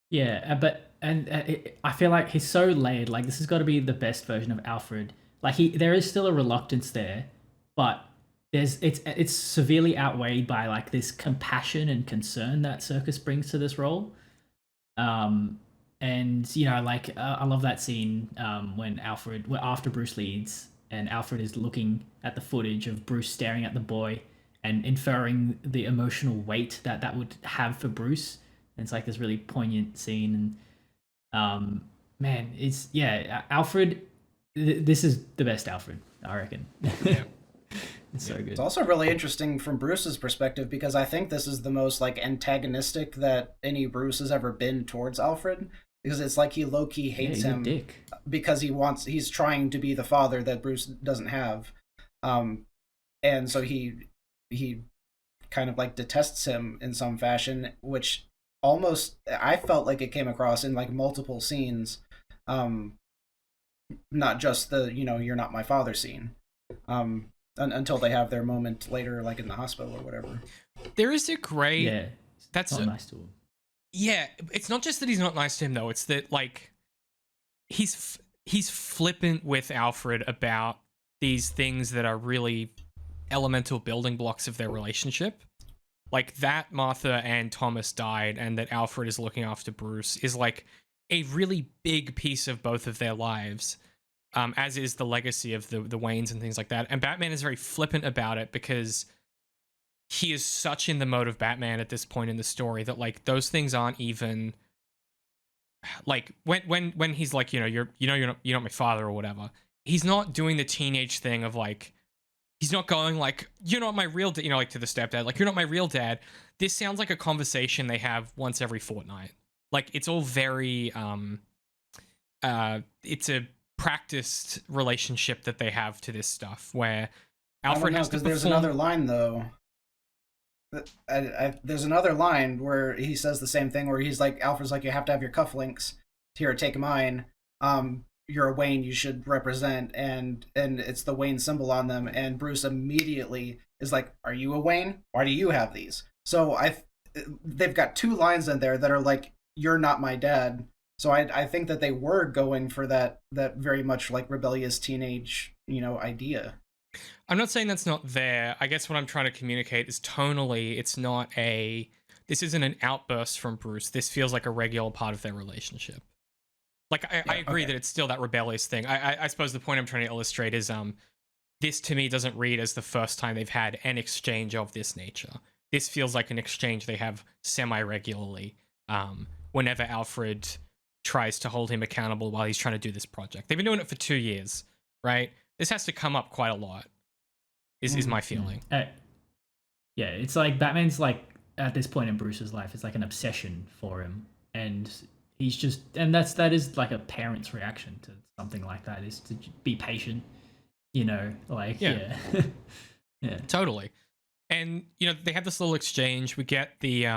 [SPEAKER 2] Yeah, I feel like he's so layered. Like, this has got to be the best version of Alfred. Like, there is still a reluctance there, but it's severely outweighed by like this compassion and concern that Serkis brings to this role. And I love that scene when after Bruce leads and Alfred is looking at the footage of Bruce staring at the boy and inferring the emotional weight that would have for Bruce. And it's like this really poignant scene, and Man, it's Alfred. This is the best Alfred, I reckon.
[SPEAKER 1] Yeah.
[SPEAKER 2] It's so good.
[SPEAKER 3] It's also really interesting from Bruce's perspective because I think this is the most like antagonistic that any Bruce has ever been towards Alfred, because it's like he low-key hates
[SPEAKER 2] he's a
[SPEAKER 3] him
[SPEAKER 2] dick.
[SPEAKER 3] because he's trying to be the father that Bruce doesn't have. And so he kind of like detests him in some fashion, which almost I felt like it came across in like multiple scenes, not just the you're not my father scene, until they have their moment later, like in the hospital or whatever.
[SPEAKER 1] There is a great
[SPEAKER 2] that's not nice to him.
[SPEAKER 1] Yeah, it's not just that he's not nice to him though, it's that like he's flippant with Alfred about these things that are really elemental building blocks of their relationship. Like that Martha and Thomas died and that Alfred is looking after Bruce is like a really big piece of both of their lives, as is the legacy of the Waynes and things like that. And Batman is very flippant about it because he is such in the mode of Batman at this point in the story that like those things aren't even like when he's like, you're not my father or whatever. He's not doing the teenage thing of like, he's not going like, you're not my real dad, like to the stepdad, like, you're not my real dad. This sounds like a conversation they have once every fortnight. Like, it's all very, it's a practiced relationship that they have to this stuff where Alfred has to perform.
[SPEAKER 3] There's another line, though. There's another line where he says the same thing, where he's like, Alfred's like, you have to have your cufflinks. Here, take mine. You're a Wayne, you should represent, and it's the Wayne symbol on them, and Bruce immediately is like, are you a Wayne? Why do you have these? So they've got two lines in there that are like, you're not my dad. So I think that they were going for that very much like rebellious teenage, idea.
[SPEAKER 1] I'm not saying that's not there. I guess what I'm trying to communicate is tonally, this isn't an outburst from Bruce. This feels like a regular part of their relationship. Like, I agree that it's still that rebellious thing. I suppose the point I'm trying to illustrate is this to me doesn't read as the first time they've had an exchange of this nature. This feels like an exchange they have semi-regularly whenever Alfred tries to hold him accountable while he's trying to do this project. They've been doing it for 2 years, right? This has to come up quite a lot, is my feeling.
[SPEAKER 2] It's like Batman's like, at this point in Bruce's life, it's like an obsession for him. And he's just, and that is like a parent's reaction to something like that, is to be patient, like, yeah.
[SPEAKER 1] Totally. And, they have this little exchange. We get the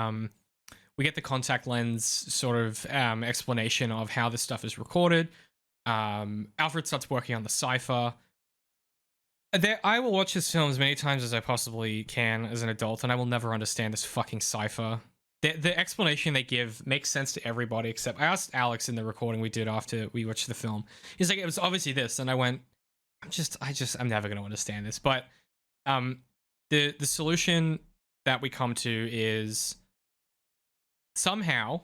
[SPEAKER 1] contact lens sort of explanation of how this stuff is recorded. Alfred starts working on the cipher. I will watch this film as many times as I possibly can as an adult, and I will never understand this fucking cipher. The explanation they give makes sense to everybody, except I asked Alex in the recording we did after we watched the film. He's like, it was obviously this, and I went, I'm never going to understand this. But the solution that we come to is somehow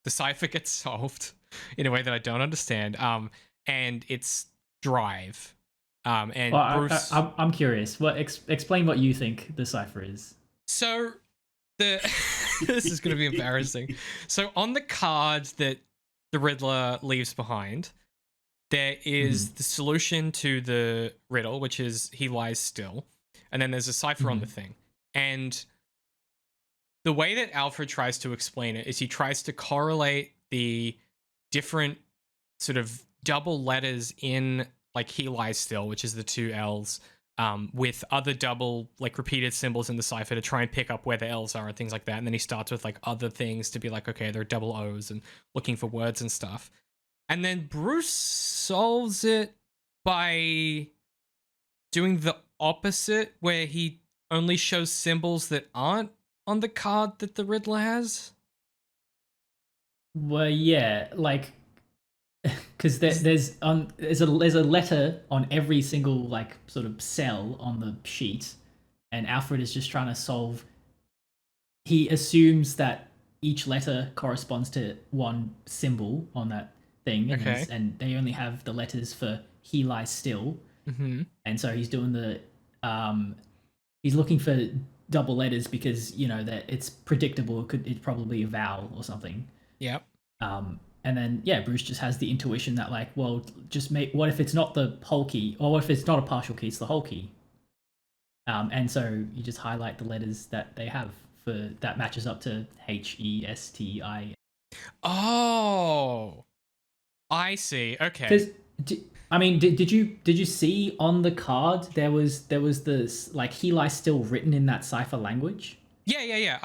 [SPEAKER 1] the cipher gets solved in a way that I don't understand, and it's drive. Bruce,
[SPEAKER 2] I'm curious. Explain what you think the cipher is.
[SPEAKER 1] So this is going to be embarrassing. So on the card that the Riddler leaves behind, there is the solution to the riddle, which is he lies still, and then there's a cipher on the thing. And the way that Alfred tries to explain it is he tries to correlate the different sort of double letters in like he lies still, which is the two L's, with other double like repeated symbols in the cipher to try and pick up where the L's are and things like that. And then he starts with like other things to be like, okay, there are double O's, and looking for words and stuff. And then Bruce solves it by doing the opposite, where he only shows symbols that aren't on the card that the Riddler has.
[SPEAKER 2] Well, yeah, like, because there's a letter on every single like sort of cell on the sheet, and Alfred is just trying to solve. He assumes that each letter corresponds to one symbol on that thing, and they only have the letters for he lies still, and so he's doing the he's looking for double letters because that it's predictable. It's probably a vowel or something.
[SPEAKER 1] Yep.
[SPEAKER 2] And then Bruce just has the intuition that like, well, just make what if it's not the whole key, or what if it's not a partial key, it's the whole key. And so you just highlight the letters that they have for that matches up to HESTI.
[SPEAKER 1] Oh, I see. Okay.
[SPEAKER 2] Because did you see on the card there was this like Heli still written in that cipher language?
[SPEAKER 1] Yeah.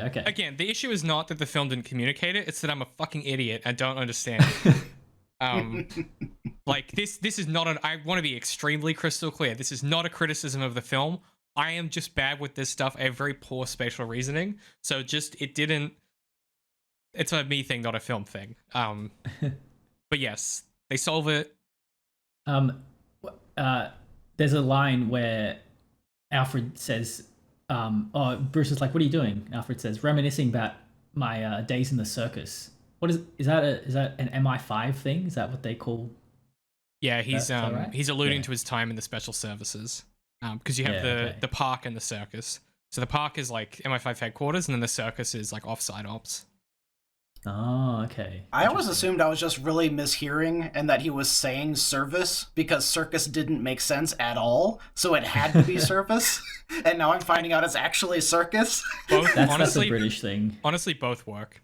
[SPEAKER 2] Okay.
[SPEAKER 1] Again, the issue is not that the film didn't communicate it; it's that I'm a fucking idiot and don't understand. Like this is not an. I want to be extremely crystal clear. This is not a criticism of the film. I am just bad with this stuff. I have very poor spatial reasoning, so it didn't. It's a me thing, not a film thing. But yes, they solve it.
[SPEAKER 2] There's a line where Alfred says, Bruce is like, "What are you doing?" Alfred says, "Reminiscing about my days in the circus." What is that an MI5 thing? Is that what they call?
[SPEAKER 1] Yeah, he's
[SPEAKER 2] right?
[SPEAKER 1] he's alluding to his time in the special services. Because you have the park and the circus. So the park is like MI5 headquarters, and then the circus is like offsite ops.
[SPEAKER 2] Oh, okay.
[SPEAKER 3] I always assumed I was just really mishearing and that he was saying service because circus didn't make sense at all, so it had to be service. And now I'm finding out it's actually circus.
[SPEAKER 1] Both,
[SPEAKER 2] that's a British thing.
[SPEAKER 1] Honestly, both work.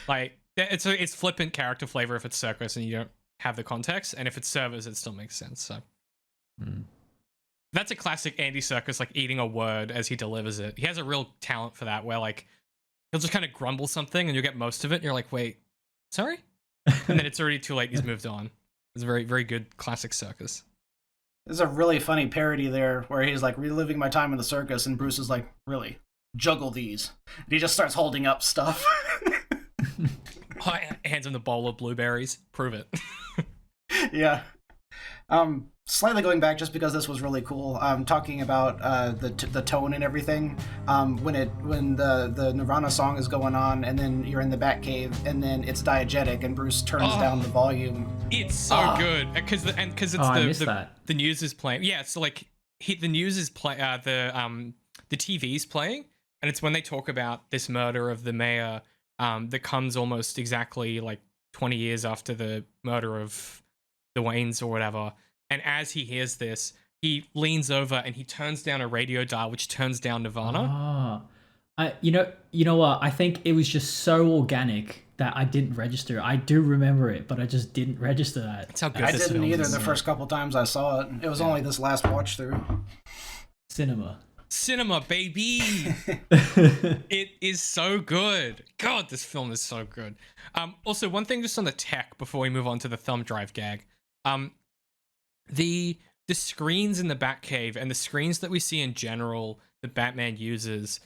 [SPEAKER 1] Like it's flippant character flavor if it's circus and you don't have the context, and if it's service, it still makes sense. So that's a classic Andy Serkis, like eating a word as he delivers it. He has a real talent for that, where like he'll just kind of grumble something and you'll get most of it and you're like, wait, sorry? And then it's already too late, he's moved on. It's a very, very good classic Serkis.
[SPEAKER 3] There's a really funny parody there where he's like reliving my time in the circus, and Bruce is like, really? Juggle these. And he just starts holding up stuff.
[SPEAKER 1] Hands him the bowl of blueberries. Prove it.
[SPEAKER 3] Yeah. Slightly going back, just because this was really cool. Talking about the tone and everything. When the Nirvana song is going on, and then you're in the Batcave, and then it's diegetic, and Bruce turns down the volume.
[SPEAKER 1] It's so good because it's the news is playing. Yeah, so like the news is the TV's playing, and it's when they talk about this murder of the mayor that comes almost exactly like 20 years after the murder of the Waynes or whatever. And as he hears this, he leans over and he turns down a radio dial, which turns down Nirvana.
[SPEAKER 2] You know what? I think it was just so organic that I didn't register. I do remember it, but I just didn't register that.
[SPEAKER 1] That's how good
[SPEAKER 3] I
[SPEAKER 1] this
[SPEAKER 3] didn't
[SPEAKER 1] film
[SPEAKER 3] either
[SPEAKER 1] is.
[SPEAKER 3] the first couple times I saw it. It was only this last watch through.
[SPEAKER 1] Cinema, baby. It is so good. God, this film is so good. Also, one thing just on the tech before we move on to the thumb drive gag. The screens in the Batcave and the screens that we see in general that Batman uses,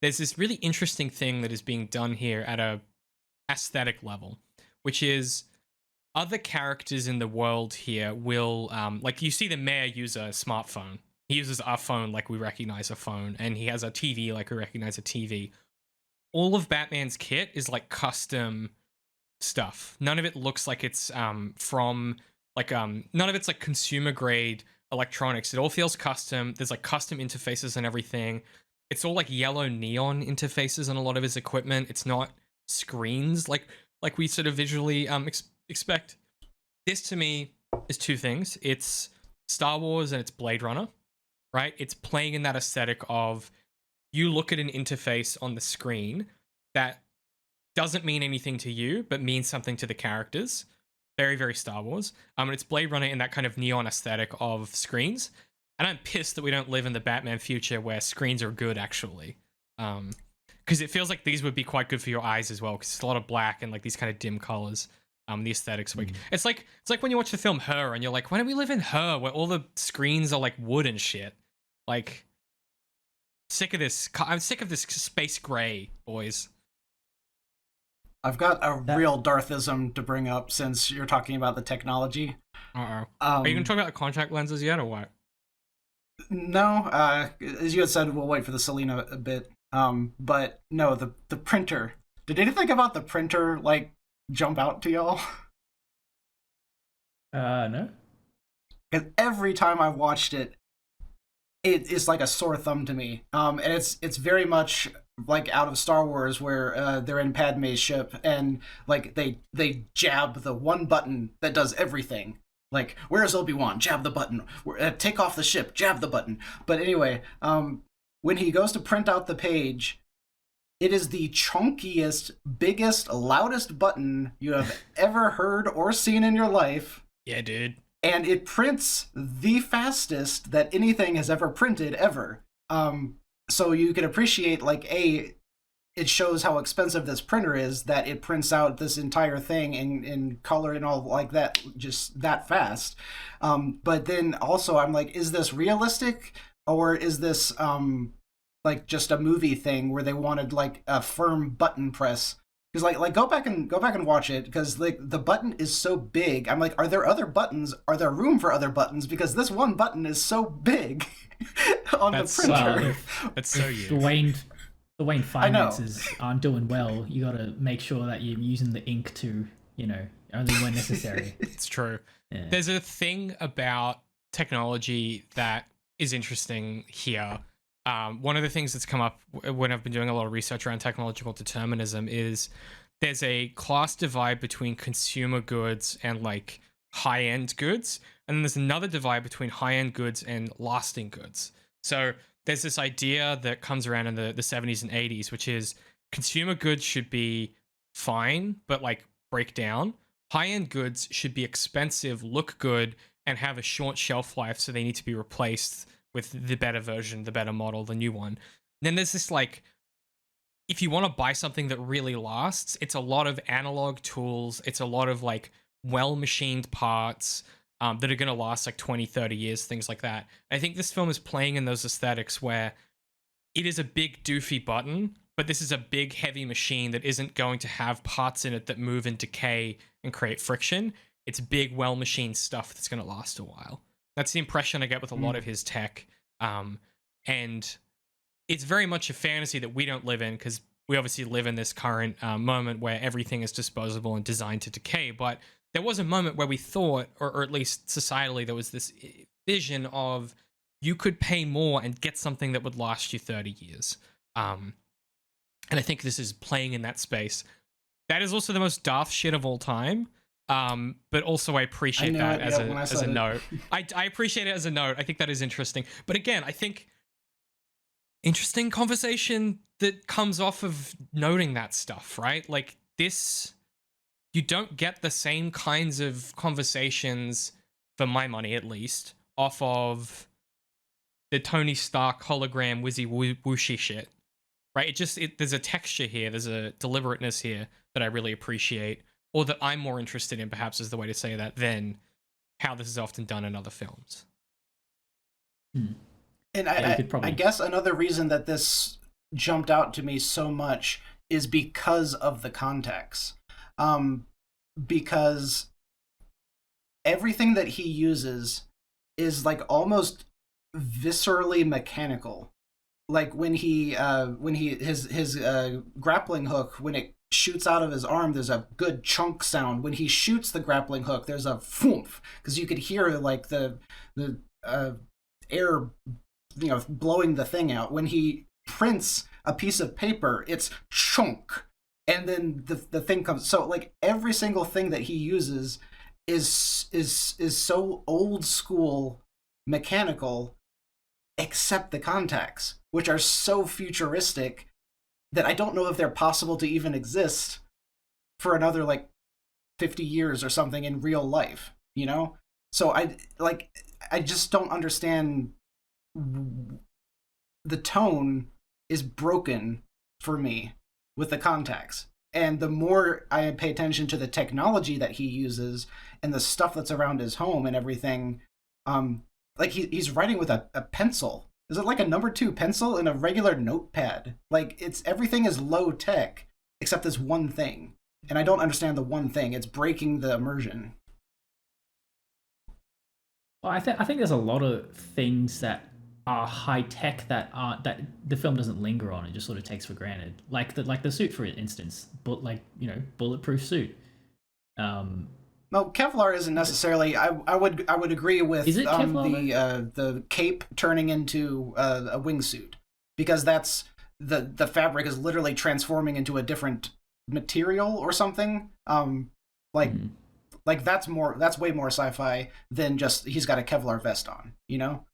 [SPEAKER 1] there's this really interesting thing that is being done here at a aesthetic level, which is other characters in the world here will, like you see the mayor use a smartphone. He uses our phone like we recognize a phone, and he has a TV like we recognize a TV. All of Batman's kit is like custom stuff. None of it looks like it's from like none of it's like consumer grade electronics. It all feels custom. There's like custom interfaces and everything. It's all like yellow neon interfaces on a lot of his equipment. It's not screens like we sort of visually expect. This to me is two things. It's Star Wars and it's Blade Runner, right? It's playing in that aesthetic of you look at an interface on the screen that doesn't mean anything to you, but means something to the characters. Very, very Star Wars. And it's Blade Runner in that kind of neon aesthetic of screens. And I'm pissed that we don't live in the Batman future where screens are good, actually. Because it feels like these would be quite good for your eyes as well, because it's a lot of black and like these kind of dim colors. The aesthetics. It's like when you watch the film Her and you're like, why don't we live in Her where all the screens are like wood and shit? Like, sick of this. I'm sick of this space gray, boys.
[SPEAKER 3] I've got a real Darthism to bring up since you're talking about the technology.
[SPEAKER 1] Are you going to talk about the contact lenses yet, or what?
[SPEAKER 3] No, as you had said, we'll wait for the Selena a bit. But no, the printer. Did anything about the printer, like, jump out to y'all?
[SPEAKER 2] No.
[SPEAKER 3] Because every time I've watched it, it is like a sore thumb to me. And it's very much like out of Star Wars where they're in Padme's ship and like they jab the one button that does everything. Like, where's Obi-Wan? Jab the button. Take off the ship. Jab the button. But anyway, when he goes to print out the page, it is the chunkiest, biggest, loudest button you have ever heard or seen in your life.
[SPEAKER 1] Yeah, dude.
[SPEAKER 3] And it prints the fastest that anything has ever printed ever. So you can appreciate, like, it shows how expensive this printer is, that it prints out this entire thing in color and all like that, just that fast. But then also I'm like, is this realistic, or is this like just a movie thing where they wanted like a firm button press? Because like go back and watch it, because like the button is so big. I'm like, are there other buttons? Are there room for other buttons? Because this one button is so big on the printer.
[SPEAKER 1] That's so you.
[SPEAKER 2] The Wayne finances aren't doing well. You got to make sure that you're using the ink to, only when necessary.
[SPEAKER 1] It's true.
[SPEAKER 2] Yeah.
[SPEAKER 1] There's a thing about technology that is interesting here. One of the things that's come up when I've been doing a lot of research around technological determinism is there's a class divide between consumer goods and like high-end goods, and then there's another divide between high-end goods and lasting goods. So there's this idea that comes around in the 70s and 80s, which is consumer goods should be fine, but like break down. High-end goods should be expensive, look good, and have a short shelf life, so they need to be replaced with the better version, the better model, the new one. And then there's this like, if you want to buy something that really lasts, it's a lot of analog tools. It's a lot of like well-machined parts that are going to last like 20, 30 years, things like that. I think this film is playing in those aesthetics where it is a big doofy button, but this is a big heavy machine that isn't going to have parts in it that move and decay and create friction. It's big, well-machined stuff that's going to last a while. That's the impression I get with a lot of his tech. And it's very much a fantasy that we don't live in, because we obviously live in this current moment where everything is disposable and designed to decay. But there was a moment where we thought, or at least societally, there was this vision of you could pay more and get something that would last you 30 years. And I think this is playing in that space. That is also the most daft shit of all time. But also I appreciate that as a note. I appreciate it as a note. I think that is interesting. But again, I think interesting conversation that comes off of noting that stuff, right? Like this, you don't get the same kinds of conversations, for my money at least, off of the Tony Stark hologram whizzy whooshy shit, right? There's a texture here, there's a deliberateness here that I really appreciate, or that I'm more interested in, perhaps is the way to say that, than how this is often done in other films.
[SPEAKER 3] And I guess another reason that this jumped out to me so much is because of the context. Because everything that he uses is like almost viscerally mechanical. Like when his grappling hook, when it shoots out of his arm, there's a good chunk sound. When he shoots the grappling hook, there's a thwomp, because you could hear like the air, blowing the thing out. When he prints a piece of paper, it's chunk, and then the thing comes. So like every single thing that he uses is so old school mechanical, except the contacts, which are so futuristic that I don't know if they're possible to even exist for another like 50 years or something in real life, So I just don't understand. The tone is broken for me with the contacts. And the more I pay attention to the technology that he uses and the stuff that's around his home and everything, like he's writing with a pencil. Is it like a number 2 pencil and a regular notepad? Like everything is low tech except this one thing. And I don't understand the one thing. It's breaking the immersion.
[SPEAKER 2] Well, I think there's a lot of things that are high tech that the film doesn't linger on. It just sort of takes for granted, like the suit, for instance, but bulletproof suit.
[SPEAKER 3] No, Kevlar isn't necessarily. I would agree with
[SPEAKER 2] Is it Kevlar?
[SPEAKER 3] The cape turning into a wingsuit, because that's the fabric is literally transforming into a different material or something. Like that's way more sci-fi than just he's got a Kevlar vest on, you know.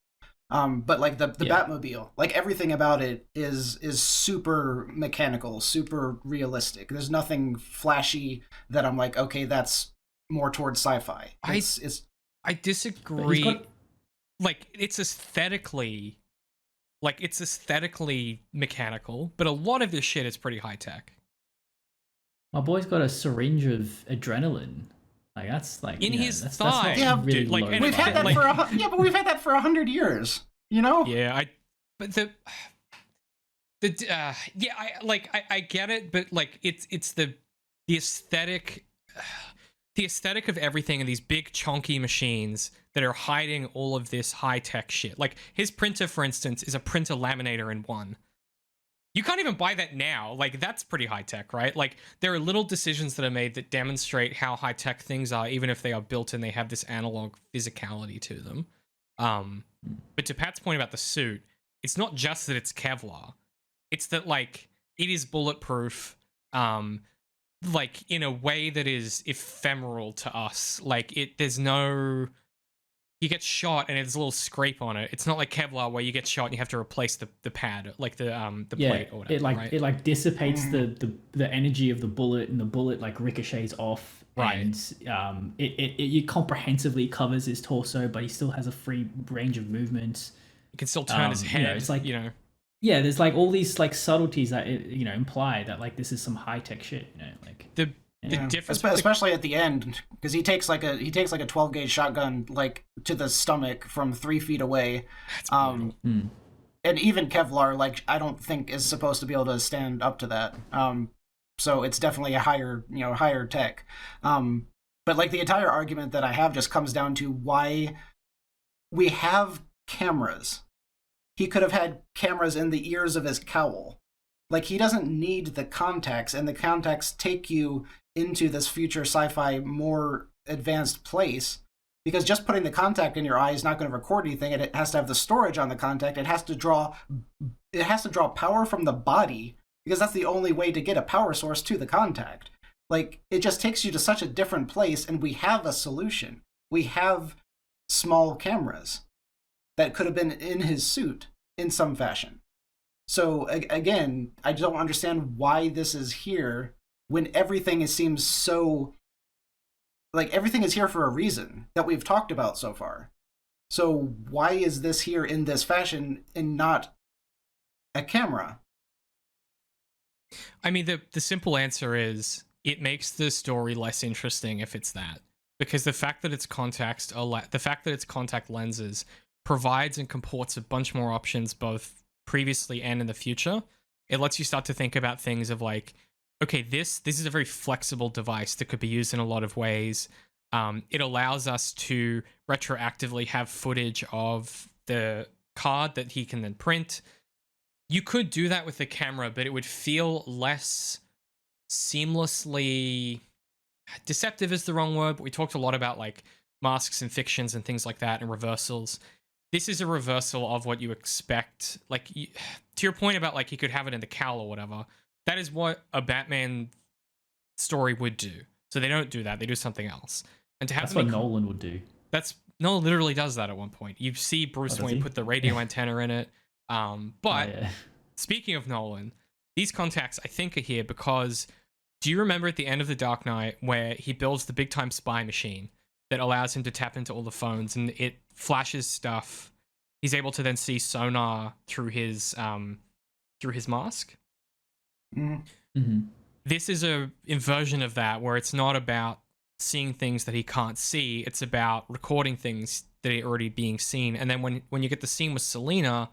[SPEAKER 3] But like the Batmobile, like everything about it is super mechanical, super realistic. There's nothing flashy that I'm like, okay, that's more towards sci-fi.
[SPEAKER 1] I disagree. Like it's aesthetically mechanical, but a lot of this shit is pretty high tech.
[SPEAKER 2] My boy's got a syringe of adrenaline. Like that's like
[SPEAKER 1] in his
[SPEAKER 2] that's
[SPEAKER 1] thigh.
[SPEAKER 2] not really
[SPEAKER 1] dude, like
[SPEAKER 3] we've had that but we've had that for 100 years. You know?
[SPEAKER 1] Yeah, I get it, but like it's the aesthetic. The aesthetic of everything in these big chunky machines that are hiding all of this high-tech shit. Like his printer, for instance, is a printer laminator in one. You can't even buy that now. Like that's pretty high-tech, right? Like there are little decisions that are made that demonstrate how high-tech things are, even if they are built and they have this analog physicality to them. But to Pat's point about the suit, it's not just that it's Kevlar. It's that like it is bulletproof. Like in a way that is ephemeral to us. Like there's no, you get shot and there's a little scrape on it. It's not like Kevlar where you get shot and you have to replace the pad, like the plate or whatever.
[SPEAKER 2] It like dissipates the energy of the bullet, and the bullet like ricochets off.
[SPEAKER 1] Right.
[SPEAKER 2] And it comprehensively covers his torso, but he still has a free range of movements.
[SPEAKER 1] You can still turn his head.
[SPEAKER 2] It's like,
[SPEAKER 1] yeah,
[SPEAKER 2] there's like all these like subtleties that imply that like this is some high tech shit. Like
[SPEAKER 1] the difference,
[SPEAKER 3] especially at the end, because he takes like a 12 gauge shotgun like to the stomach from 3 feet away. And even Kevlar, like I don't think is supposed to be able to stand up to that. So it's definitely a higher tech. But like the entire argument that I have just comes down to why we have cameras. He could have had cameras in the ears of his cowl. Like, he doesn't need the contacts, and the contacts take you into this future sci-fi, more advanced place, because just putting the contact in your eye is not going to record anything, and it has to have the storage on the contact. It has to draw power from the body, because that's the only way to get a power source to the contact. Like, it just takes you to such a different place, and we have a solution. We have small cameras that could have been in his suit in some fashion. So again, I don't understand why this is here when everything seems so like everything is here for a reason that we've talked about so far. So why is this here in this fashion and not a camera?
[SPEAKER 1] I mean, the simple answer is it makes the story less interesting if it's that, because the fact that it's contact lenses provides and comports a bunch more options both previously and in the future. It lets you start to think about things of like, okay, this is a very flexible device that could be used in a lot of ways. It allows us to retroactively have footage of the card that he can then print. You could do that with the camera, but it would feel less seamlessly deceptive is the wrong word, but we talked a lot about like masks and fictions and things like that and reversals. This is a reversal of what you expect. Like, to your point about like he could have it in the cowl or whatever, that is what a Batman story would do. So they don't do that. They do something else. And to have
[SPEAKER 2] that's what Nolan would do.
[SPEAKER 1] Nolan literally does that at one point. You see Bruce Wayne put the radio antenna in it. Speaking of Nolan, these contacts I think are here because do you remember at the end of The Dark Knight where he builds the big time spy machine that allows him to tap into all the phones and it flashes stuff? He's able to then see sonar through his mask.
[SPEAKER 2] Mm-hmm.
[SPEAKER 1] This is a inversion of that where it's not about seeing things that he can't see, it's about recording things that are already being seen. And then when you get the scene with Selena,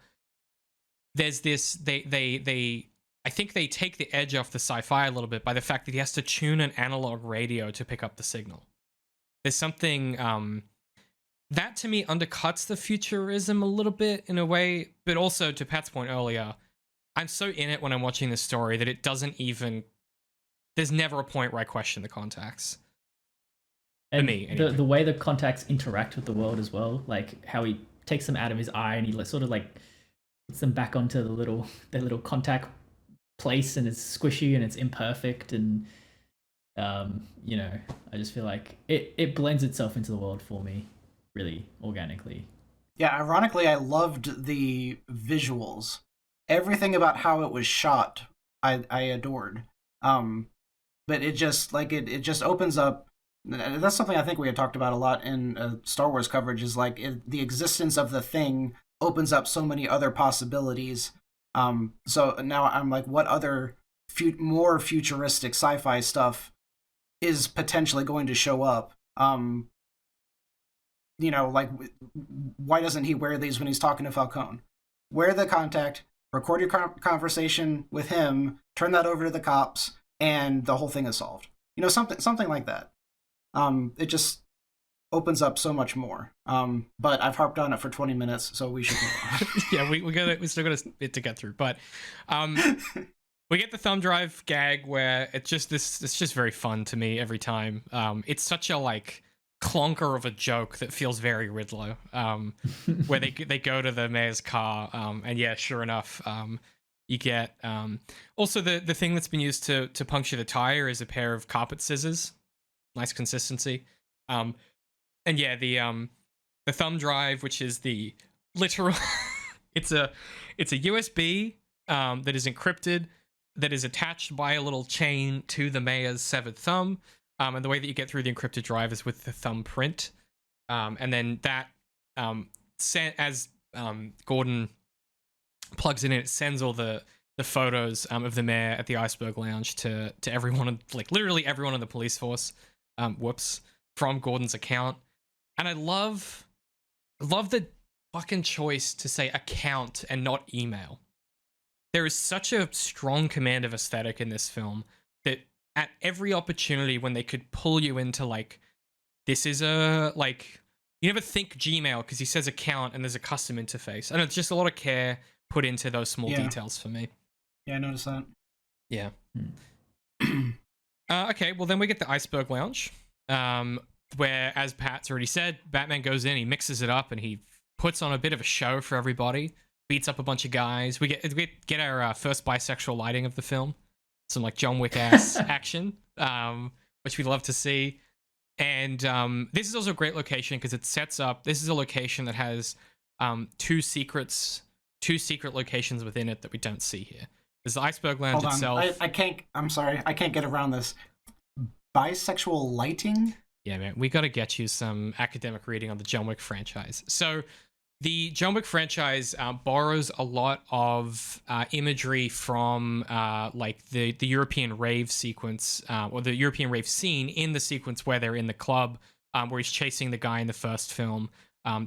[SPEAKER 1] there's this I think they take the edge off the sci-fi a little bit by the fact that he has to tune an analog radio to pick up the signal. There's something that to me undercuts the futurism a little bit in a way, but also to Pat's point earlier, I'm so in it when I'm watching this story that it doesn't even, there's never a point where I question the contacts.
[SPEAKER 2] And
[SPEAKER 1] for me, anyway.
[SPEAKER 2] The way the contacts interact with the world as well, like how he takes them out of his eye and he sort of like puts them back onto the little contact place, and it's squishy and it's imperfect, and you know, I just feel like it blends itself into the world for me really organically.
[SPEAKER 3] Yeah, ironically, I loved the visuals. Everything about how it was shot, I adored. But it just it just opens up. That's something I think we had talked about a lot in Star Wars coverage. Is like the existence of the thing opens up so many other possibilities. So now I'm like, what other more futuristic sci-fi stuff is potentially going to show up? You know, like, why doesn't he wear these when he's talking to Falcone? Wear the contact, record your conversation with him, turn that over to the cops, and the whole thing is solved. You know, something like that. It just opens up so much more. But I've harped on it for 20 minutes, so we should move on.
[SPEAKER 1] Yeah, we still got a bit to get through, but we get the thumb drive gag where it's just very fun to me every time. It's such a like clunker of a joke that feels very Riddler, where they go to the mayor's car, and yeah, sure enough, you get also the thing that's been used to puncture the tire is a pair of carpet scissors. Nice consistency. And yeah, the thumb drive, which is the literal it's a USB that is encrypted, that is attached by a little chain to the mayor's severed thumb. And the way that you get through the encrypted drive is with the thumbprint. And then that, as Gordon plugs in it sends all the photos of the mayor at the Iceberg Lounge to everyone, like literally everyone in the police force, from Gordon's account. And I love the fucking choice to say account and not email. There is such a strong command of aesthetic in this film that at every opportunity when they could pull you into like, this is a, like, you never think Gmail because he says account and there's a custom interface. And it's just a lot of care put into those small details for me.
[SPEAKER 3] Yeah, I noticed that.
[SPEAKER 1] Yeah. Okay, well then we get the Iceberg Lounge, where, as Pat's already said, Batman goes in, he mixes it up, and he puts on a bit of a show for everybody, beats up a bunch of guys. We get our first bisexual lighting of the film. Some like John Wick-ass action, which we love to see. And this is also a great location because it sets up, this is a location that has two secret locations within it that we don't see here. There's the Iceberg Lounge
[SPEAKER 3] Hold on.
[SPEAKER 1] itself.
[SPEAKER 3] I'm sorry, I can't get around this. Bisexual lighting?
[SPEAKER 1] Yeah, man, we got to get you some academic reading on the John Wick franchise. So the John Wick franchise borrows a lot of imagery from like the European rave sequence, or the European rave scene in the sequence where they're in the club, where he's chasing the guy in the first film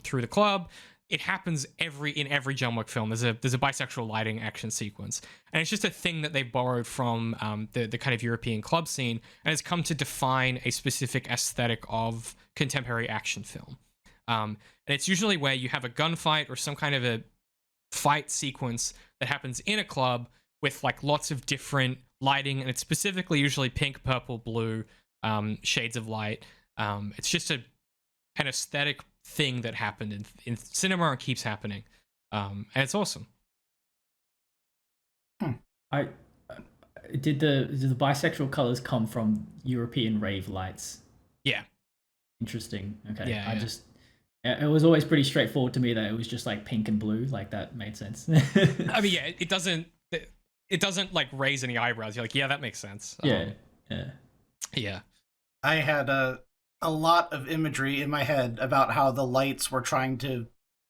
[SPEAKER 1] through the club. It happens in every John Wick film. There's a bisexual lighting action sequence, and it's just a thing that they borrowed from the kind of European club scene, and has come to define a specific aesthetic of contemporary action film. And it's usually where you have a gunfight or some kind of a fight sequence that happens in a club with like lots of different lighting, and it's specifically usually pink, purple, blue shades of light. It's just an aesthetic thing that happened in cinema and keeps happening, and it's awesome.
[SPEAKER 2] Did the bisexual colors come from European rave lights?
[SPEAKER 1] Yeah.
[SPEAKER 2] Interesting. Okay.
[SPEAKER 1] Yeah,
[SPEAKER 2] it was always pretty straightforward to me that it was just like pink and blue, like that made sense.
[SPEAKER 1] I mean, yeah, it doesn't like raise any eyebrows. You're like, yeah, that makes sense.
[SPEAKER 2] Yeah.
[SPEAKER 3] I had a lot of imagery in my head about how the lights were trying to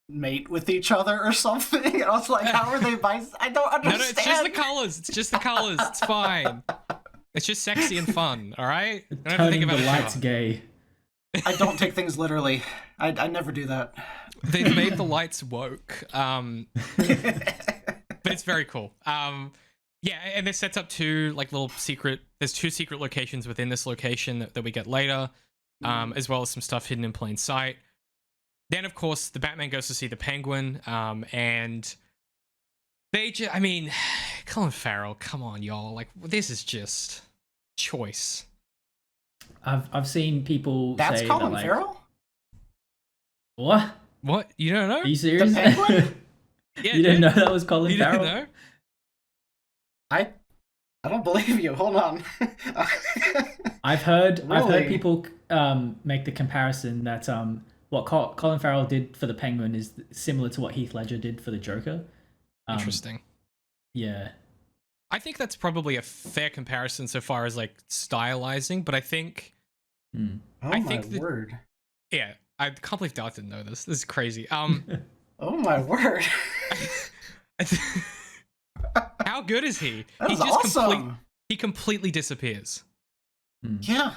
[SPEAKER 3] mate with each other or something. And I was like, how are they I don't understand.
[SPEAKER 1] No, it's just the colors. It's just the colors. It's fine. It's just sexy and fun, all right? Don't have to think about
[SPEAKER 2] the lights gay.
[SPEAKER 3] I don't take things literally. I never do that.
[SPEAKER 1] They've made the lights woke. But it's very cool. Yeah, and this sets up there's two secret locations within this location that we get later, as well as some stuff hidden in plain sight. Then, of course, the Batman goes to see the Penguin, and Colin Farrell, come on, y'all. Like, this is just choice.
[SPEAKER 2] I've seen people
[SPEAKER 3] That's
[SPEAKER 2] say
[SPEAKER 3] Colin
[SPEAKER 2] that, like,
[SPEAKER 3] Farrell?
[SPEAKER 2] What?
[SPEAKER 1] You don't know?
[SPEAKER 2] Are you serious?
[SPEAKER 3] The Penguin?
[SPEAKER 1] Yeah,
[SPEAKER 2] you didn't know that was Colin
[SPEAKER 1] you
[SPEAKER 2] Farrell?
[SPEAKER 1] didn't know?
[SPEAKER 3] I don't believe you. Hold on.
[SPEAKER 2] I've heard
[SPEAKER 3] Really?
[SPEAKER 2] people make the comparison that what Colin Farrell did for the Penguin is similar to what Heath Ledger did for the Joker.
[SPEAKER 1] Interesting.
[SPEAKER 2] Yeah.
[SPEAKER 1] I think that's probably a fair comparison so far as like stylizing, but I think
[SPEAKER 3] Oh
[SPEAKER 1] I
[SPEAKER 3] my
[SPEAKER 1] think
[SPEAKER 3] word.
[SPEAKER 1] yeah, I can't believe Darth didn't know this. This is crazy.
[SPEAKER 3] Oh my word.
[SPEAKER 1] How good is he?
[SPEAKER 3] That
[SPEAKER 1] He
[SPEAKER 3] is
[SPEAKER 1] just
[SPEAKER 3] awesome.
[SPEAKER 1] he completely disappears.
[SPEAKER 3] Yeah.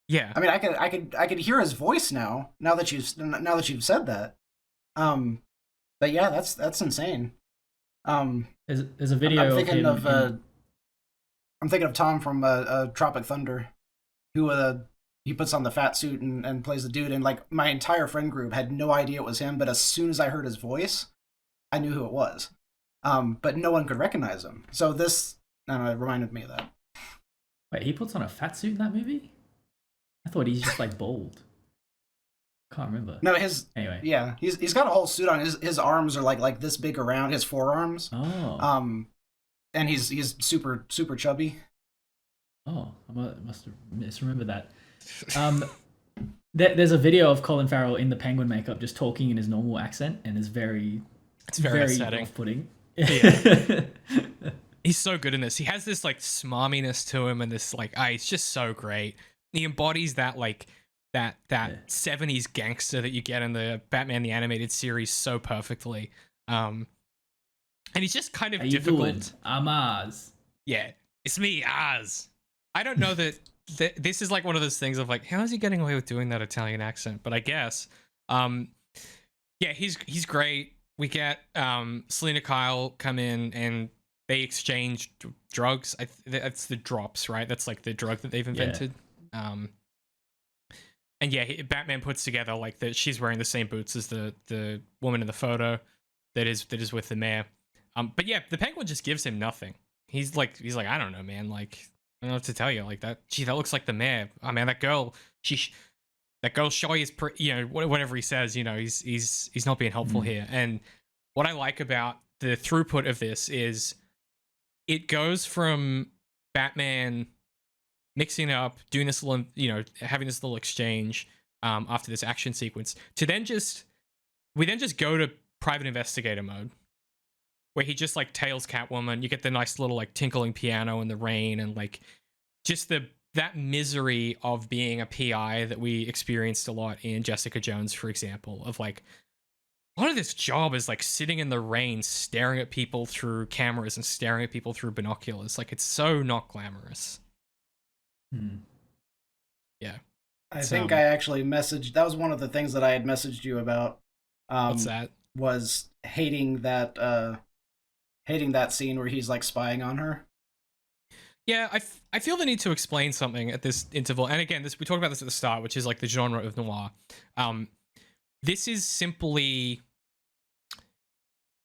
[SPEAKER 1] Yeah.
[SPEAKER 3] I mean, I could hear his voice now. Now that you've said that. But yeah, that's insane.
[SPEAKER 2] There's a video
[SPEAKER 3] I'm
[SPEAKER 2] of
[SPEAKER 3] thinking
[SPEAKER 2] him.
[SPEAKER 3] of I'm thinking of Tom from Tropic Thunder, who he puts on the fat suit and plays the dude. And like my entire friend group had no idea it was him, but as soon as I heard his voice, I knew who it was. But no one could recognize him. So this, I don't know, it reminded me of that.
[SPEAKER 2] Wait, he puts on a fat suit in that movie? I thought he's just like bald. Can't remember.
[SPEAKER 3] No,
[SPEAKER 2] Anyway.
[SPEAKER 3] yeah, he's got a whole suit on. His arms are like this big around his forearms.
[SPEAKER 2] Oh.
[SPEAKER 3] And he's super chubby.
[SPEAKER 2] Oh, I must have misremembered that. There's a video of Colin Farrell in the Penguin makeup just talking in his normal accent, and it's very
[SPEAKER 1] upsetting.
[SPEAKER 2] off-putting.
[SPEAKER 1] Yeah. He's so good in this. He has this like smarminess to him, and this like, he's just so great. He embodies that like that 70s gangster that you get in the Batman the Animated Series so perfectly. And he's just kind of difficult.
[SPEAKER 2] I'm Oz.
[SPEAKER 1] Yeah, it's me, Oz. I don't know that this is like one of those things of like, how is he getting away with doing that Italian accent? But I guess, yeah, he's great. We get Selena Kyle come in and they exchange drugs. That's the drops, right? That's like the drug that they've invented. Yeah. And yeah, Batman puts together like that. She's wearing the same boots as the woman in the photo that is with the mayor. But yeah, the Penguin just gives him nothing. He's like, I don't know, man. Like, I don't know what to tell you. Like that. Gee, that looks like the mayor. I mean, that girl. That girl shy is, whatever he says. He's not being helpful here. And what I like about the throughput of this is, it goes from Batman mixing it up, doing this little, having this little exchange after this action sequence, to we then just go to private investigator mode, where he just like tails Catwoman. You get the nice little like tinkling piano in the rain, and like just that misery of being a PI that we experienced a lot in Jessica Jones, for example, of like, a lot of this job is like sitting in the rain, staring at people through cameras and staring at people through binoculars. Like, it's so not glamorous. Yeah.
[SPEAKER 3] I think I actually messaged, that was one of the things that I had messaged you about.
[SPEAKER 1] What's that?
[SPEAKER 3] Was hating that scene where he's like spying on her.
[SPEAKER 1] Yeah, I feel the need to explain something at this interval. And again, we talked about this at the start, which is like the genre of noir. This is simply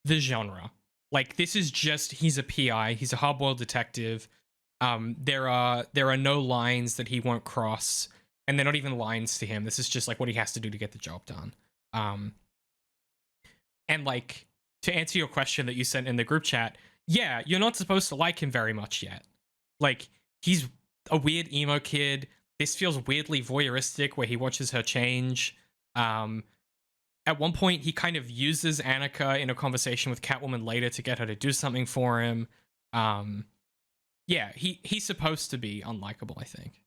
[SPEAKER 1] the genre. Like, this is just, he's a PI, he's a hard-boiled detective. There are no lines that he won't cross, and they're not even lines to him. This is just like what he has to do to get the job done. And like, to answer your question that you sent in the group chat, yeah, you're not supposed to like him very much yet. Like, he's a weird emo kid. This feels weirdly voyeuristic, where he watches her change. At one point, he kind of uses Annika in a conversation with Catwoman later to get her to do something for him. Yeah, he's supposed to be unlikable, I think.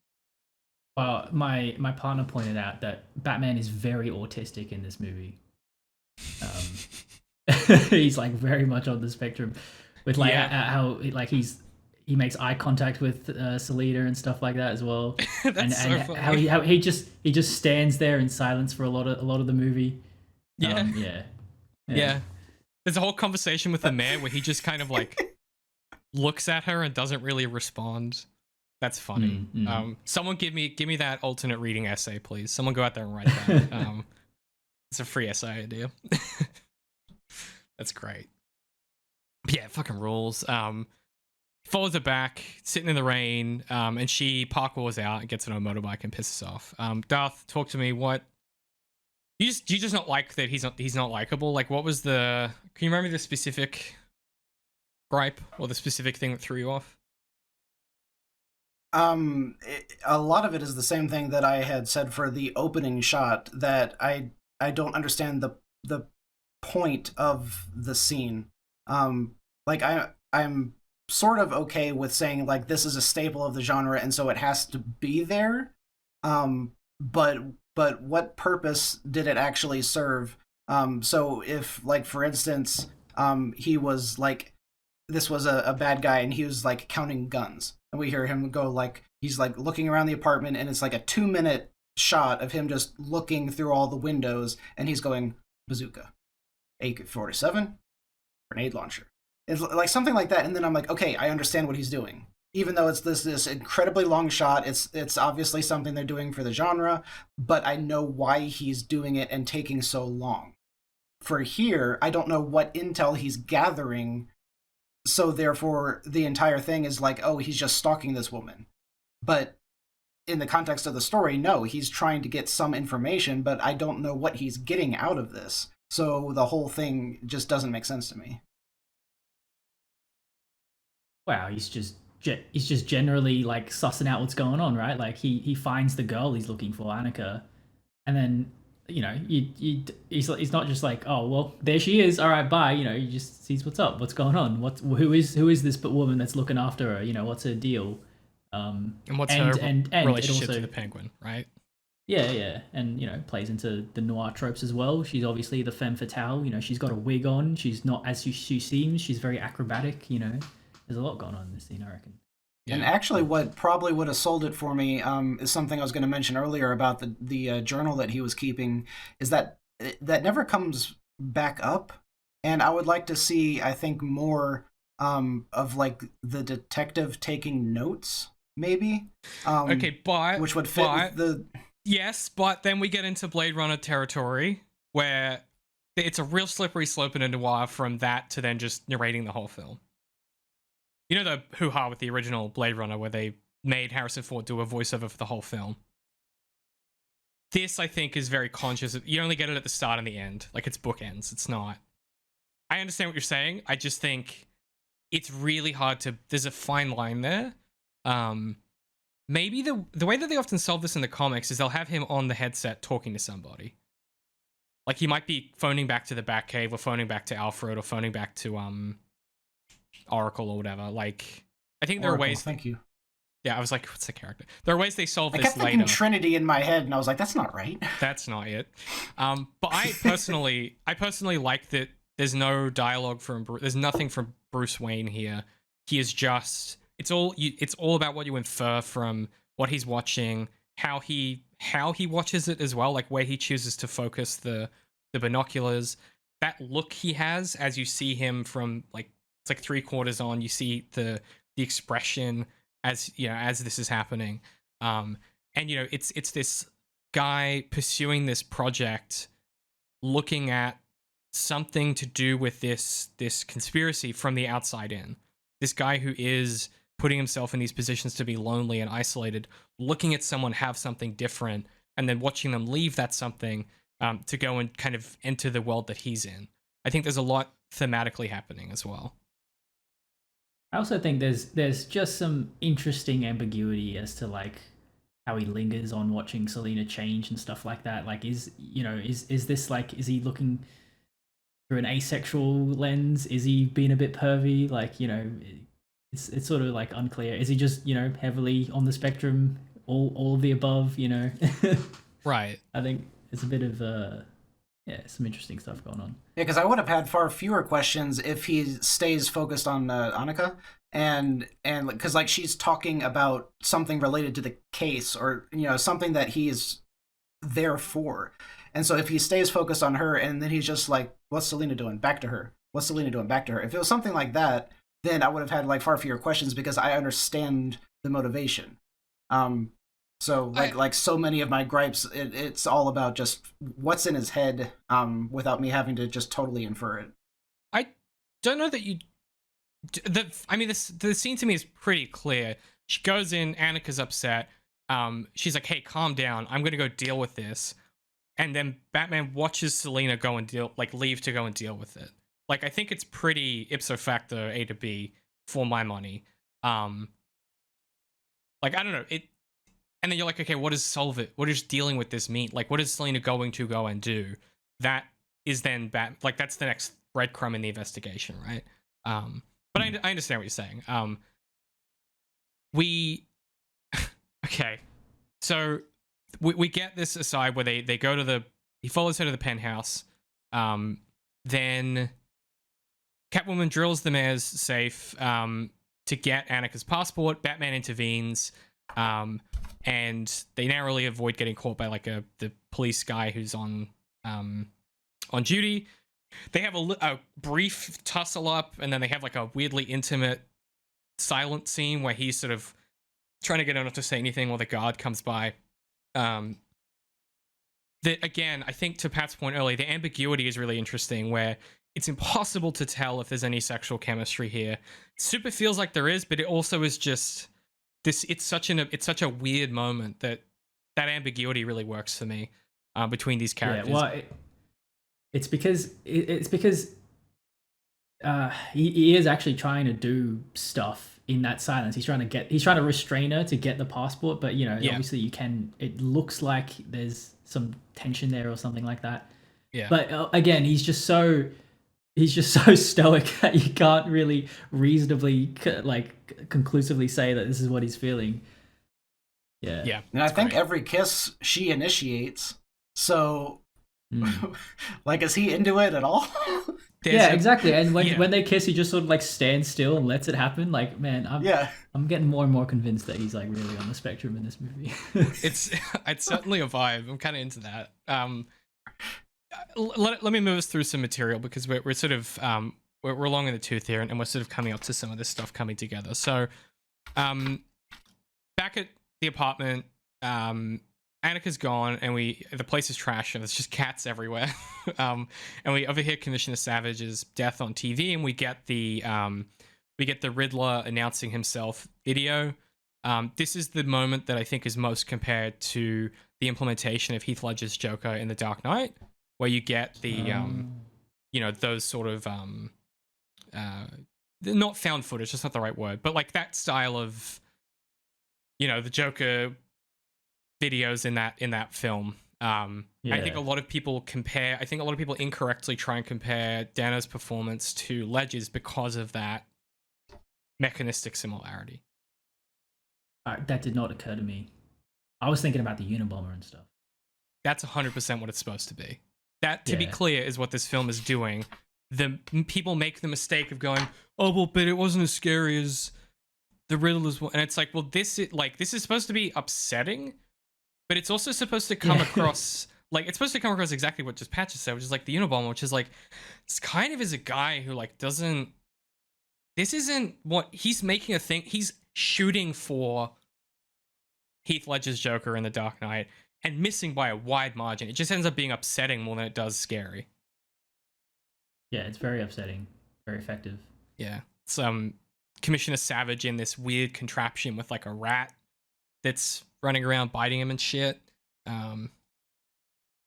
[SPEAKER 2] Well, my partner pointed out that Batman is very autistic in this movie. He's like very much on the spectrum with like how like he makes eye contact with Selena and stuff like that as well.
[SPEAKER 1] That's so funny.
[SPEAKER 2] How he just stands there in silence for a lot of the movie.
[SPEAKER 1] Yeah.
[SPEAKER 2] Yeah.
[SPEAKER 1] There's a whole conversation with the mayor where he just kind of like looks at her and doesn't really respond. That's funny. Someone give me that alternate reading essay, please. Someone go out there and write that. It's a free essay idea. That's great. Yeah, fucking rules. Follows her back, sitting in the rain, and she parkours out and gets on a motorbike and pisses off. Darth, talk to me. What? Do you just not like that he's not likable? Like, what was the? Can you remember the specific gripe or the specific thing that threw you off?
[SPEAKER 3] A lot of it is the same thing that I had said for the opening shot, that I don't understand the point of the scene. Like I'm sort of okay with saying like this is a staple of the genre and so it has to be there. But what purpose did it actually serve? So if like for instance, he was like this was a bad guy and he was like counting guns and we hear him go like he's like looking around the apartment and it's like a 2-minute shot of him just looking through all the windows and he's going bazooka, AK-47, grenade launcher. It's like something like that, and then I'm like, okay, I understand what he's doing. Even though it's this incredibly long shot, it's obviously something they're doing for the genre, but I know why he's doing it and taking so long. For here, I don't know what intel he's gathering, so therefore the entire thing is like, oh, he's just stalking this woman. But in the context of the story, no, he's trying to get some information, but I don't know what he's getting out of this. So the whole thing just doesn't make sense to me.
[SPEAKER 2] Wow, he's just generally like sussing out what's going on, right? Like he finds the girl he's looking for, Annika, and then you know he's not just like, oh well, there she is, all right, bye. You know, he just sees what's up, what's going on, who is this woman that's looking after her? You know, what's her deal?
[SPEAKER 1] And what's her relationship to the Penguin, right?
[SPEAKER 2] Yeah, and you know, plays into the noir tropes as well. She's obviously the femme fatale. You know, she's got a wig on. She's not as she seems. She's very acrobatic. You know, there's a lot going on in this scene, I reckon.
[SPEAKER 3] Yeah. And actually, what probably would have sold it for me is something I was going to mention earlier about the journal that he was keeping. Is that never comes back up, and I would like to see, I think, more of like the detective taking notes, maybe.
[SPEAKER 1] Okay, but
[SPEAKER 3] which would fit with the.
[SPEAKER 1] Yes, but then we get into Blade Runner territory where it's a real slippery slope in a noir from that to then just narrating the whole film. You know the hoo-ha with the original Blade Runner where they made Harrison Ford do a voiceover for the whole film? This, I think, is very conscious. You only get it at the start and the end. Like, it's bookends. It's not. I understand what you're saying. I just think it's really hard to... There's a fine line there. Maybe the way that they often solve this in the comics is they'll have him on the headset talking to somebody. Like, he might be phoning back to the Batcave or phoning back to Alfred or phoning back to Oracle or whatever. Like, I think there are ways...
[SPEAKER 3] Thank you.
[SPEAKER 1] Yeah, I was like, what's the character? There are ways they solve this
[SPEAKER 3] later. I kept thinking Trinity in my head, and I was like, that's not right.
[SPEAKER 1] That's not it. But I personally like that there's no dialogue from... There's nothing from Bruce Wayne here. He is just... It's all about what you infer from what he's watching, how he watches it as well, like where he chooses to focus the binoculars. That look he has as you see him from like it's like 3/4 on, you see the expression as you know as this is happening. And you know, it's this guy pursuing this project, looking at something to do with this conspiracy from the outside in. This guy who is putting himself in these positions to be lonely and isolated, looking at someone have something different, and then watching them leave that something to go and kind of enter the world that he's in. I think there's a lot thematically happening as well.
[SPEAKER 2] I also think there's just some interesting ambiguity as to like how he lingers on watching Selena change and stuff like that. Like, is this like, is he looking through an asexual lens? Is he being a bit pervy? Like, you know, it's sort of like unclear. Is he just, you know, heavily on the spectrum, all of the above, you know?
[SPEAKER 1] Right.
[SPEAKER 2] I think it's a bit of some interesting stuff going on.
[SPEAKER 3] Yeah, because I would have had far fewer questions if he stays focused on Annika, and because like she's talking about something related to the case, or you know, something that he's there for. And so if he stays focused on her and then he's just like, what's Selena doing? Back to her. What's Selena doing? Back to her. If it was something like that, then I would have had like far fewer questions because I understand the motivation. So like so many of my gripes, it's all about just what's in his head without me having to just totally infer it.
[SPEAKER 1] I don't know that you... the scene to me is pretty clear. She goes in, Annika's upset. She's like, hey, calm down. I'm going to go deal with this. And then Batman watches Selena go and leave to go and deal with it. Like, I think it's pretty ipso facto A to B for my money. Like, I don't know, it, and then you're like, okay, what does solve it? What does dealing with this mean? Like, what is Selena going to go and do? That is then like, that's the next breadcrumb in the investigation, right? But I understand what you're saying. Okay, so we get this aside where they go to he follows her to the penthouse. Then Catwoman drills the mayor's safe to get Annika's passport. Batman intervenes, and they narrowly avoid getting caught by like the police guy who's on duty. They have a brief tussle up, and then they have like a weirdly intimate silent scene where he's sort of trying to get her not to say anything while the guard comes by. Again, I think to Pat's point earlier, the ambiguity is really interesting, where it's impossible to tell if there's any sexual chemistry here. Super feels like there is, but it also is just this. It's such a weird moment that ambiguity really works for me between these characters.
[SPEAKER 2] Yeah, well, it's because he is actually trying to do stuff in that silence. He's trying to restrain her to get the passport, but obviously it looks like there's some tension there or something like that.
[SPEAKER 1] Yeah.
[SPEAKER 2] But again, he's just so stoic that you can't really reasonably conclusively say that this is what he's feeling. Yeah.
[SPEAKER 1] Yeah.
[SPEAKER 3] And I think every kiss she initiates. So like, is he into it at all?
[SPEAKER 2] Exactly. And when they kiss, he just sort of like stands still and lets it happen. Like, man, I'm getting more and more convinced that he's like really on the spectrum in this movie.
[SPEAKER 1] It's certainly a vibe. I'm kind of into that. Let me move us through some material, because we're sort of we're long in the tooth here, and we're sort of coming up to some of this stuff coming together. So, back at the apartment, Annika's gone, and the place is trash, and there's just cats everywhere. And we overhear Commissioner Savage's death on TV, and we get the Riddler announcing himself video. This is the moment that I think is most compared to the implementation of Heath Ledger's Joker in The Dark Knight, where you get the those sort of not found footage, that's not the right word, but like that style of the Joker videos in that film. I think a lot of people incorrectly try and compare Dano's performance to Ledger's because of that mechanistic similarity.
[SPEAKER 2] That did not occur to me. I was thinking about the Unabomber and stuff.
[SPEAKER 1] That's 100% what it's supposed to be. That, to be clear, is what this film is doing. The people make the mistake of going, oh, well, but it wasn't as scary as the Riddler's one. And it's like, well, this is supposed to be upsetting, but it's also supposed to come across exactly what just Pat just said, which is like the Unabomber, which is like, it's kind of is a guy who like doesn't. This isn't what he's making a thing. He's shooting for Heath Ledger's Joker in The Dark Knight and missing by a wide margin. It just ends up being upsetting more than it does scary.
[SPEAKER 2] Yeah, it's very upsetting. Very effective.
[SPEAKER 1] Yeah. It's Commissioner Savage in this weird contraption with like a rat that's running around biting him and shit. And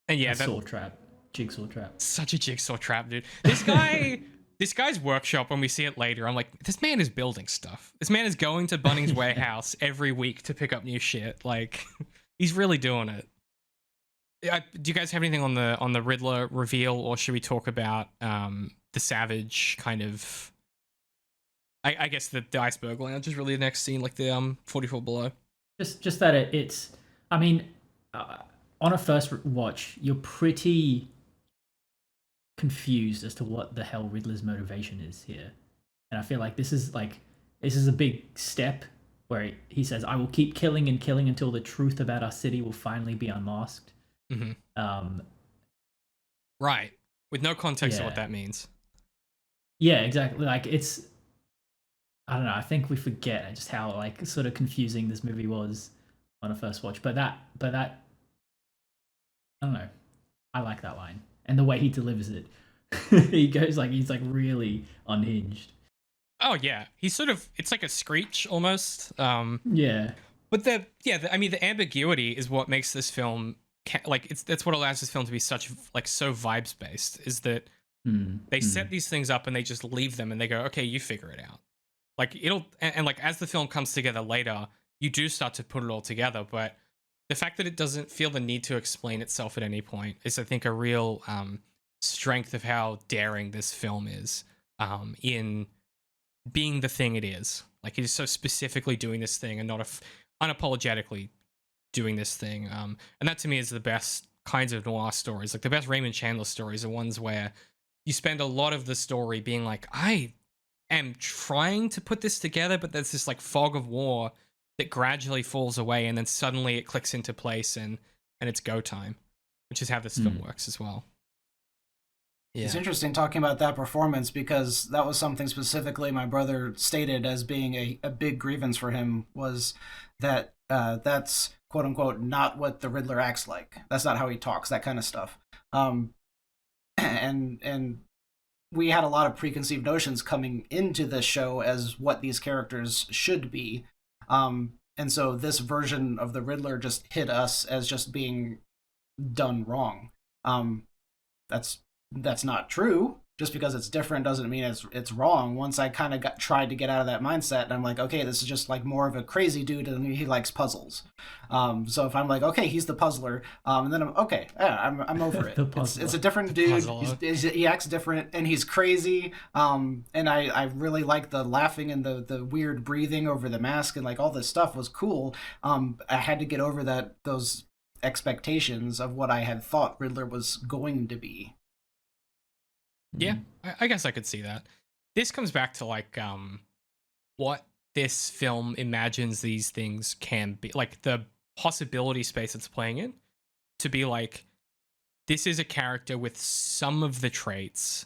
[SPEAKER 1] yeah,
[SPEAKER 2] jigsaw trap.
[SPEAKER 1] Such a jigsaw trap, dude. This guy's workshop, when we see it later, I'm like, this man is building stuff. This man is going to Bunnings Warehouse every week to pick up new shit. Like, he's really doing it. Do you guys have anything on the Riddler reveal, or should we talk about the Savage kind of? I guess the iceberg lounge is really the next scene, like the 44 Below.
[SPEAKER 2] Just that it's. I mean, on a first watch, you're pretty confused as to what the hell Riddler's motivation is here, and I feel like this is a big step where he says, "I will keep killing and killing until the truth about our city will finally be unmasked."
[SPEAKER 1] Mm-hmm. Right, with no context of what that means.
[SPEAKER 2] Yeah, exactly. Like, it's, I don't know. I think we forget just how like sort of confusing this movie was on a first watch. But that I don't know. I like that line and the way he delivers it. He goes like he's like really unhinged.
[SPEAKER 1] Oh yeah, he's sort of. It's like a screech almost.
[SPEAKER 2] Yeah. But
[SPEAKER 1] the ambiguity is what makes this film that's what allows this film to be so vibes based. Is that they set these things up and they just leave them and they go, okay, you figure it out. Like it'll and like as the film comes together later, you do start to put it all together. But the fact that it doesn't feel the need to explain itself at any point is, I think, a real strength of how daring this film is in being the thing it is. Like, it is so specifically doing this thing and not unapologetically doing this thing. And that to me is the best kinds of noir stories. Like, the best Raymond Chandler stories are ones where you spend a lot of the story being like, I am trying to put this together, but there's this like fog of war that gradually falls away, and then suddenly it clicks into place, and it's go time, which is how this film works as well. Yeah.
[SPEAKER 3] It's interesting talking about that performance, because that was something specifically my brother stated as being a big grievance for him, was that that's quote unquote not what the Riddler acts like. That's not how he talks, that kind of stuff. And we had a lot of preconceived notions coming into this show as what these characters should be. And so this version of the Riddler just hit us as just being done wrong. That's not true. Just because it's different doesn't mean it's wrong. Once I kind of tried to get out of that mindset, and I'm like, okay, this is just like more of a crazy dude, and he likes puzzles. So if I'm like, okay, he's the puzzler, and then I'm over it. It's a different dude. He acts different, and he's crazy. And I really like the laughing and the weird breathing over the mask, and like all this stuff was cool. I had to get over those expectations of what I had thought Riddler was going to be.
[SPEAKER 1] Yeah, I guess I could see that. This comes back to like what this film imagines these things can be, like the possibility space it's playing in, to be like, this is a character with some of the traits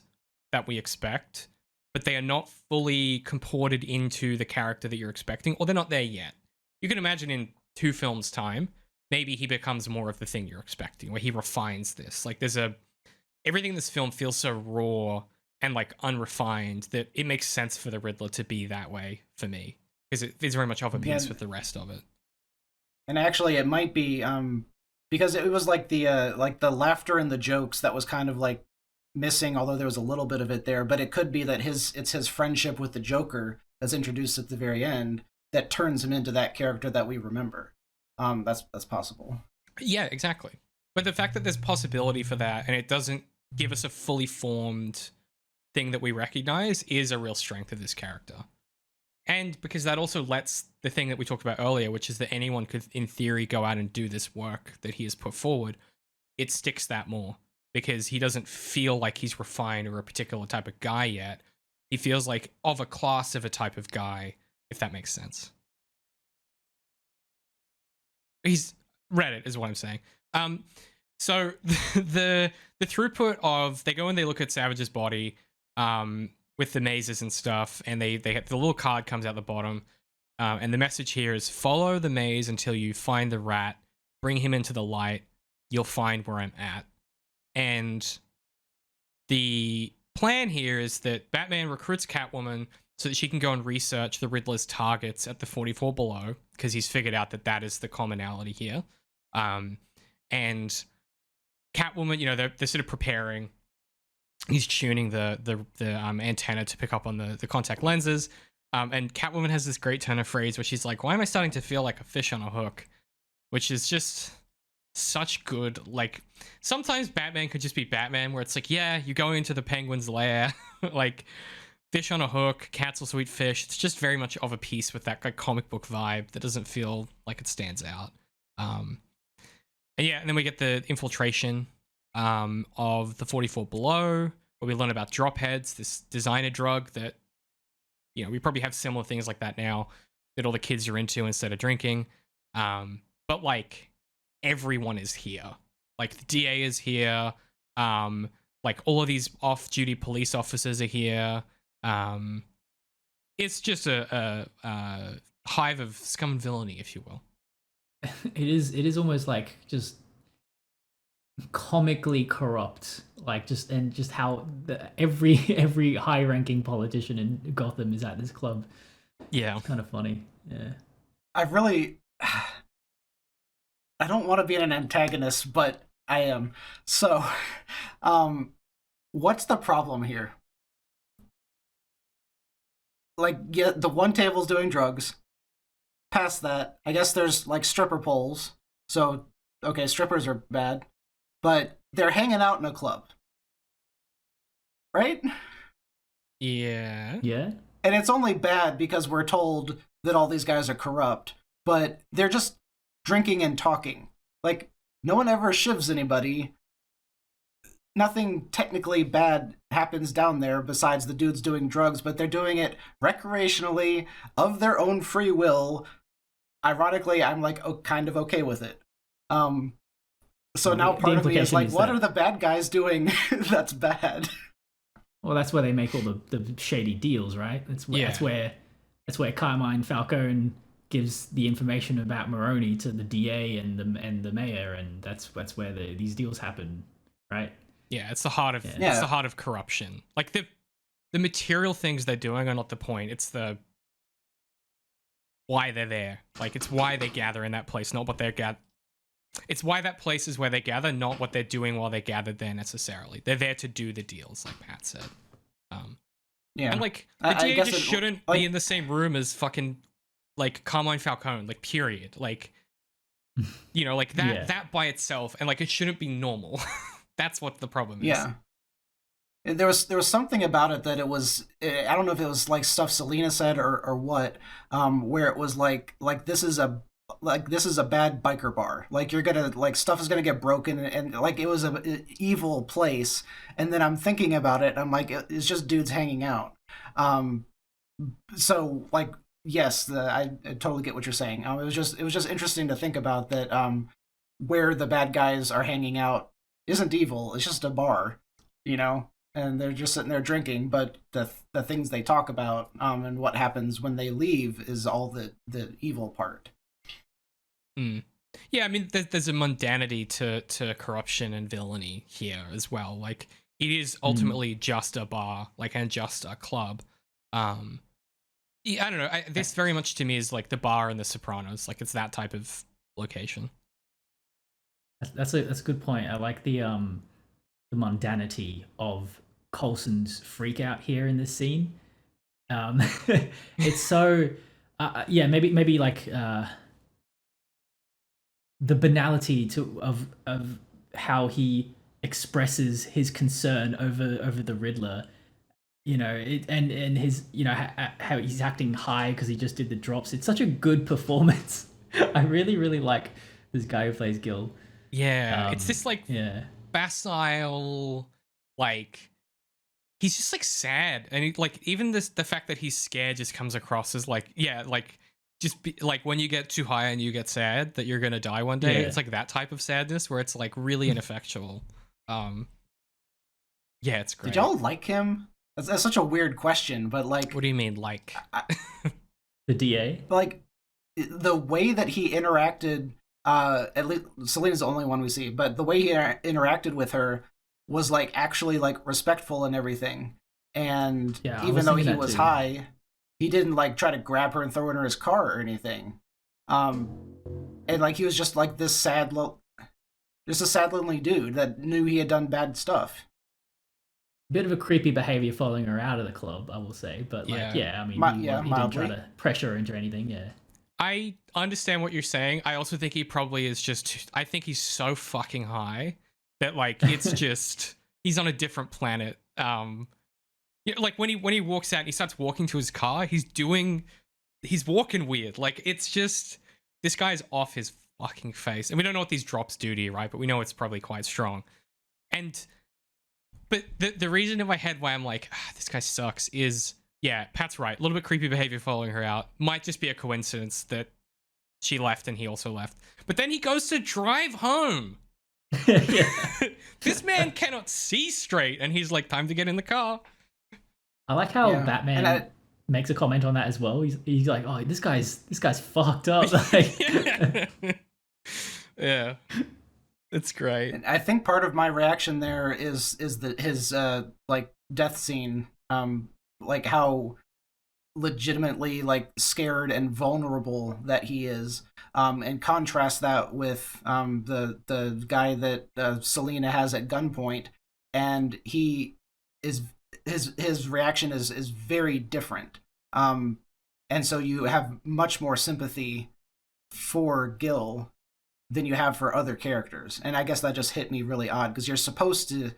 [SPEAKER 1] that we expect, but they are not fully comported into the character that you're expecting, or they're not there yet. You can imagine in 2 films' time, maybe he becomes more of the thing you're expecting, where he refines this. Like, everything in this film feels so raw and like unrefined that it makes sense for the Riddler to be that way for me, because it is very much of a piece with the rest of it.
[SPEAKER 3] And actually, it might be because it was like the laughter and the jokes that was kind of like missing, although there was a little bit of it there. But it could be that it's his friendship with the Joker that's introduced at the very end that turns him into that character that we remember. That's possible.
[SPEAKER 1] Yeah, exactly. But the fact that there's possibility for that, and it doesn't give us a fully formed thing that we recognize, is a real strength of this character. And because that also lets the thing that we talked about earlier, which is that anyone could, in theory, go out and do this work that he has put forward, it sticks that more. Because he doesn't feel like he's refined or a particular type of guy yet. He feels like of a class of a type of guy, if that makes sense. He's Reddit is what I'm saying. So the throughput of, they go and they look at Savage's body with the mazes and stuff, and they have, the little card comes out the bottom, and the message here is, follow the maze until you find the rat, bring him into the light, you'll find where I'm at. And the plan here is that Batman recruits Catwoman so that she can go and research the Riddler's targets at the 44 below, because he's figured out that is the commonality here. And Catwoman, they're sort of preparing. He's tuning the antenna to pick up on the contact lenses. And Catwoman has this great turn of phrase where she's like, why am I starting to feel like a fish on a hook? Which is just such good, like, sometimes Batman could just be Batman, where it's like, yeah, you go into the Penguin's lair, like, fish on a hook, cat's a sweet fish. It's just very much of a piece with that like comic book vibe that doesn't feel like it stands out. And then we get the infiltration of the 44 below, where we learn about drop heads, this designer drug that, we probably have similar things like that now that all the kids are into instead of drinking. But like, everyone is here. Like, the DA is here. Like, all of these off-duty police officers are here. It's just a hive of scum and villainy, if you will.
[SPEAKER 2] It is almost like just comically corrupt, like just how every high-ranking politician in Gotham is at this club.
[SPEAKER 1] Yeah,
[SPEAKER 2] it's kind of funny. Yeah,
[SPEAKER 3] I don't want to be an antagonist, but I am. So, what's the problem here? Like, yeah, the one table's doing drugs. past that, I guess there's like stripper poles. So, okay, strippers are bad, but they're hanging out in a club, right?
[SPEAKER 1] Yeah.
[SPEAKER 2] Yeah.
[SPEAKER 3] And it's only bad because we're told that all these guys are corrupt, but they're just drinking and talking. Like, no one ever shivs anybody. Nothing technically bad happens down there besides the dudes doing drugs, but they're doing it recreationally, of their own free will. Ironically, I'm like kind of okay with it. So now part of me is like, what are the bad guys doing that's bad?
[SPEAKER 2] Well, that's where they make all the shady deals, right? That's where Carmine Falcone gives the information about Moroni to the DA and the mayor, and that's where these deals happen, right?
[SPEAKER 1] Yeah, it's the heart of it's the heart of corruption. Like the material things they're doing are not the point. It's the why they're there. Like it's why they gather in that place, not what they're It's why that place is where they gather, not what they're doing while they're gathered there necessarily. They're there to do the deals, like Pat said.
[SPEAKER 3] Yeah,
[SPEAKER 1] and like the DA just shouldn't be in the same room as fucking like Carmine Falcone, like period. Like you know, like that by itself, and like it shouldn't be normal. That's what the problem is.
[SPEAKER 3] Yeah. There was something about it that it was, I don't know if it was like stuff Selena said or what, where it was like this is a bad biker bar. Like you're gonna like stuff is gonna get broken, and like it was an evil place. And then I'm thinking about it, and I'm like, it's just dudes hanging out. So like yes, I totally get what you're saying. It was just interesting to think about that. Where the bad guys are hanging out isn't evil. It's just a bar, you know. And they're just sitting there drinking, but the things they talk about and what happens when they leave is all the evil part.
[SPEAKER 1] Yeah, I mean, there's a mundanity to corruption and villainy here as well. Like, it is ultimately just a bar, like, and just a club. Yeah, I don't know. This very much to me is like the bar in The Sopranos. Like, it's that type of location.
[SPEAKER 2] That's a good point. I like the mundanity of Coulson's freak out here in this scene. It's so maybe like the banality of how he expresses his concern over the Riddler, you know, and his, you know, how he's acting high because he just did the drops. It's such a good performance. I really like this guy who plays Gil.
[SPEAKER 1] Yeah, it's this like facile, like he's just like sad, and he, like even the fact that he's scared just comes across as like just be, like when you get too high and you get sad that you're gonna die one day. It's like that type of sadness where it's like really ineffectual. Yeah, it's great.
[SPEAKER 3] Did y'all like him? That's such a weird question, but like,
[SPEAKER 1] what do you mean like?
[SPEAKER 2] The DA?
[SPEAKER 3] Like the way that he interacted. At least Selena's the only one we see, but the way he interacted with her was like actually like respectful and everything. And even though he was high, he didn't like try to grab her and throw her in his car or anything. And like he was just like this just a sad lonely dude that knew he had done bad stuff.
[SPEAKER 2] Bit of a creepy behavior following her out of the club, I will say, but like I mean, he didn't try to pressure her into anything. Yeah,
[SPEAKER 1] I understand what you're saying. I also think he probably is just, I think he's so fucking high that like it's just he's on a different planet. You know, like when he walks out and he starts walking to his car, he's walking weird. Like it's just, this guy's off his fucking face. And we don't know what these drops do to you, right? But we know it's probably quite strong. But the reason in my head why I'm like, this guy sucks is, yeah, Pat's right. A little bit creepy behavior following her out. Might just be a coincidence that she left and he also left. But then he goes to drive home. This man cannot see straight, and he's like, time to get in the car.
[SPEAKER 2] I like how Batman makes a comment on that as well. He's like, oh, this guy's fucked up. Like,
[SPEAKER 1] yeah. It's great.
[SPEAKER 3] And I think part of my reaction there is his like death scene, like how legitimately like scared and vulnerable that he is, and contrast that with the guy that Selena has at gunpoint, and he is his reaction is very different. And and so you have much more sympathy for Gil than you have for other characters. And I guess that just hit me really odd, because you're supposed to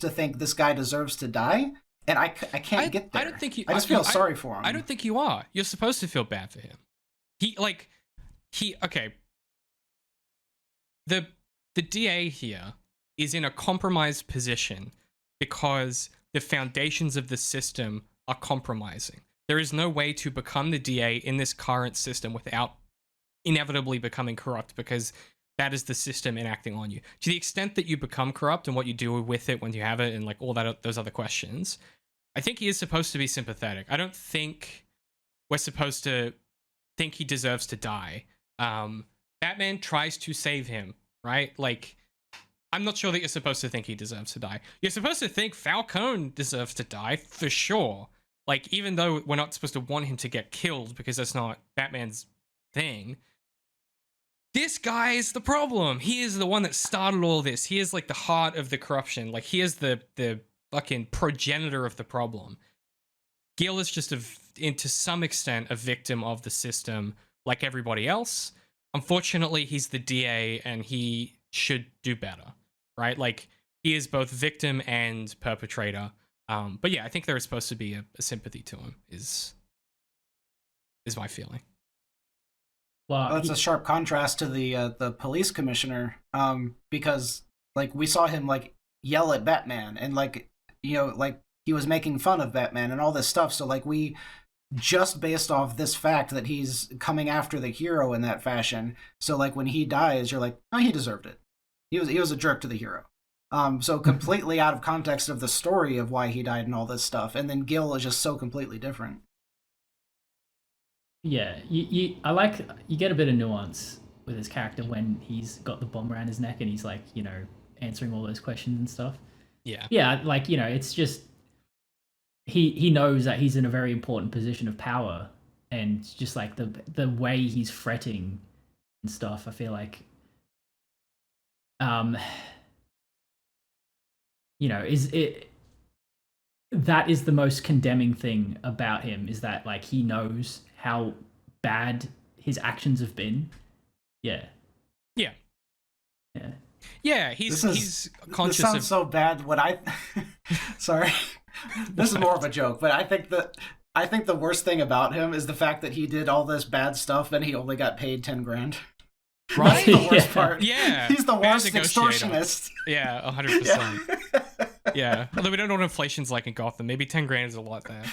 [SPEAKER 3] think this guy deserves to die, and I can't get there.
[SPEAKER 1] I don't think you.
[SPEAKER 3] I just feel sorry for him.
[SPEAKER 1] I don't think you are. You're supposed to feel bad for him. Okay. The DA here is in a compromised position because the foundations of the system are compromising. There is no way to become the DA in this current system without inevitably becoming corrupt, because that is the system enacting on you. To the extent that you become corrupt and what you do with it when you have it, and like all that, those other questions, I think he is supposed to be sympathetic. I don't think we're supposed to think he deserves to die. Batman tries to save him, right? Like, I'm not sure that you're supposed to think he deserves to die. You're supposed to think Falcone deserves to die, for sure. Like, even though we're not supposed to want him to get killed, because that's not Batman's thing, this guy is the problem. He is the one that started all this. He is like the heart of the corruption. Like, he is the fucking progenitor of the problem. Gil is just to some extent a victim of the system, like everybody else. Unfortunately, he's the DA and he should do better, right? Like, he is both victim and perpetrator. But yeah, I think there is supposed to be a sympathy to him, is my feeling.
[SPEAKER 3] Well, that's a sharp contrast to the police commissioner, because like we saw him like yell at Batman, and like, you know, like he was making fun of Batman and all this stuff. So like, we just based off this fact that he's coming after the hero in that fashion. So like, when he dies, you're like, oh, he deserved it. He was a jerk to the hero. So completely out of context of the story of why he died and all this stuff. And then Gil is just so completely different.
[SPEAKER 2] Yeah, I like, you get a bit of nuance with his character when he's got the bomb around his neck and he's like, you know, answering all those questions and stuff. Yeah, like, you know, it's just he knows that he's in a very important position of power, and just like the way he's fretting and stuff, I feel like you know, that is the most condemning thing about him, is that like he knows how bad his actions have been. Yeah.
[SPEAKER 1] He's conscious.
[SPEAKER 3] This sounds so bad. What I sorry, this is more of a joke, but I think the worst thing about him is the fact that he did all this bad stuff and he only got paid $10,000.
[SPEAKER 1] Right?
[SPEAKER 3] That's the worst part.
[SPEAKER 1] Yeah.
[SPEAKER 3] He's the worst extortionist.
[SPEAKER 1] Yeah, 100%. Yeah. Although we don't know what inflation's like in Gotham. Maybe $10,000 is a lot there.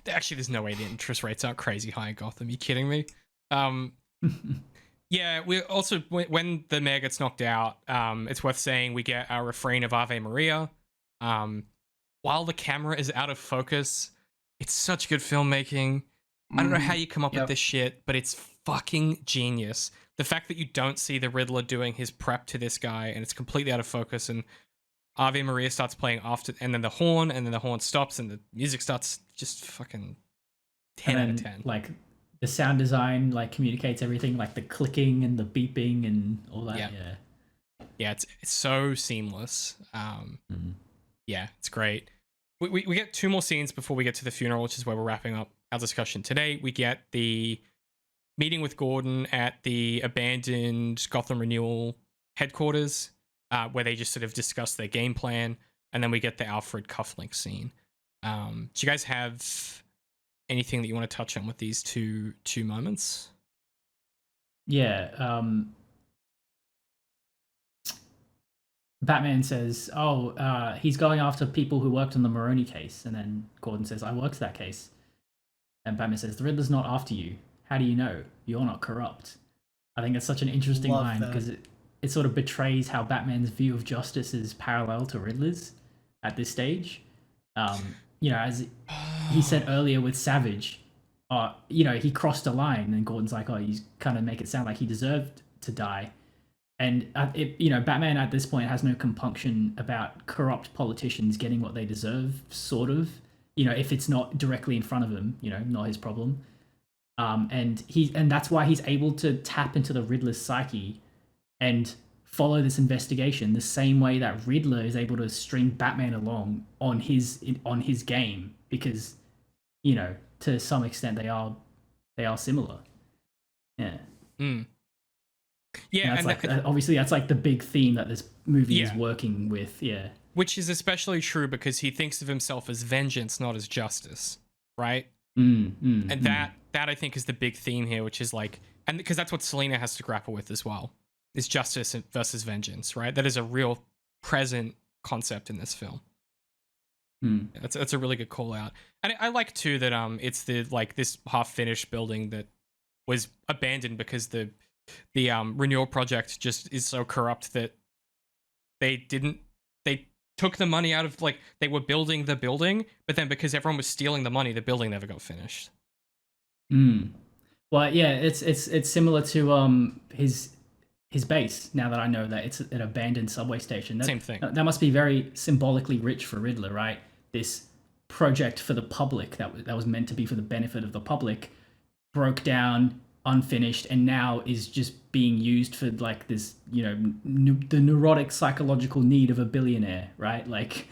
[SPEAKER 1] Actually, there's no way the interest rates aren't crazy high in Gotham. Are you kidding me? Yeah, we also, when the mayor gets knocked out, it's worth saying we get our refrain of Ave Maria. While the camera is out of focus, it's such good filmmaking. I don't know how you come up with this shit, but it's fucking genius. The fact that you don't see the Riddler doing his prep to this guy and it's completely out of focus, and Ave Maria starts playing after, and then the horn stops and the music starts, just fucking 10 out of 10.
[SPEAKER 2] Like, the sound design like communicates everything, like the clicking and the beeping and all that.
[SPEAKER 1] Yeah, it's so seamless. Yeah, it's great. We get two more scenes before we get to the funeral, which is where we're wrapping up our discussion today. We get the meeting with Gordon at the abandoned Gotham Renewal headquarters, where they just sort of discuss their game plan, and then we get the Alfred cufflink scene. Do you guys have anything that you want to touch on with these two moments?
[SPEAKER 2] Yeah. Batman says, he's going after people who worked on the Maroni case. And then Gordon says, I worked that case. And Batman says, the Riddler's not after you. How do you know? You're not corrupt. I think it's such an interesting line, because it sort of betrays how Batman's view of justice is parallel to Riddler's at this stage. You know, as he said earlier with Savage, you know, he crossed a line, and Gordon's like, you kind of make it sound like he deserved to die. And, you know, Batman at this point has no compunction about corrupt politicians getting what they deserve, sort of. You know, if it's not directly in front of him, you know, not his problem. And that's why he's able to tap into the Riddler's psyche and follow this investigation the same way that Riddler is able to string Batman along on his game, because, you know, to some extent they are similar. Yeah.
[SPEAKER 1] Mm. Yeah,
[SPEAKER 2] and that's obviously that's like the big theme that this movie is working with. Yeah.
[SPEAKER 1] Which is especially true because he thinks of himself as vengeance, not as justice, right? And that I think is the big theme here, which is like, and because that's what Selena has to grapple with as well, is justice versus vengeance, right? That is a real present concept in this film. That's a really good call out. And I like too that it's the like this half finished building that was abandoned because the renewal project just is so corrupt that they took the money out of, like, they were building the building, but then because everyone was stealing the money, the building never got finished.
[SPEAKER 2] Well, yeah, it's similar to his base. Now that I know that it's an abandoned subway station,
[SPEAKER 1] Same thing.
[SPEAKER 2] That must be very symbolically rich for Riddler, right? This project for the public that was meant to be for the benefit of the public broke down, unfinished, and now is just being used for like this, you know, the neurotic psychological need of a billionaire, right? Like,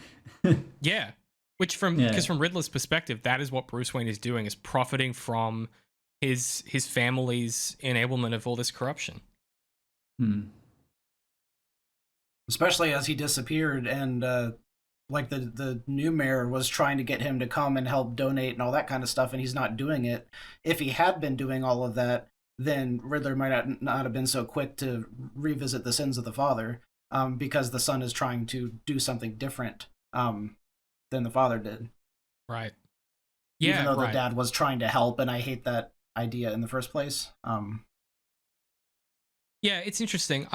[SPEAKER 1] yeah. Which because from Riddler's perspective, that is what Bruce Wayne is doing, is profiting from his family's enablement of all this corruption.
[SPEAKER 3] Especially as he disappeared and like the new mayor was trying to get him to come and help donate and all that kind of stuff, and he's not doing it. If he had been doing all of that, then Riddler might not have been so quick to revisit the sins of the father, because the son is trying to do something different than the father did.
[SPEAKER 1] Right. Yeah,
[SPEAKER 3] even though the dad was trying to help, and I hate that idea in the first place.
[SPEAKER 1] Yeah, it's interesting.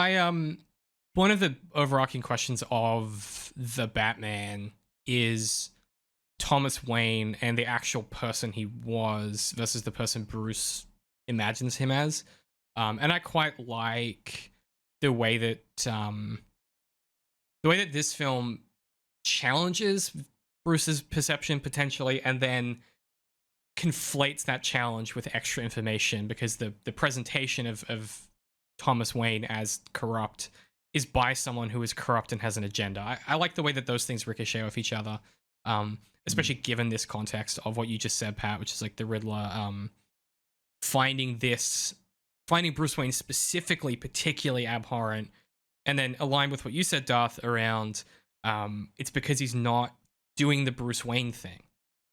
[SPEAKER 1] One of the overarching questions of the Batman is Thomas Wayne and the actual person he was versus the person Bruce imagines him as. And I quite like the way that this film challenges Bruce's perception potentially, and then conflates that challenge with extra information, because the presentation of Thomas Wayne as corrupt is by someone who is corrupt and has an agenda. I like the way that those things ricochet off each other, especially given this context of what you just said, Pat, which is like the Riddler finding Bruce Wayne specifically particularly abhorrent, and then aligned with what you said, Darth, around it's because he's not doing the Bruce Wayne thing.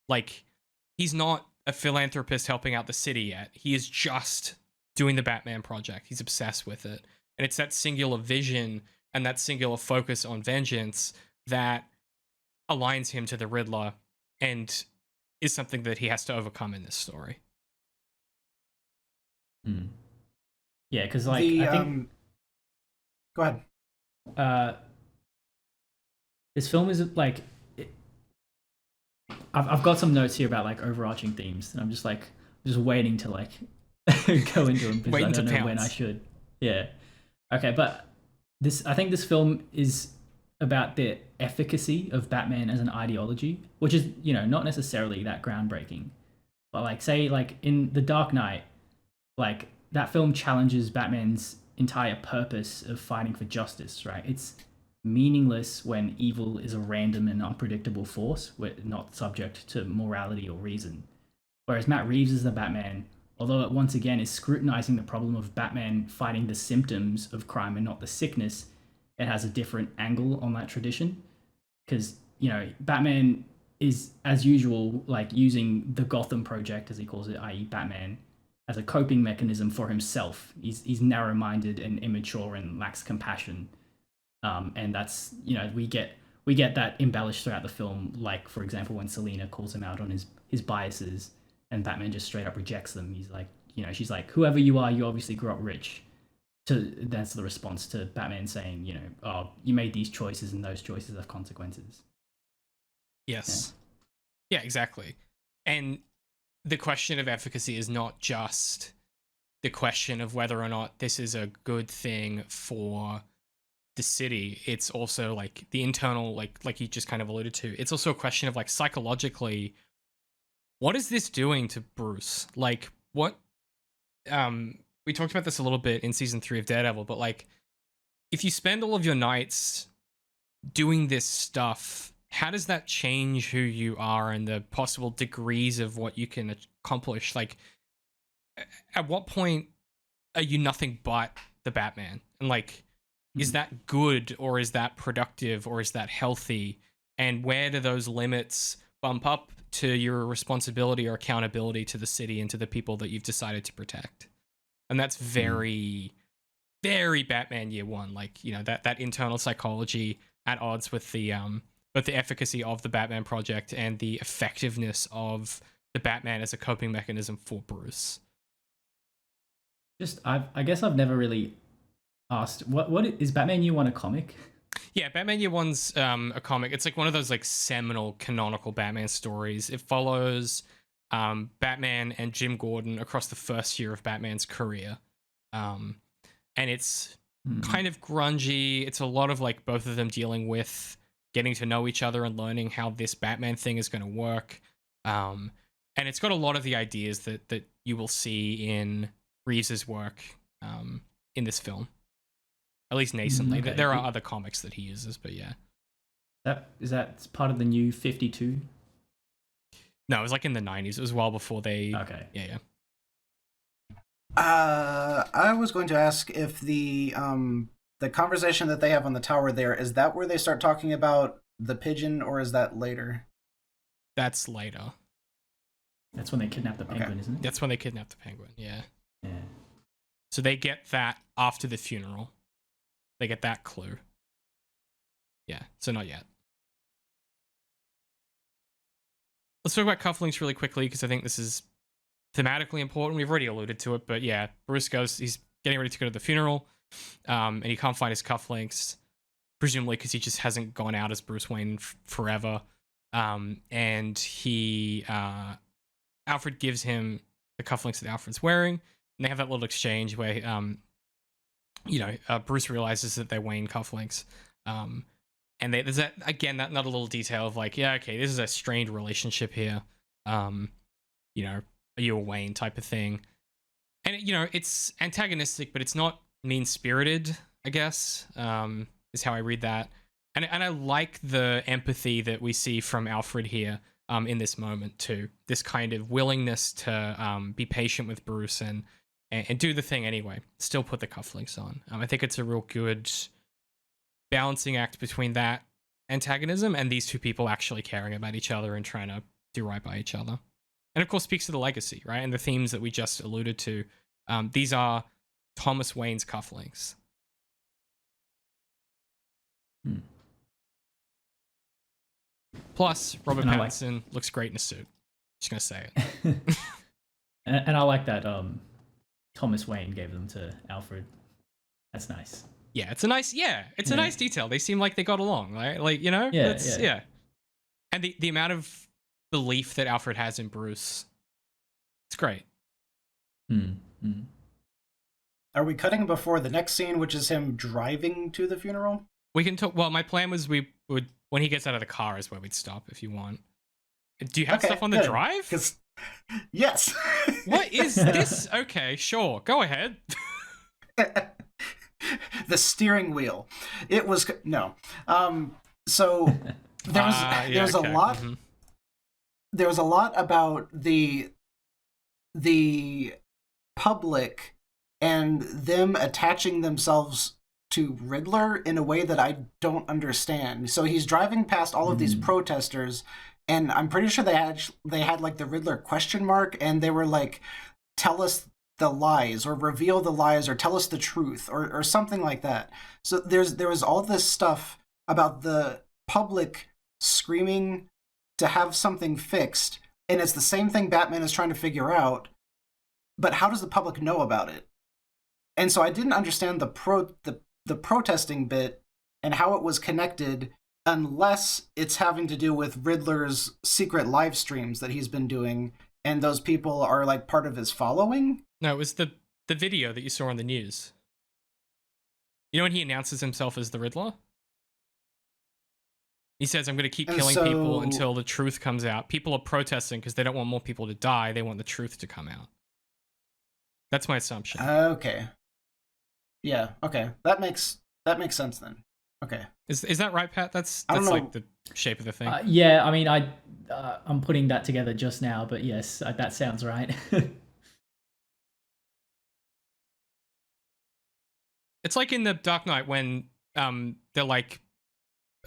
[SPEAKER 1] Like, he's not a philanthropist helping out the city yet. He is just doing the Batman project. He's obsessed with it. And it's that singular vision and that singular focus on vengeance that aligns him to the Riddler and is something that he has to overcome in this story.
[SPEAKER 2] Yeah, because like I think.
[SPEAKER 3] Go ahead.
[SPEAKER 2] This film is like. I've got some notes here about like overarching themes, and I'm just waiting to like go into them because I don't know when I should. Yeah. Okay, but I think this film is about the efficacy of Batman as an ideology, which is, you know, not necessarily that groundbreaking. But like, say, like in The Dark Knight, like that film challenges Batman's entire purpose of fighting for justice, right? It's meaningless when evil is a random and unpredictable force, not subject to morality or reason. Whereas Matt Reeves as the Batman, although it once again is scrutinizing the problem of Batman fighting the symptoms of crime and not the sickness, it has a different angle on that tradition. Because, you know, Batman is, as usual, like using the Gotham Project, as he calls it, i.e. Batman, as a coping mechanism for himself. He's narrow-minded and immature and lacks compassion. And that's, you know, we get that embellished throughout the film, like, for example, when Selena calls him out on his biases, and Batman just straight up rejects them. He's like, you know, she's like, whoever you are, you obviously grew up rich. That's the response to Batman saying, you know, oh, you made these choices and those choices have consequences.
[SPEAKER 1] Yes. Yeah, exactly. And the question of efficacy is not just the question of whether or not this is a good thing for the city. It's also like the internal, like you just kind of alluded to. It's also a question of like psychologically, what is this doing to Bruce? Like, what? We talked about this a little bit in season 3 of DareDevil, but like, if you spend all of your nights doing this stuff how does that change who you are and the possible degrees of what you can accomplish? Like, at what point are you nothing but the Batman? And like, is that good, or is that productive, or is that healthy? And where do those limits bump up to your responsibility or accountability to the city and to the people that you've decided to protect? And that's very, very Batman Year One. Like, you know, that internal psychology at odds with the both the efficacy of the Batman project and the effectiveness of the Batman as a coping mechanism for Bruce.
[SPEAKER 2] I guess I've never really asked what is Batman Year One a comic?
[SPEAKER 1] Yeah, Batman Year One's a comic. It's like one of those like seminal canonical Batman stories. It follows Batman and Jim Gordon across the first year of Batman's career. And it's kind of grungy. It's a lot of like both of them dealing with getting to know each other and learning how this Batman thing is going to work. And it's got a lot of the ideas that you will see in Reeves's work in this film. At least nascently.
[SPEAKER 2] Okay.
[SPEAKER 1] There are other comics that he uses, but yeah.
[SPEAKER 2] Is that part of the new 52?
[SPEAKER 1] No, it was like in the 90s. It was well before they...
[SPEAKER 2] Okay.
[SPEAKER 1] Yeah.
[SPEAKER 3] I was going to ask if the conversation that they have on the tower there, is that where they start talking about the pigeon, or is that later?
[SPEAKER 1] That's later.
[SPEAKER 2] That's when they kidnap the penguin, isn't it?
[SPEAKER 1] That's when they kidnap the penguin, yeah.
[SPEAKER 2] Yeah.
[SPEAKER 1] So they get that after the funeral. They get that clue. Yeah, so not yet. Let's talk about cufflinks really quickly, because I think this is thematically important. We've already alluded to it, but yeah, Bruce he's getting ready to go to the funeral, and he can't find his cufflinks, presumably because he just hasn't gone out as Bruce Wayne forever. And Alfred gives him the cufflinks that Alfred's wearing, and they have that little exchange where, Bruce realizes that they're Wayne cufflinks. And there's that, again, that another little detail of like, yeah, okay, this is a strained relationship here. Are you a Wayne type of thing? And, it's antagonistic, but it's not mean-spirited, I guess, is how I read that. And I like the empathy that we see from Alfred here in this moment, too. This kind of willingness to be patient with Bruce and do the thing anyway. Still put the cufflinks on. I think it's a real good balancing act between that antagonism and these two people actually caring about each other and trying to do right by each other. And of course speaks to the legacy, right? And the themes that we just alluded to. These are Thomas Wayne's cufflinks. Plus, Robert Pattinson looks great in a suit. Just gonna say it.
[SPEAKER 2] and I like that Thomas Wayne gave them to Alfred. That's nice.
[SPEAKER 1] Yeah, it's a nice detail. They seem like they got along, right? Like,
[SPEAKER 2] Yeah.
[SPEAKER 1] And the amount of belief that Alfred has in Bruce, it's great.
[SPEAKER 3] Are we cutting before the next scene, which is him driving to the funeral?
[SPEAKER 1] We can talk. Well, my plan was we would, when he gets out of the car is where we'd stop if you want. Do you have stuff on the drive?
[SPEAKER 3] Yes.
[SPEAKER 1] What is this? Okay, sure. Go ahead.
[SPEAKER 3] The steering wheel. It was no. So there was a lot. Mm-hmm. There was a lot about the public and them attaching themselves to Riddler in a way that I don't understand. So he's driving past all of these protesters, and I'm pretty sure they had like the Riddler question mark, and they were like, "Tell us the lies," or "Reveal the lies," or "Tell us the truth," or something like that. So there was all this stuff about the public screaming to have something fixed, and it's the same thing Batman is trying to figure out. But how does the public know about it? And so I didn't understand the protesting bit and how it was connected, unless it's having to do with Riddler's secret live streams that he's been doing, and those people are like part of his following.
[SPEAKER 1] No, it was the video that you saw on the news. You know when he announces himself as the Riddler? He says, "I'm going to keep killing people until the truth comes out." People are protesting because they don't want more people to die. They want the truth to come out. That's my assumption.
[SPEAKER 3] Okay. Yeah, okay. That makes sense then. Okay.
[SPEAKER 1] Is that right, Pat? That's
[SPEAKER 3] I don't know.
[SPEAKER 1] like the shape of the thing.
[SPEAKER 2] Yeah, I mean, I'm putting that together just now, but yes, that sounds right.
[SPEAKER 1] It's like in the Dark Knight when they're like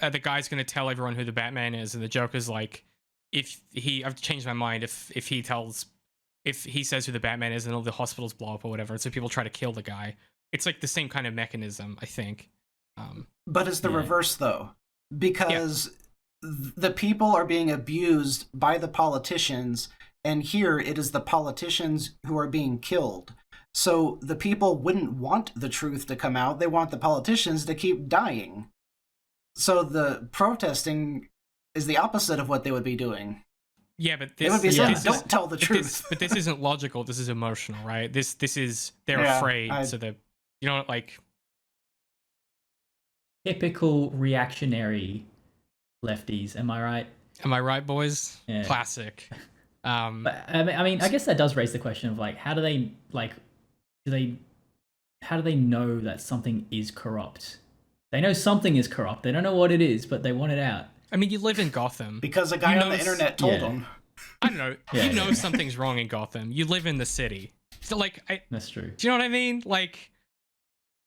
[SPEAKER 1] the guy's going to tell everyone who the Batman is, and the Joker's like, I've changed my mind. If he says who the Batman is, and all the hospitals blow up or whatever, so people try to kill the guy. It's like the same kind of mechanism, I think.
[SPEAKER 3] But it's the reverse though, because the people are being abused by the politicians, and here it is the politicians who are being killed. So the people wouldn't want the truth to come out. They want the politicians to keep dying. So the protesting is the opposite of what they would be doing.
[SPEAKER 1] Yeah, but
[SPEAKER 3] they would be saying, don't tell the truth.
[SPEAKER 1] But this isn't logical. This is emotional, right? This is they're afraid, so they're, you know, like
[SPEAKER 2] typical reactionary lefties. Am I right?
[SPEAKER 1] Am I right, boys?
[SPEAKER 2] Yeah.
[SPEAKER 1] Classic.
[SPEAKER 2] But, I mean, I guess that does raise the question of like, how do they know that something is corrupt? They know something is corrupt. They don't know what it is, but they want it out.
[SPEAKER 1] I mean, you live in Gotham.
[SPEAKER 3] Because a guy on the internet told them.
[SPEAKER 1] I don't know. You know something's wrong in Gotham. You live in the city. So, like,
[SPEAKER 2] that's true.
[SPEAKER 1] Do you know what I mean? Like,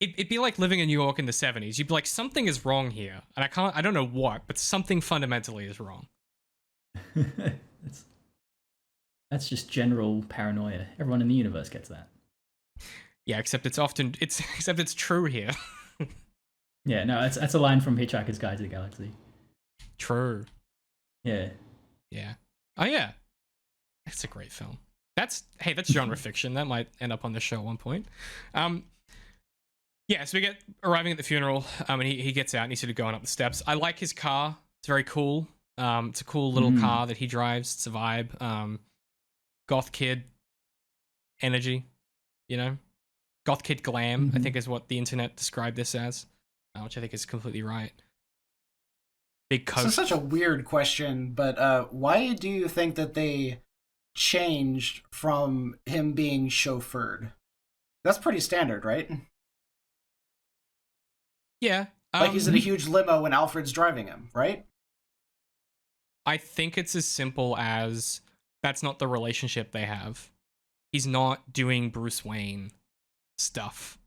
[SPEAKER 1] it'd be like living in New York in the 70s. You'd be like, something is wrong here. And I don't know what, but something fundamentally is wrong.
[SPEAKER 2] That's just general paranoia. Everyone in the universe gets that.
[SPEAKER 1] Yeah, except it's true here.
[SPEAKER 2] Yeah, no, that's a line from Hitchhiker's Guide to the Galaxy.
[SPEAKER 1] True.
[SPEAKER 2] Yeah.
[SPEAKER 1] Yeah. Oh yeah. It's a great film. That's genre fiction. That might end up on the show at one point. Yeah, so we get arriving at the funeral, and he gets out and he's sort of going up the steps. I like his car. It's very cool. It's a cool little car that he drives. It's a vibe. Goth kid energy, you know? Goth kid glam, I think is what the internet described this as, which I think is completely right. Big coat.
[SPEAKER 3] This is such a weird question, but why do you think that they changed from him being chauffeured? That's pretty standard, right?
[SPEAKER 1] Yeah.
[SPEAKER 3] Like he's in a huge limo when Alfred's driving him, right?
[SPEAKER 1] I think it's as simple as that's not the relationship they have. He's not doing Bruce Wayne stuff.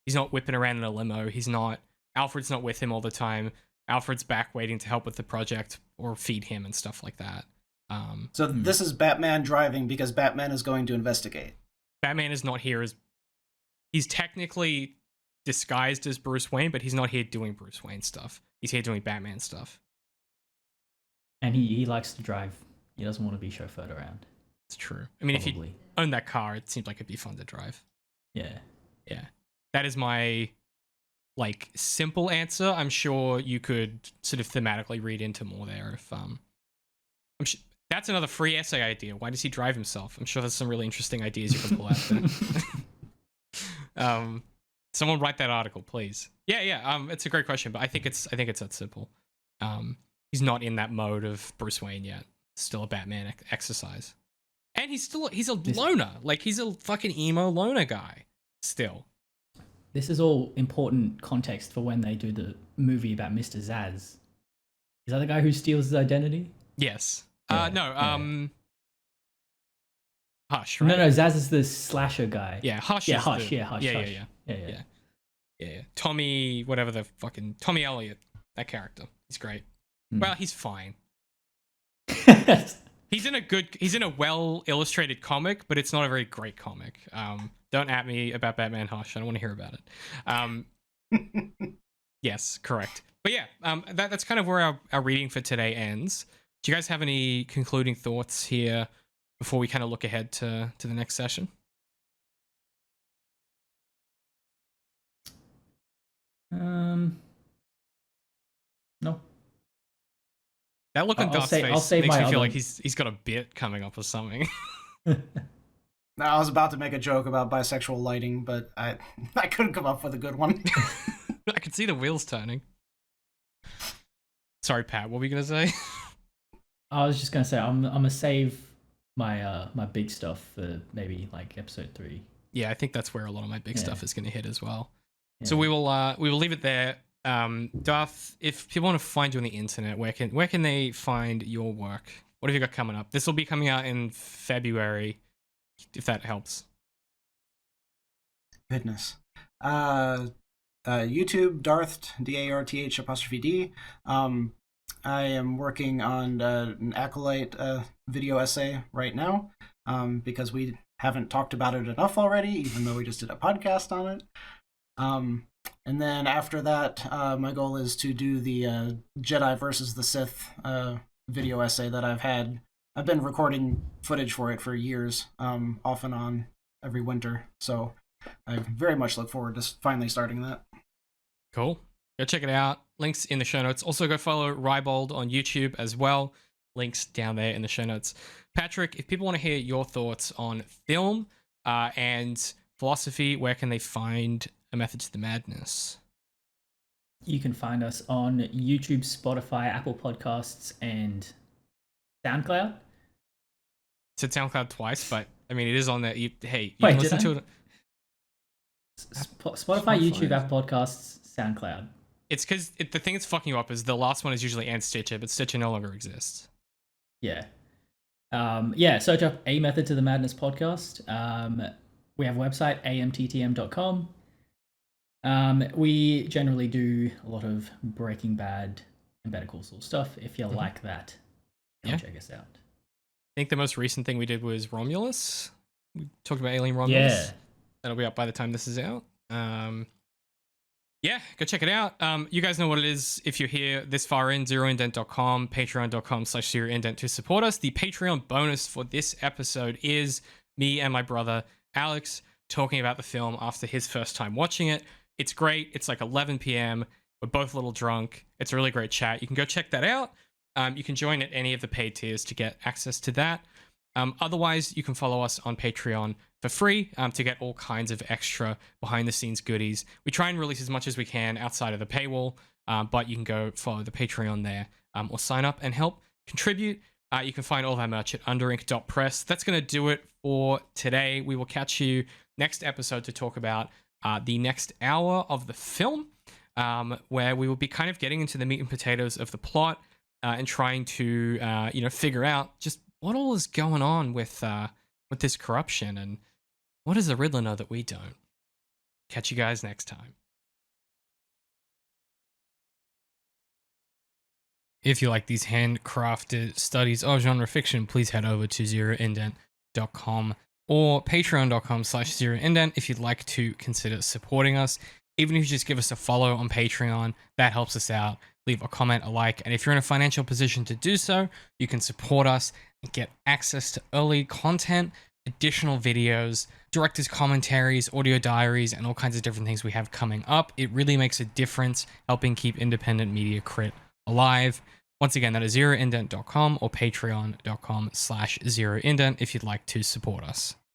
[SPEAKER 1] He's not whipping around in a limo. Alfred's not with him all the time. Alfred's back waiting to help with the project or feed him and stuff like that.
[SPEAKER 3] So this is Batman driving because Batman is going to investigate.
[SPEAKER 1] Batman is not here as... He's technically disguised as Bruce Wayne, but he's not here doing Bruce Wayne stuff. He's here doing Batman stuff.
[SPEAKER 2] And he likes to drive. He doesn't want to be chauffeured around.
[SPEAKER 1] It's true. I mean,
[SPEAKER 2] Probably.
[SPEAKER 1] If you own that car, it seems like it'd be fun to drive.
[SPEAKER 2] Yeah.
[SPEAKER 1] Yeah. That is my, like, simple answer. I'm sure you could sort of thematically read into more there if, that's another free essay idea. Why does he drive himself? I'm sure there's some really interesting ideas you can pull out there. Someone write that article, please. Yeah. It's a great question, but I think it's that simple. He's not in that mode of Bruce Wayne yet. It's still a Batman exercise. And he's a loner. Like, he's a fucking emo loner guy. Still.
[SPEAKER 2] This is all important context for when they do the movie about Mr. Zaz. Is that the guy who steals his identity?
[SPEAKER 1] Yes.
[SPEAKER 2] Yeah,
[SPEAKER 1] Hush, right?
[SPEAKER 2] No, Zaz is the slasher guy.
[SPEAKER 1] Yeah, Hush.
[SPEAKER 2] Yeah,
[SPEAKER 1] is
[SPEAKER 2] Hush.
[SPEAKER 1] the...
[SPEAKER 2] Hush.
[SPEAKER 1] Yeah. Tommy, whatever the fucking... Tommy Elliott. That character. He's great. Well, he's fine. He's in a well-illustrated comic, but it's not a very great comic. Don't at me about Batman Hush. I don't want to hear about it. Yes, correct. But yeah, that's kind of where our reading for today ends. Do you guys have any concluding thoughts here before we kind of look ahead to the next session?
[SPEAKER 2] No.
[SPEAKER 1] That look on Darth's face makes me feel like he's got a bit coming up or something.
[SPEAKER 3] No, I was about to make a joke about bisexual lighting, but I couldn't come up with a good one.
[SPEAKER 1] I could see the wheels turning. Sorry, Pat, what were you gonna say?
[SPEAKER 2] I was just gonna say I'm gonna save my my big stuff for maybe like episode 3.
[SPEAKER 1] Yeah, I think that's where a lot of my big stuff is gonna hit as well.
[SPEAKER 2] Yeah.
[SPEAKER 1] So we will leave it there. Darth, if people want to find you on the internet, where can they find your work? What have you got coming up? This will be coming out in February, if that helps.
[SPEAKER 3] Goodness. YouTube, Darth, DARTH''. I am working on an Acolyte video essay right now because we haven't talked about it enough already, even though we just did a podcast on it. And then after that, my goal is to do the Jedi versus the Sith video essay that I've been recording footage for it for years, off and on every winter. So I very much look forward to finally starting that.
[SPEAKER 1] Cool. Go check it out. Links in the show notes. Also go follow Rybold on YouTube as well. Links down there in the show notes. Patrick, if people want to hear your thoughts on film and philosophy, where can they find A Method to the Madness?
[SPEAKER 2] You can find us on YouTube, Spotify, Apple Podcasts, and SoundCloud.
[SPEAKER 1] Said SoundCloud twice, but I mean, it is on there. You
[SPEAKER 2] Wait,
[SPEAKER 1] can listen to it.
[SPEAKER 2] Spotify, YouTube, Apple Podcasts, SoundCloud.
[SPEAKER 1] It's because the thing that's fucking you up is the last one is usually and Stitcher, but Stitcher no longer exists.
[SPEAKER 2] Yeah. Search up A Method to the Madness podcast. We have a website, AMTTM.com. We generally do a lot of Breaking Bad and Better Call Saul stuff. If you like that, come check us out.
[SPEAKER 1] I think the most recent thing we did was Romulus. We talked about Alien Romulus.
[SPEAKER 2] Yeah.
[SPEAKER 1] That'll be up by the time this is out. Go check it out. You guys know what it is if you're here this far in, ZeroIndent.com, patreon.com/ZeroIndent to support us. The Patreon bonus for this episode is me and my brother, Alex, talking about the film after his first time watching it. It's great. It's like 11 p.m. We're both a little drunk. It's a really great chat. You can go check that out. You can join at any of the paid tiers to get access to that. Otherwise, you can follow us on Patreon for free to get all kinds of extra behind-the-scenes goodies. We try and release as much as we can outside of the paywall, but you can go follow the Patreon there or sign up and help contribute. You can find all of our merch at underink.press. That's going to do it for today. We will catch you next episode to talk about the next hour of the film, where we will be kind of getting into the meat and potatoes of the plot and trying to, figure out just what all is going on with this corruption and what does the Riddler know that we don't. Catch you guys next time. If you like these handcrafted studies of genre fiction, please head over to ZeroIndent.com or patreon.com/ZeroIndent if you'd like to consider supporting us. Even if you just give us a follow on Patreon, that helps us out. Leave a comment, a like, and if you're in a financial position to do so, you can support us and get access to early content, additional videos, director's commentaries, audio diaries, and all kinds of different things we have coming up. It really makes a difference helping keep independent media crit alive. Once again, that is ZeroIndent.com or patreon.com/ZeroIndent if you'd like to support us.